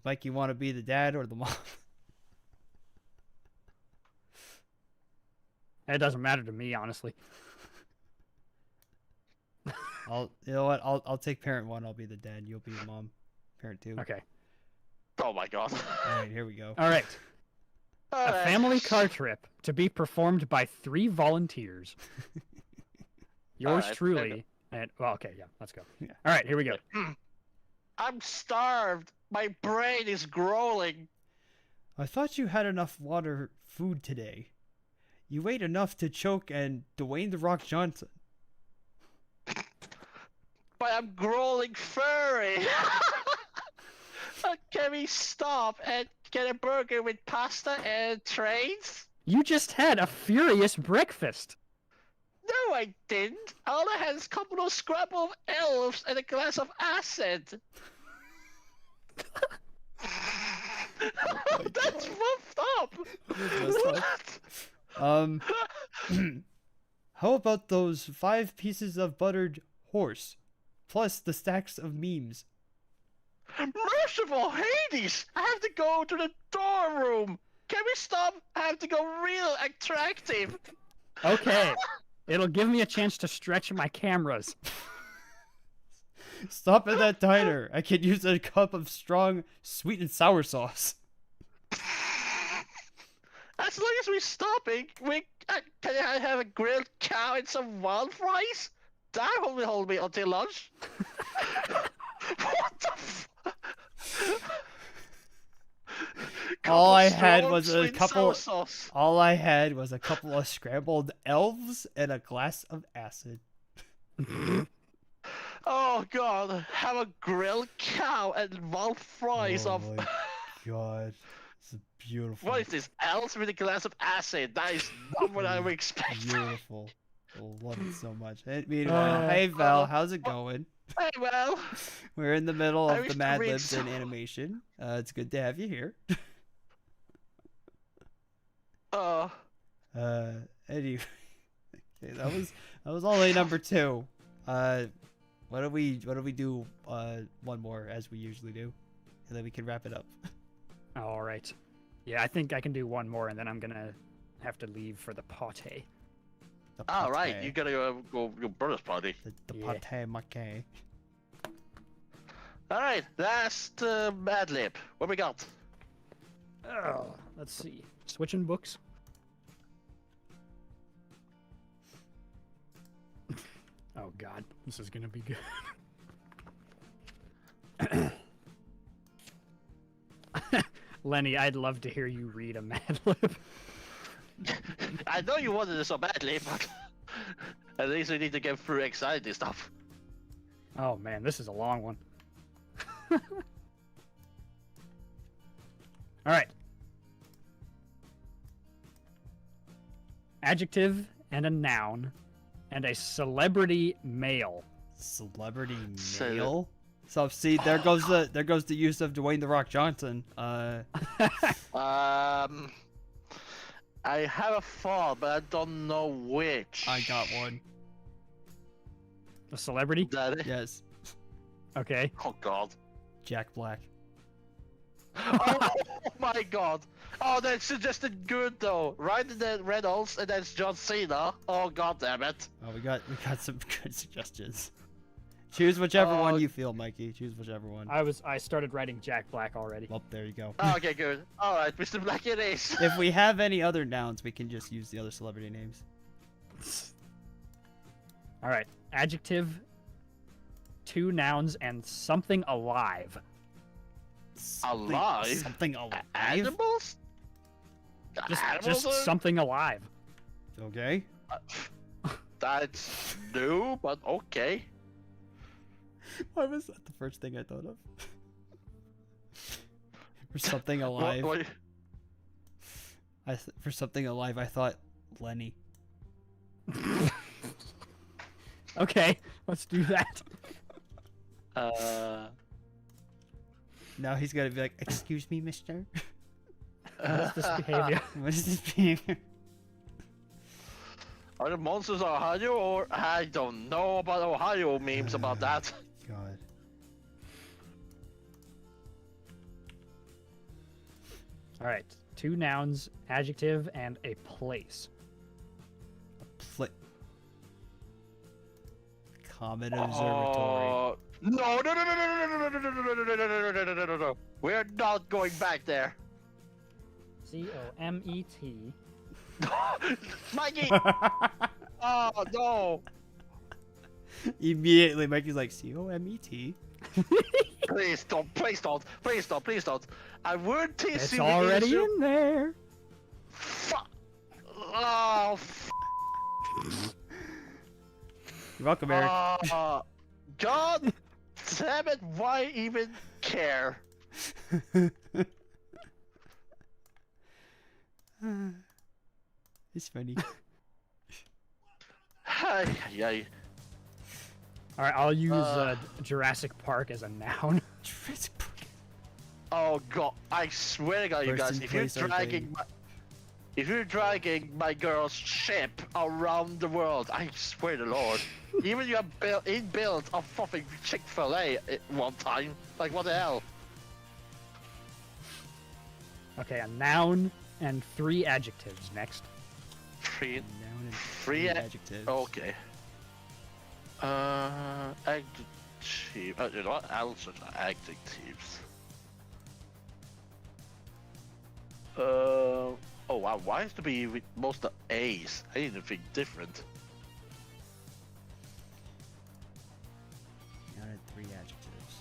Mikey want to be the dad or the mom? It doesn't matter to me, honestly. You know what? I'll take parent 1. I'll be the dad. You'll be the mom. Parent 2. Okay. Oh my god. All right, here we go. All right. A Alright. family car trip to be performed by 3 volunteers. Yours Alright, truly. And well, okay, yeah, let's go. Yeah. All right, here we go. I'm starved. My brain is growling. I thought you had enough food today. You ate enough to choke and Dwayne the Rock Johnson. But I'm growling furry. Can we stop and get a burger with pasta and trains? You just had a furious breakfast. No, I didn't. All I had is a couple of scrabbled elves and a glass of acid. That's muffed up. How about those 5 pieces of buttered horse, plus the stacks of memes? Merciful Hades! I have to go to the dorm room. Can we stop? I have to go real attractive. Okay. It'll give me a chance to stretch my cameras. Stop at that diner. I could use a cup of strong sweet and sour sauce. As long as we're stopping, can I have a grilled cow and some wild fries? That will hold me until lunch. What the All I had was a sweet couple. sour sauce. All I had was a couple of scrambled elves and a glass of acid. Oh god, have a grilled cow and wild fries Oh of. my god, this is beautiful. What is this? Elves with a glass of acid? That is not what I would expect. Beautiful. I love it so much. And meanwhile, hey Val, how's it going? Hey, well, We're in the middle I of wish the to Mad read Libs in some- animation. It's good to have you here. Anyway, okay, that was only number 2. What do we do? One more as we usually do, and then we can wrap it up. All right. Yeah, I think I can do one more, and then I'm gonna have to leave for the party. The all right, pate. you gotta go your brother's party. The Yeah. pate maquet. All right, last Mad Lib. What we got? Oh, let's see. Switching books. god, this is gonna be good. Lenny, I'd love to hear you read a Mad Lib. I know you wanted it so badly, but at least we need to get through exciting stuff. Oh man, this is a long one. Alright. Adjective and a noun and a celebrity male. Celebrity So- male. So see, there goes the use of Dwayne the Rock Johnson. I have a thought, but I don't know which. I got one. A celebrity? That is... Yes, Okay. Oh god. Jack Black. Oh my god. Oh, that's suggested good though. Right in the Reynolds, and that's John Cena. Oh god damn it. Oh, we got some good suggestions. Choose whichever Oh. one you feel, Mikey. Choose whichever one. I started writing Jack Black already. Well, there you go. Oh, okay, good. Alright, Mr. Black it is. If we have any other nouns, we can just use the other celebrity names. Alright. Adjective, 2 nouns, and something alive. Alive? Something alive? Animals? Just Animals are- something alive. Okay. That's new, but okay. Why was that the first thing I thought of? For something alive. What- For something alive, I thought Lenny. Okay, let's do that. Now he's gonna be like, "Excuse me, mister? What's this behavior? What is this behavior?" Are the monsters Ohio or I don't know about Ohio memes about that. God. Alright. 2 nouns, adjective, and a place. Comet Observatory. No, no, no, no, no, no, no, no, no, no, no, no, no, no, no, no, no. We're not going back there. C-O-M-E-T. Mikey! Oh no! Immediately, Mikey's like, "COMET." Please don't, please don't, please don't, please don't. I would tease It's you. already in there. Fuck. Oh, You're welcome, Eric. God damn it, why even care? It's funny. Ay, ay, ay. Alright, I'll use Jurassic Park as a noun. Jurassic Park. Oh god, I swear to God, you guys, Person, place, or thing. if you're dragging my girl's ship around the world, I swear to Lord, even you have built a fucking Chick-fil-A at one time, like what the hell? Okay, a noun and 3 adjectives next. Three, Noun and Three three a- adjectives. okay. Adjective. You know what? I'll search adjectives. Oh wow, why is to be with most of A's? I need to think different. Noun and 3 adjectives.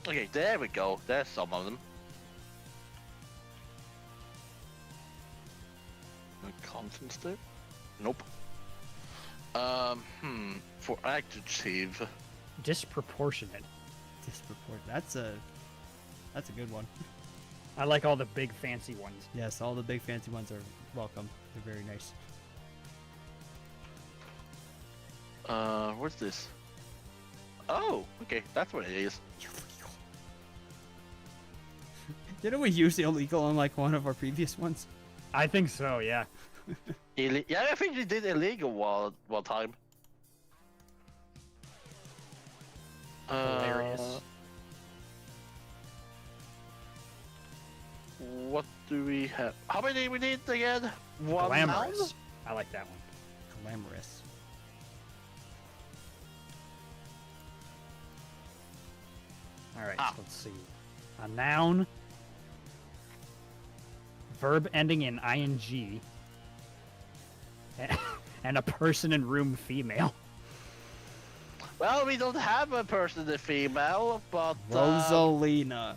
Okay, there we go. There's some of them. No contents there? Nope. For adjective. Disproportionate. Disproportionate. That's a good one. I like all the big fancy ones. Yes, all the big fancy ones are welcome. They're very nice. What's this? Oh, okay, that's what it is. Illegal. Didn't we use illegal on like one of our previous ones? I think so, yeah. Yeah, I think you did illegal one time. Hilarious. What do we have? How many we need again? One Glamorous. noun? I like that one. Glamorous. Alright, Ah. so let's see. A noun. Verb ending in ing. and a person in room female. Well, we don't have a person in the female, but Rosalina.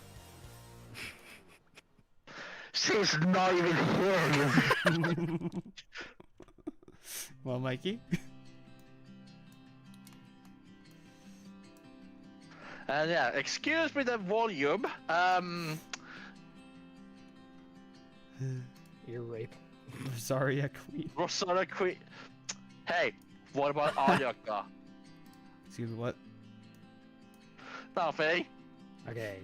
she's not even here. Well, Mikey. And yeah, excuse me the volume. Ear rape. Sorry, Queen. Rosana Queen. Hey, what about Ayaka? Excuse me, what? Nothing. Okay.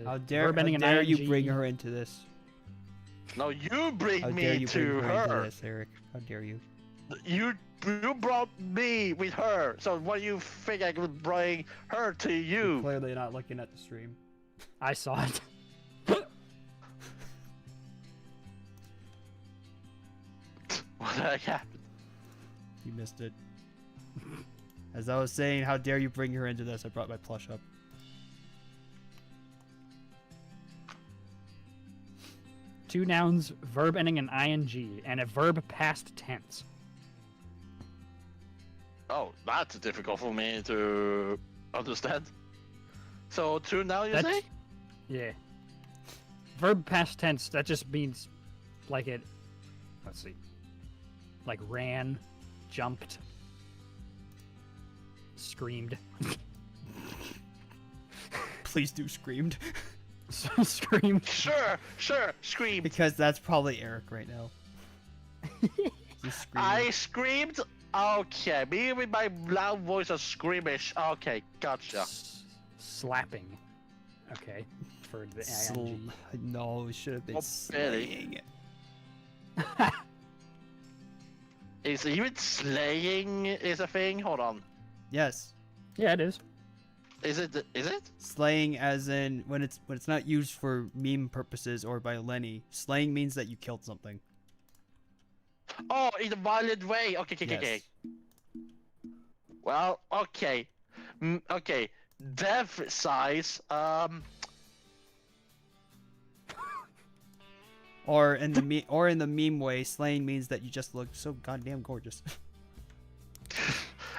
How dare verb ending in you ing. bring her into this? No, you bring How dare me you to bring her into her. this, Eric? How dare you? You brought me with her. So what do you think I could bring her to You're you? clearly not looking at the stream. I saw it. What the heck happened? You missed it. As I was saying, how dare you bring her into this? I brought my plush up. Two nouns, verb ending in ing, and a verb past tense. Oh, that's difficult for me to understand. So two now you That's- say? Yeah. Verb past tense, that just means like it. Let's see. Like ran, jumped, screamed. Please do screamed. Screamed. Sure, screamed. Because that's probably Eric right now. Just screaming. I screamed. Okay, me with my loud voice of screamish. Okay, gotcha. Slapping. Okay. For the ing. No, it should have been Oh, Betty. slaying. Is even slaying is a thing? Hold on. Yes. Yeah, it is. Is it? Is it? Slaying as in when it's not used for meme purposes or by Lenny. Slaying means that you killed something. Oh, in a violent way. Okay, okay, okay. Yes. Well, okay. Okay. Death size. Or in the meme way, slaying means that you just look so goddamn gorgeous.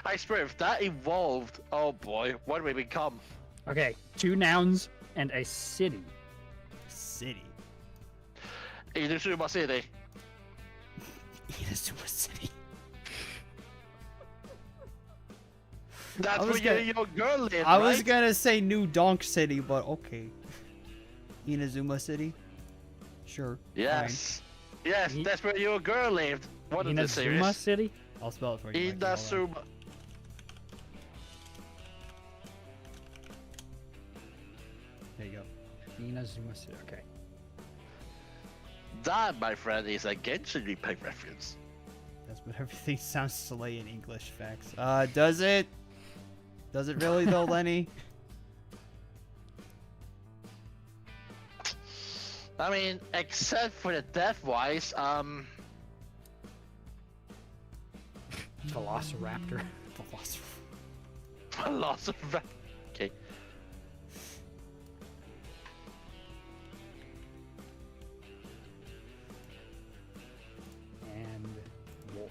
I swear, if that evolved, oh boy, what do we become? Okay. Two nouns and a city. City. Inazuma City. Inazuma City. That's I was where gonna- your girl lives, I right? was gonna say New Donk City, but okay. Inazuma City. Sure. Yes. Yes, I- that's where your girl lived. What is this Inazuma series? City? Fine. I'll spell it for you. Mikey, hold on. Inazuma. There you go. Inazuma City. Okay. That, my friend, is a Genshin Impact reference. That's what everything sounds slay in English facts. Does it? Does it really though, Lenny? I mean, except for the death-wise, Velociraptor. Philosopher. lots of. Okay. And wolf.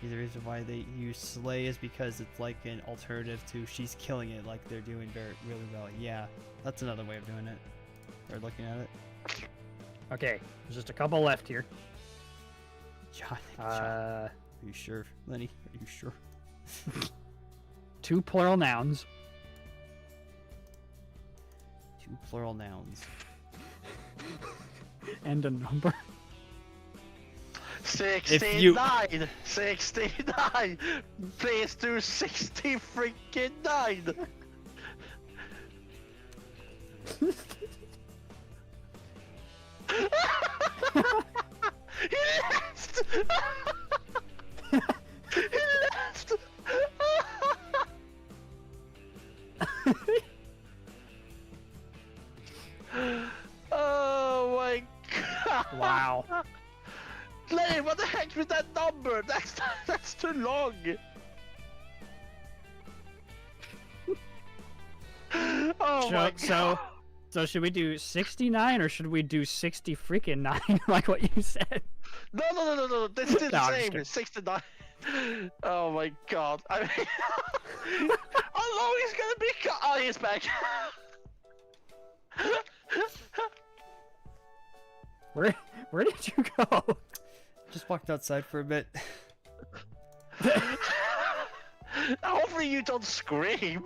The reason why they use slay is because it's like an alternative to she's killing it, like they're doing really well. Yeah, that's another way of doing it. Or looking at it. Okay. There's just a couple left here. John, are you sure, Lenny? Are you sure? Two plural nouns. Two plural nouns. And a number. 69! 69! Please do 60 freaking 9! He left! He left! Oh my god! Wow. Lenny, what the heck was that number? That's too long. Oh my god! So should we do 69 or should we do 60 freaking 9 like what you said? No. That's still No, the I'm just same. kidding. 69. Oh my god. I mean, how long is gonna be? Oh, he's back. Where did you go? Just walked outside for a bit. Hopefully you don't scream.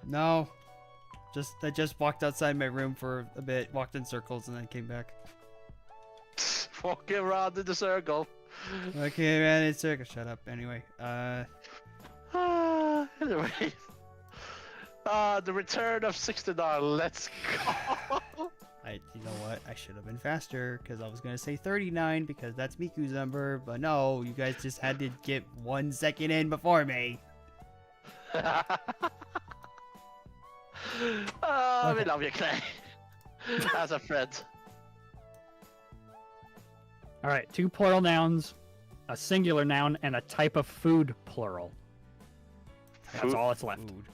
No. I just walked outside my room for a bit, walked in circles, and then came back. Walking around in the circle. Okay, man, it's circle. Shut up. Anyway, Anyway. The return of 69. Let's go. you know what? I should have been faster because I was gonna say 39 because that's Miku's number, but no, you guys just had to get 1 second in before me. Oh, we love you, Clay. As a friend. All right, 2 plural nouns, a singular noun, and a type of food plural. That's all that's left. Food.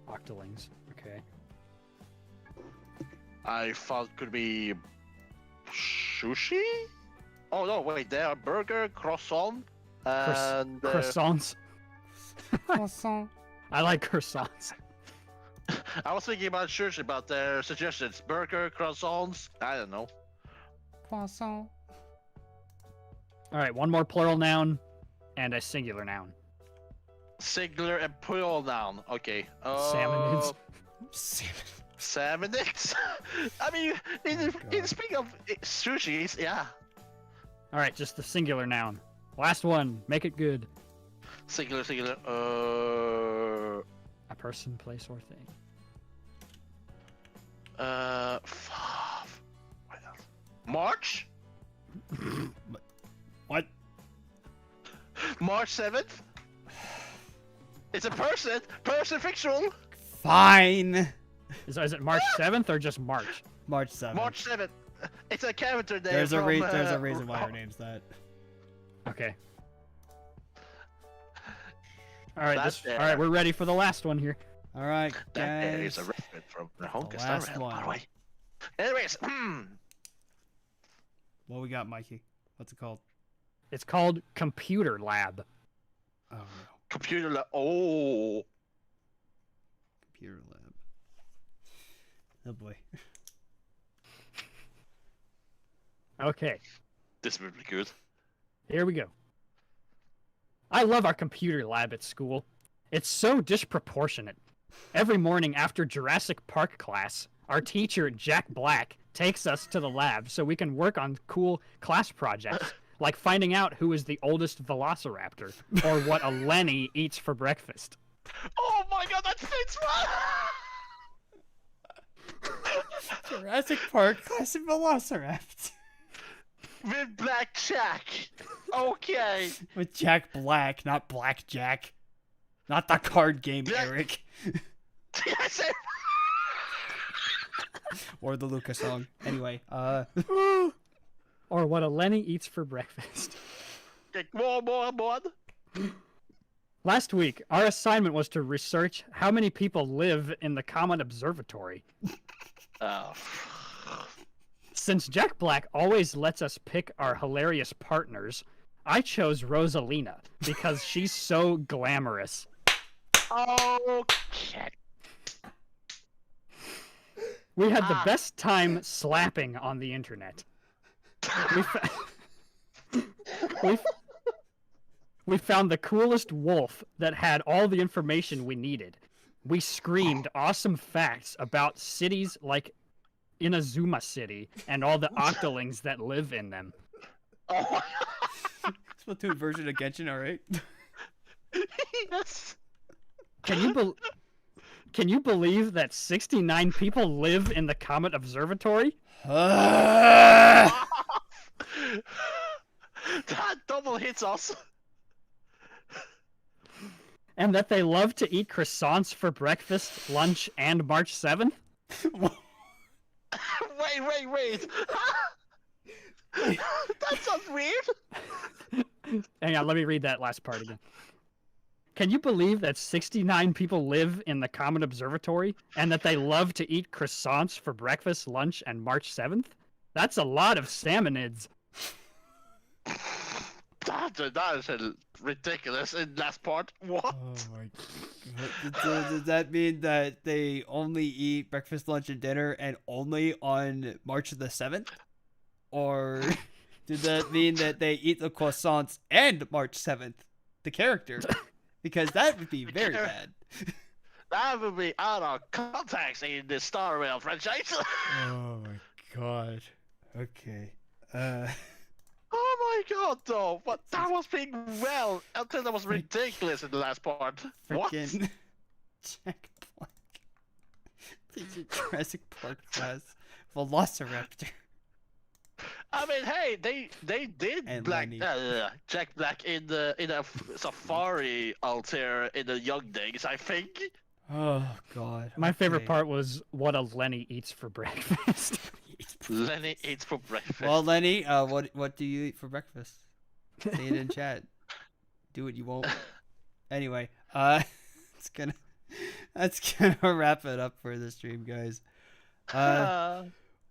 Octolings. Okay. I thought could be sushi? Oh no, wait, there are burger, croissant, and Croissants. Croissant. I like croissants. I was thinking about sushi, but their suggestions: burger, croissants. I don't know. Croissant. All right, 1 more plural noun and a singular noun. Singular and plural noun. Okay. Salmonids. Salmonids? I mean, in speaking of sushi, yeah. All right, just the singular noun. Last one. Make it good. Singular. A person, place, or thing. What else? March? What? March 7th? It's a person! Person fictional! Fine. Is it March 7th or just March? March 7th. March 7th! It's a character there. There's from, there's a reason why her name's that. Okay. All right, That's all right, we're ready for the last one here. All right, That there is guys. a reference from the Honka last Star Rail, by the one. way. Anyways, What we got, Mikey? What's it called? It's called Computer Lab. Oh no. computer oh! Computer lab. Oh boy. Okay, This will be good. here we go. I love our computer lab at school. It's so disproportionate. Every morning after Jurassic Park class, our teacher, Jack Black, takes us to the lab so we can work on cool class projects, like finding out who is the oldest velociraptor, or what a Lenny eats for breakfast. Oh my god, that fits well! Jurassic Park classic Velociraptor. With Black Jack. Okay. With Jack Black, not Black Jack. Not the card game, Black- Eric. Yes, I- Or the Lucas song. Anyway, Or what a Lenny eats for breakfast. Okay, more. Last week, our assignment was to research how many people live in the Comet Observatory. Oh. Since Jack Black always lets us pick our hilarious partners, I chose Rosalina because she's so glamorous. Okay. We had the best time slapping on the internet. We found the coolest wolf that had all the information we needed. We screamed awesome facts about cities like Inazuma City and all the octolings that live in them. Oh. Splatoon version of Genshin, alright? Yes. Can you believe that 69 people live in the Comet Observatory? That double hits us. And that they love to eat croissants for breakfast, lunch, and March 7th? Wait. That sounds weird. Hang on, let me read that last part again. Can you believe that 69 people live in the Common Observatory and that they love to eat croissants for breakfast, lunch, and March 7th? That's a lot of salmonids. That is ridiculous in last part. What? Oh my god. Does that mean that they only eat breakfast, lunch, and dinner and only on March the 7th? Or did that mean that they eat the croissants and March 7th? The character. Because that would be very bad. That would be out of context in the Star Rail franchise. Oh my god. Okay. Oh my god, though! But that was being well until that was ridiculous in the last part. What? Freaking Jack Black. These are Jurassic Park class Velociraptor. I mean, hey, they did And Black Lenny. Jack Black in a safari altar in the young days, I think. Oh god. My favorite okay. part was what a Lenny eats for breakfast. Lenny eats for breakfast. Well, Lenny, what do you eat for breakfast? Say it in chat. Do it, you won't. Anyway, that's gonna wrap it up for the stream, guys.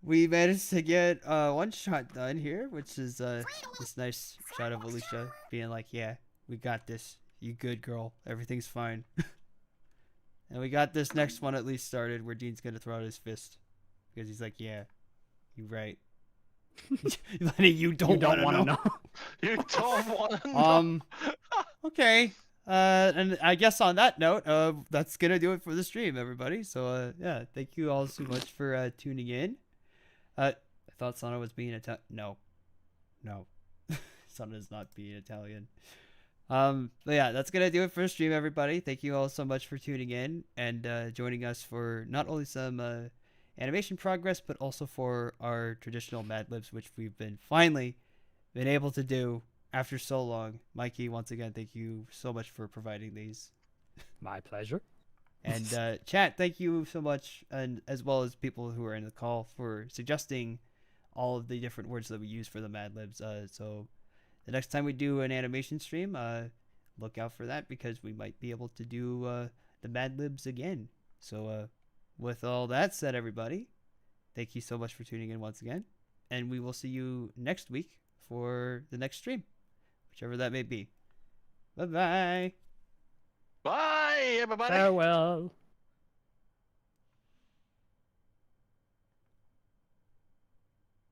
We managed to get one shot done here, which is this nice shot of Alicia being like, "Yeah, we got this. You good, girl? Everything's fine." And we got this next one at least started, where Dean's gonna throw out his fist because he's like, "Yeah, you're right." Lenny, you don't want to know. You don't want to know. Okay. And I guess on that note, that's gonna do it for the stream, everybody. So yeah, thank you all so much for tuning in. I thought Sana was being Italian. No, Sana is not being Italian. But yeah, that's gonna do it for the stream, everybody. Thank you all so much for tuning in and joining us for not only some animation progress, but also for our traditional Mad Libs, which we've finally been able to do after so long. Mikey, once again, thank you so much for providing these. My pleasure. And chat, thank you so much, and as well as people who are in the call for suggesting all of the different words that we use for the Mad Libs. So the next time we do an animation stream, look out for that, because we might be able to do the Mad Libs again. So with all that said, everybody, thank you so much for tuning in once again, and we will see you next week for the next stream, whichever that may be. Bye-bye. Bye, everybody. Farewell.